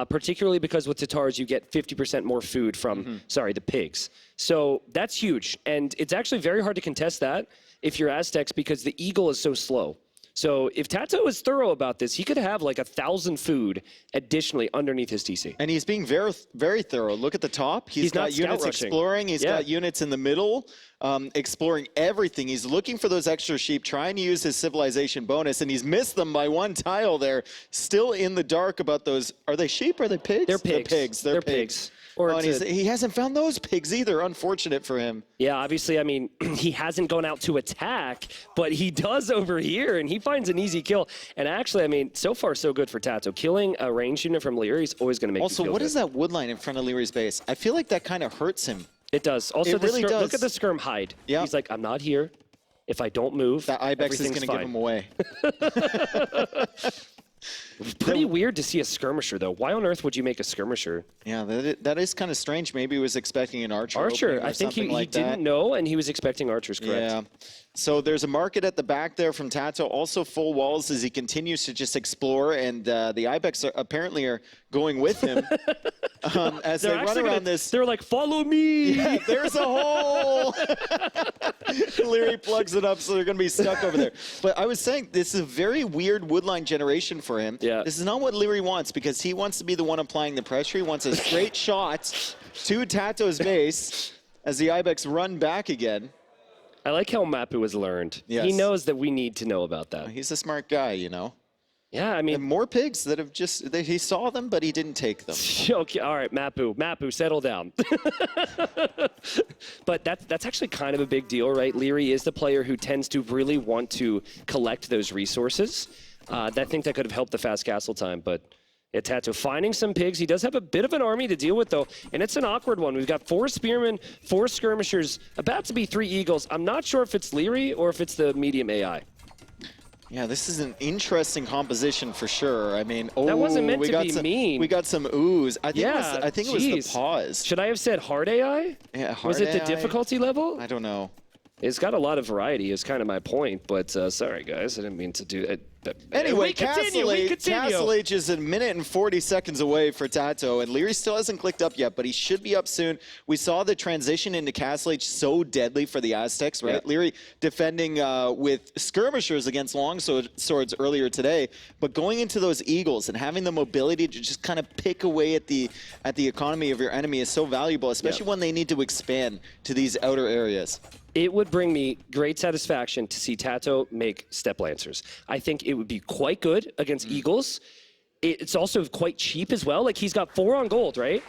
particularly because with Tatars you get 50% more food from, the pigs. So that's huge, and it's actually very hard to contest that if you're Aztecs because the eagle is so slow. So if Tato is thorough about this, he could have like 1,000 food additionally underneath his TC. And he's being very, very thorough. Look at the top. He's got units exploring. He's got units in the middle, exploring everything. He's looking for those extra sheep, trying to use his civilization bonus, and he's missed them by 1 tile there. Still in the dark about those. Are they sheep? Are they pigs? They're pigs. They're pigs. And he hasn't found those pigs either. Unfortunate for him. Yeah, obviously, I mean, he hasn't gone out to attack, but he does over here, and he finds an easy kill. And actually, I mean, so far, so good for Tato. Killing a ranged unit from Leary is always going to make you feel Also, what good. is that wood line in front of Leary's base? I feel like that kind of hurts him. It does. Also, It really does. Look at the skirm hide. Yeah. He's like, I'm not here. If I don't move, That Ibex is everything's going to give fine. him away. Pretty weird to see a skirmisher, though. Why on earth would you make a skirmisher? Yeah, that is kind of strange. Maybe he was expecting an archer. Archer. Or I think he like didn't know, and he was expecting archers, correct? Yeah. So there's a market at the back there from Tato. Also full walls as he continues to just explore, and the Ibex apparently are going with him as they run around this. They're like, follow me! Yeah, there's a hole! Leary plugs it up, so they're going to be stuck over there. But I was saying, this is a very weird woodline generation for him. Yeah. This is not what Leary wants, because he wants to be the one applying the pressure. He wants a straight shot to Tato's base as the Ibex run back again. I like how Mapu was learned. Yes. He knows that we need to know about that. He's a smart guy, you know. Yeah, I And mean, more pigs that have he saw them, but he didn't take them. okay, all right, Mapu, settle down. But that's actually kind of a big deal, right? Leary is the player who tends to really want to collect those resources. I think that could have helped the fast castle time, but Tato finding some pigs. He does have a bit of an army to deal with, though, and it's an awkward one. We've got 4 spearmen, 4 skirmishers, about to be 3 eagles. I'm not sure if it's Leary or if it's the medium AI. Yeah, this is an interesting composition for sure. I mean, That wasn't meant to be mean. We got some ooze. I think it was the geez. pause. Should I have said hard AI? Yeah, hard Was it the AI? difficulty level? I don't know. It's got a lot of variety, is kind of my point, but sorry, guys. I didn't mean to do it. Anyway, we continue. Castle H is a minute and 40 seconds away for Tato, and Leary still hasn't clicked up yet, but he should be up soon. We saw the transition into Castle H so deadly for the Aztecs, right? Yeah. Leary defending with skirmishers against long swords earlier today, but going into those eagles and having the mobility to just kind of pick away at the economy of your enemy is so valuable, especially when they need to expand to these outer areas. It would bring me great satisfaction to see Tato make step lancers. I think it would be quite good against eagles. It's also quite cheap as well. Like, he's got 4 on gold, right?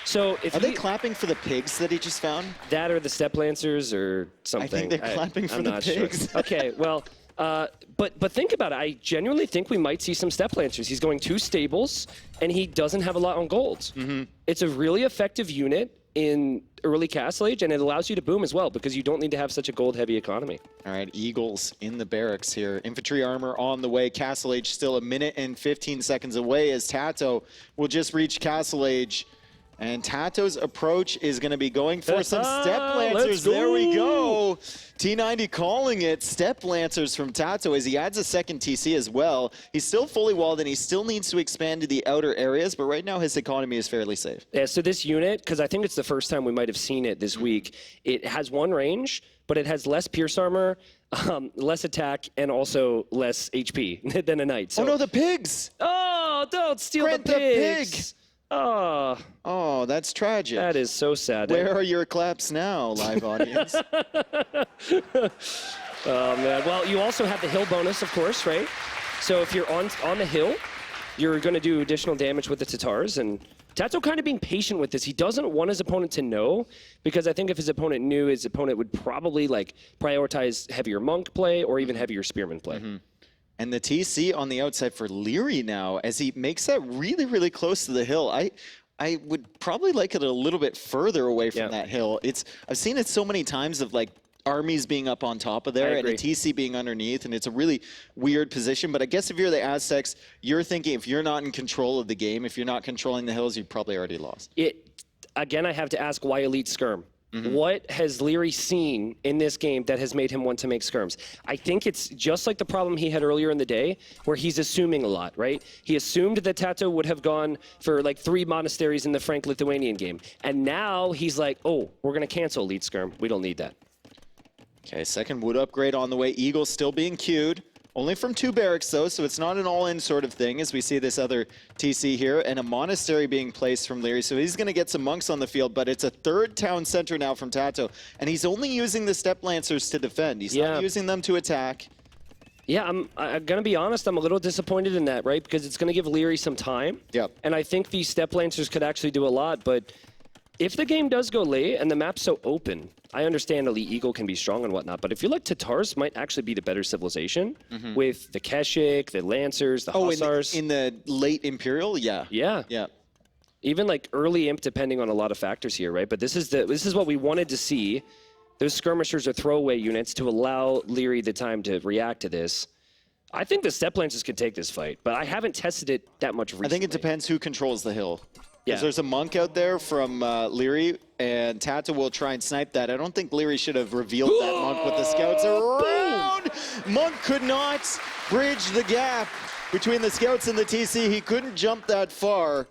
So if Are they clapping for the pigs that he just found? that or the step lancers or something. I think they're clapping for I'm the not pigs. Sure. Okay, well, but think about it. I genuinely think we might see some step lancers. He's going 2 stables, and he doesn't have a lot on gold. Mm-hmm. It's a really effective unit in early Castle Age, and it allows you to boom as well because you don't need to have such a gold-heavy economy. All right, Eagles in the barracks here. Infantry armor on the way. Castle Age still a minute and 15 seconds away as Tato will just reach Castle Age. And Tato's approach is going to be going for some Step Lancers. There we go. T90 calling it. Step Lancers from Tato as he adds a second TC as well. He's still fully walled and he still needs to expand to the outer areas, but right now his economy is fairly safe. Yeah, so this unit, because I think it's the first time we might have seen it this week, it has 1 range, but it has less pierce armor, less attack, and also less HP than a knight. So, Oh no, the pigs! Oh, don't steal Grant the the pigs! Oh, Oh, that's tragic. that is so sad. Where are your claps now, live audience? Oh, man. Well, you also have the hill bonus, of course, right? So if you're on the hill, you're going to do additional damage with the Tatars. And Tato kind of being patient with this. He doesn't want his opponent to know, because I think if his opponent knew, his opponent would probably like prioritize heavier monk play or even heavier spearman play. And the TC on the outside for Leary now, as he makes that really, really close to the hill. I would probably like it a little bit further away from that hill. I've seen it so many times of like armies being up on top of there and a TC being underneath, and it's a really weird position. But I guess if you're the Aztecs, you're thinking if you're not in control of the game, if you're not controlling the hills, you've probably already lost. Again, I have to ask, why Elite Skirm? What has Leary seen in this game that has made him want to make skirms? I think it's just like the problem he had earlier in the day, where he's assuming a lot, right? He assumed that Tato would have gone for like 3 monasteries in the Frank-Lithuanian game. And now he's like, oh, we're going to cancel Elite Skirm. We don't need that. Okay, second wood upgrade on the way. Eagle still being queued. Only from 2 barracks, though, so it's not an all-in sort of thing, as we see this other TC here, and a monastery being placed from Leary. So he's going to get some monks on the field, but it's a 3rd town center now from Tato, and he's only using the Step Lancers to defend. He's not using them to attack. Yeah, I'm going to be honest, I'm a little disappointed in that, right? Because it's going to give Leary some time. Yep. And I think these Step Lancers could actually do a lot, but if the game does go late and the map's so open, I understand Elite Eagle can be strong and whatnot, but I feel like Tatars might actually be the better civilization with the Keshik, the Lancers, the Hussars. In the late Imperial? Yeah. Yeah. Yeah. Even like early Imp, depending on a lot of factors here, right? But this is what we wanted to see. Those skirmishers are throwaway units to allow Leary the time to react to this. I think the Step Lancers can take this fight, but I haven't tested it that much recently. I think it depends who controls the hill. Yeah. Because there's a monk out there from Leary, and Tato will try and snipe that. I don't think Leary should have revealed that monk with the scouts around. Monk could not bridge the gap between the scouts and the TC. He couldn't jump that far.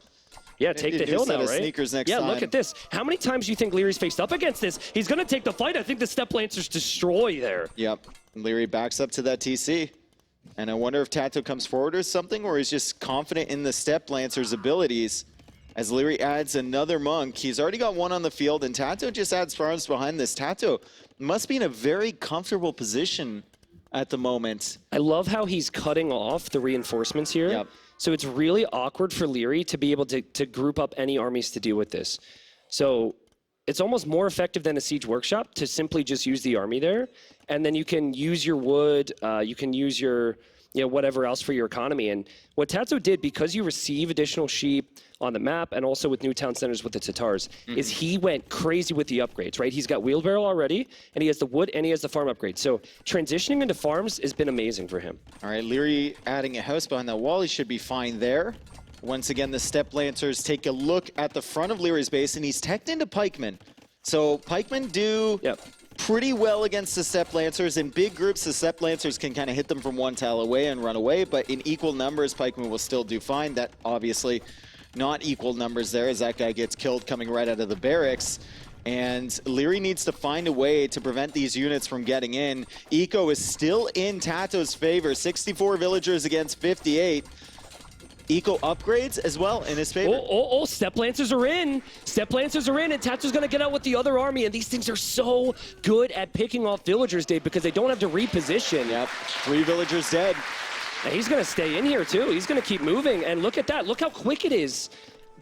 Yeah, take the hill now, right? Sneakers next yeah, time. Look at this. How many times do you think Leary's faced up against this? He's going to take the fight. I think the Step Lancers destroy there. Yep. Leary backs up to that TC. And I wonder if Tato comes forward or something, or he's just confident in the Step Lancer's abilities. As Leary adds another monk, he's already got 1 on the field, and Tato just adds farms behind this. Tato must be in a very comfortable position at the moment. I love how he's cutting off the reinforcements here. Yep. So it's really awkward for Leary to be able to group up any armies to deal with this. So it's almost more effective than a siege workshop to simply just use the army there. And then you can use your wood, you can use your whatever else for your economy. And what Tato did, because you receive additional sheep on the map and also with new town centers with the Tatars, is he went crazy with the upgrades, right? He's got wheelbarrow already, and he has the wood, and he has the farm upgrade. So transitioning into farms has been amazing for him. All right, Leary adding a house behind that wall. He should be fine there. Once again, the Step Lancers take a look at the front of Leary's base, and he's teched into pikemen. So pikemen do pretty well against the Step Lancers. In big groups, the Step Lancers can kind of hit them from one tile away and run away, but in equal numbers, pikemen will still do fine. That obviously not equal numbers there as that guy gets killed coming right out of the barracks. And Leary needs to find a way to prevent these units from getting in. Eco is still in Tato's favor, 64 villagers against 58. Eco upgrades as well in his favor. Oh, Step Lancers are in. Step Lancers are in, and Tato's going to get out with the other army. And these things are so good at picking off villagers, Dave, because they don't have to reposition. Yep, 3 villagers dead. And he's going to stay in here, too. He's going to keep moving. And look at that. Look how quick it is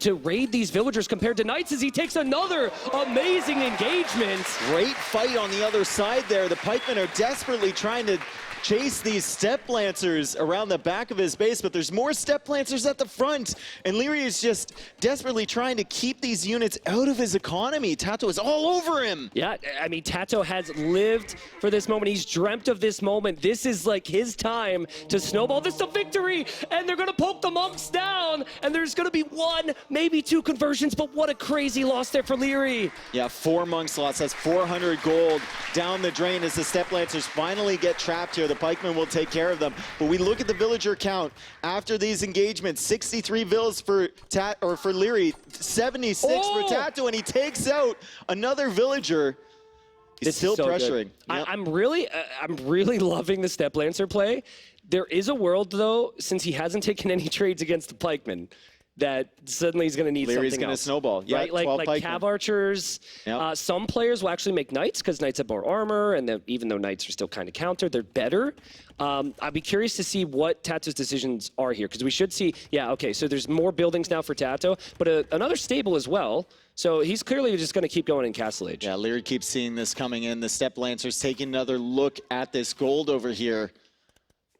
to raid these villagers compared to Knights as he takes another amazing engagement. Great fight on the other side there. The pikemen are desperately trying to chase these Step Lancers around the back of his base, but there's more Step Lancers at the front, and Leary is just desperately trying to keep these units out of his economy. Tato is all over him. Yeah, I mean, Tato has lived for this moment. He's dreamt of this moment. This is like his time to snowball this to victory, and they're gonna poke the monks down, and there's gonna be 1, maybe 2 conversions, but what a crazy loss there for Leary. Yeah, 4 monks lost. That's 400 gold down the drain as the Step Lancers finally get trapped here. The pikemen will take care of them. But we look at the villager count after these engagements. 63 villas for Leary, 76 for Tato, and he takes out another villager. He's still so pressuring. Yep. I'm really loving the Step Lancer play. There is a world, though, since he hasn't taken any trades against the pikemen, that suddenly he's going to need Leary's something gonna else. snowball. Yeah, right? Like Cav Archers. Yep. Some players will actually make Knights because Knights have more armor, and even though Knights are still kind of countered, they're better. I'd be curious to see what Tato's decisions are here, because we should see, so there's more buildings now for Tato, but another stable as well. So he's clearly just going to keep going in Castle Age. Yeah, Leary keeps seeing this coming in. The Step Lancers taking another look at this gold over here.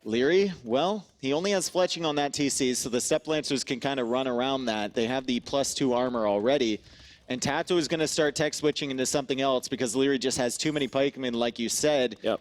Leary, well, he only has fletching on that TC, so the Step Lancers can kind of run around that. They have the +2 armor already. And Tato is going to start tech switching into something else because Leary just has too many pikemen, like you said. Yep.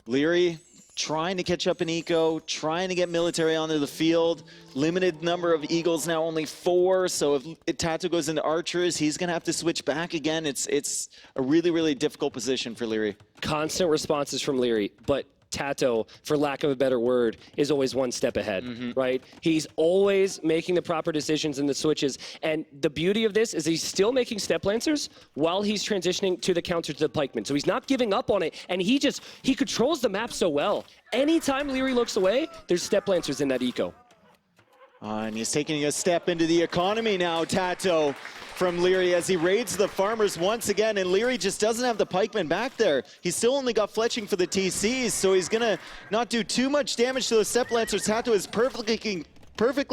Leary trying to catch up in eco, trying to get military onto the field. Limited number of eagles now, only 4. So if Tato goes into archers, he's going to have to switch back again. It's a really, really difficult position for Leary. Constant responses from Leary, but Tato, for lack of a better word, is always one step ahead, right? He's always making the proper decisions in the switches. And the beauty of this is he's still making Step Lancers while he's transitioning to the counter to the pikemen. So he's not giving up on it. And he controls the map so well. Anytime Leary looks away, there's Step Lancers in that eco. And he's taking a step into the economy now, Tato, from Leary as he raids the farmers once again, and Leary just doesn't have the pikemen back there. He's still only got fletching for the TCs, so he's gonna not do too much damage to the Step Lancers. Tato is perfectly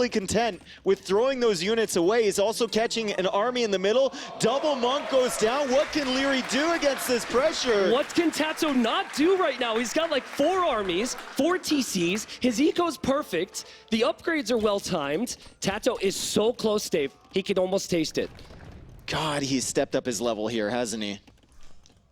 content with throwing those units away. He's also catching an army in the middle. Double monk goes down. What can Leary do against this pressure? What can Tato not do right now? He's got like 4 armies, 4 TCs. His eco's perfect. The upgrades are well timed. Tato is so close, Dave. He can almost taste it. God, he's stepped up his level here, hasn't he?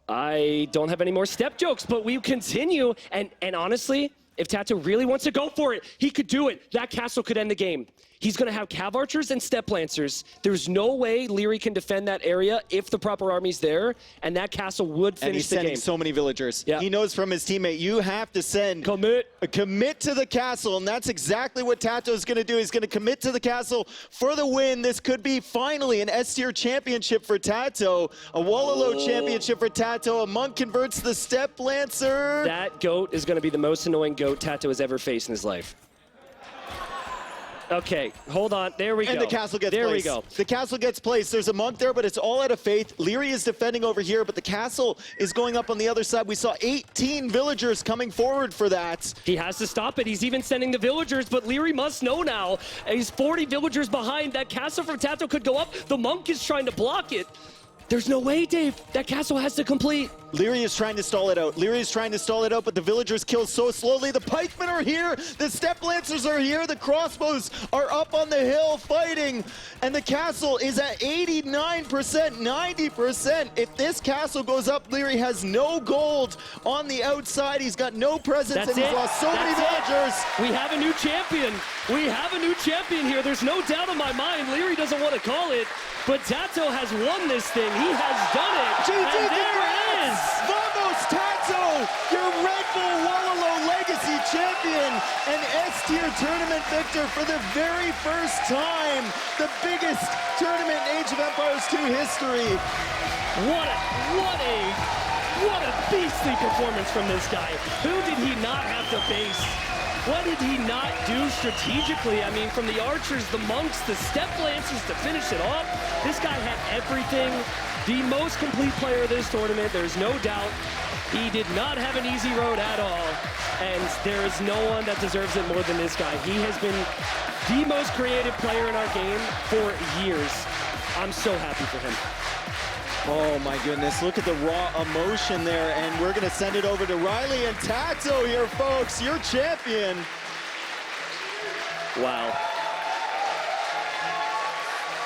I don't have any more step jokes, but we continue. And honestly, if Tato really wants to go for it, he could do it. That castle could end the game. He's going to have Cav Archers and Step Lancers. There's no way Leary can defend that area if the proper army's there, and that castle would finish the game. And he's sending so many villagers. Yeah. He knows from his teammate, you have to send... Commit to the castle, and that's exactly what Tato's going to do. He's going to commit to the castle for the win. This could be finally an S-tier championship for Tato, a Wololo championship for Tato. A monk converts the Step Lancer. That goat is going to be the most annoying goat Tato has ever faced in his life. Okay, hold on. There we go. And the castle gets there placed. There we go. The castle gets placed. There's a monk there, but it's all out of faith. Leary is defending over here, but the castle is going up on the other side. We saw 18 villagers coming forward for that. He has to stop it. He's even sending the villagers, but Leary must know now. He's 40 villagers behind. That castle from Tato could go up. The monk is trying to block it. There's no way, Dave. That castle has to complete. Leary is trying to stall it out. Leary is trying to stall it out, but the villagers kill so slowly. The pikemen are here. The step lancers are here. The crossbows are up on the hill fighting. And the castle is at 89%, 90%. If this castle goes up, Leary has no gold on the outside. He's got no presence, and he's lost so many villagers. We have a new champion. We have a new champion here. There's no doubt in my mind. Leary doesn't want to call it, but Tato has won this thing. He has done it. GG, and there it is. Vamos, Tato, your Red Bull Wololo Legacy champion and S-tier tournament victor for the very first time. The biggest tournament in Age of Empires 2 history. What a beastly performance from this guy. Who did he not have to face? What did he not do strategically? I mean, from the archers, the monks, the step lancers to finish it off, this guy had everything. The most complete player of this tournament, there's no doubt. He did not have an easy road at all, and there is no one that deserves it more than this guy. He has been the most creative player in our game for years. I'm so happy for him. Oh my goodness, look at the raw emotion there, and we're gonna send it over to Riley and Tato here, folks, your champion. Wow.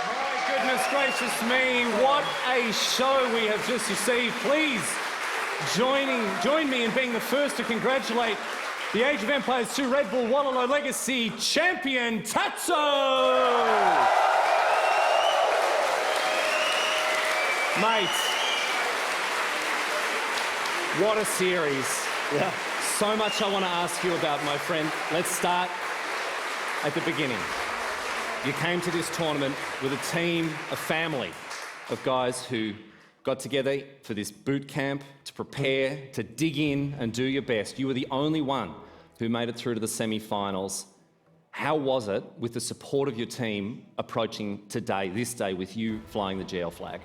My goodness gracious me, what a show we have just received. Please join me in being the first to congratulate the Age of Empires 2 Red Bull Wololo Legacy champion, Tato! Mate, what a series. Yeah. So much I want to ask you about, my friend. Let's start at the beginning. You came to this tournament with a team, a family of guys who got together for this boot camp to prepare, to dig in and do your best. You were the only one who made it through to the semi-finals. How was it with the support of your team approaching today, this day, with you flying the GL flag?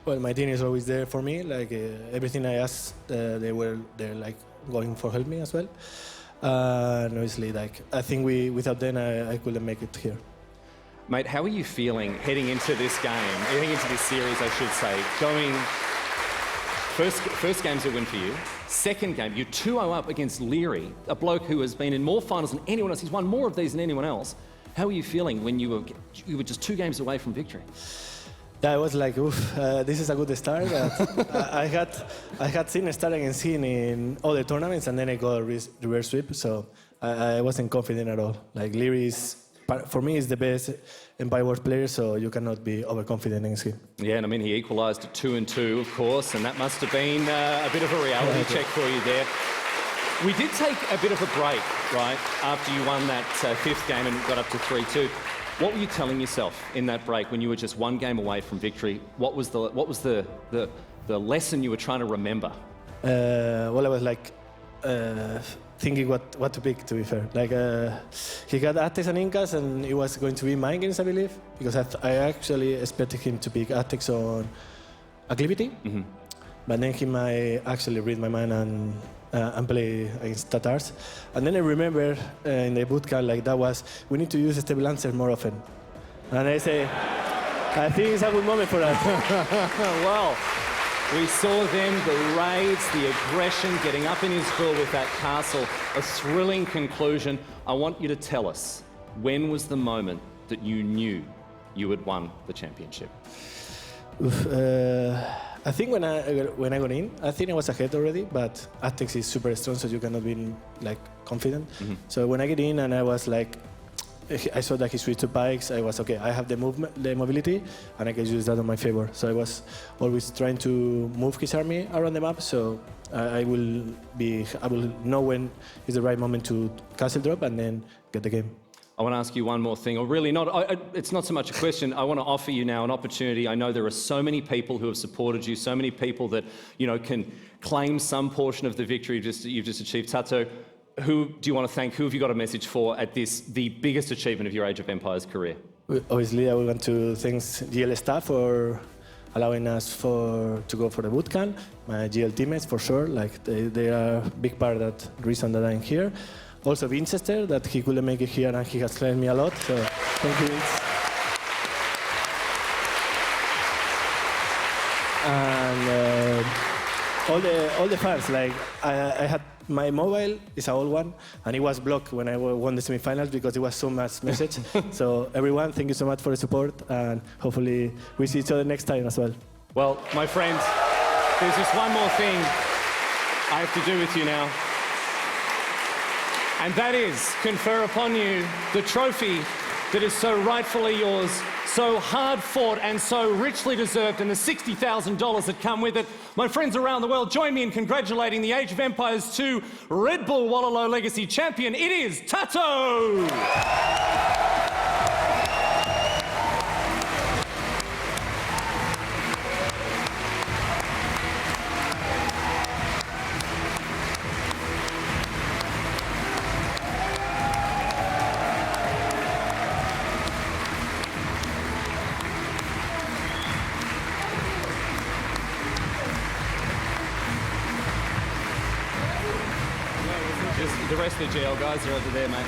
Well, my team is always there for me. Like everything I asked, they're like going for help me as well. And obviously, like I think without them, I couldn't make it here. Mate, how are you feeling heading into this game, heading into this series, I should say? Going, first game's a win for you. Second game, you're 2-0 up against Leary, a bloke who has been in more finals than anyone else. He's won more of these than anyone else. How are you feeling when you were just 2 games away from victory? Yeah, I was like, oof, this is a good start. I had seen start against him in all the tournaments, and then I got a reverse sweep, so I wasn't confident at all. Like Leary is, for me, is the best Empire Wars player, so you cannot be overconfident against him. Yeah, and I mean, he equalised at 2-2, of course, and that must have been a bit of a reality check for you there. We did take a bit of a break, right, after you won that 5th game and got up to 3-2. What were you telling yourself in that break when you were just 1 game away from victory? What was the lesson you were trying to remember? Well, I was like thinking what to pick, to be fair. Like he got Aztecs and Incas, and it was going to be mind games, I believe, because I actually expected him to pick Aztecs on Acclivity, but then he might actually read my mind and play against Tatars. And then I remember in the bootcamp, like that was, we need to use step lancers more often. And I say, I think it's a good moment for us. Well, we saw then the raids, the aggression, getting up in his grill with that castle, a thrilling conclusion. I want you to tell us, when was the moment that you knew you had won the championship? I think when I got in, I think I was ahead already, but Aztecs is super strong, so you cannot be like confident. So when I get in and I was like, I saw that he switched to pikes, I was okay, I have the mobility, and I can use that on my favor. So I was always trying to move his army around the map, so I will know when is the right moment to castle drop and then get the game. I want to ask you one more thing, or really not, it's not so much a question, I want to offer you now an opportunity. I know there are so many people who have supported you, so many people that, you know, can claim some portion of the victory you've just achieved. Tato, who do you want to thank? Who have you got a message for at this, the biggest achievement of your Age of Empires career? Obviously, I want to thank GL staff for allowing us to go for the bootcamp. My GL teammates, for sure, like they are a big part of that reason that I'm here. Also, Winchester, that he couldn't make it here and he has helped me a lot. So thank you, Vince. And all the fans, like I had my mobile is an old one, and it was blocked when I won the semifinals because it was so much message. So everyone, thank you so much for the support, and hopefully we see each other next time as well. Well, my friend, there's just one more thing I have to do with you now. And that is confer upon you the trophy that is so rightfully yours, so hard fought and so richly deserved, and the $60,000 that come with it. My friends around the world, join me in congratulating the Age of Empires 2 Red Bull Wololo Legacy champion. It is Tato! The rest of the GL guys are over there, mate.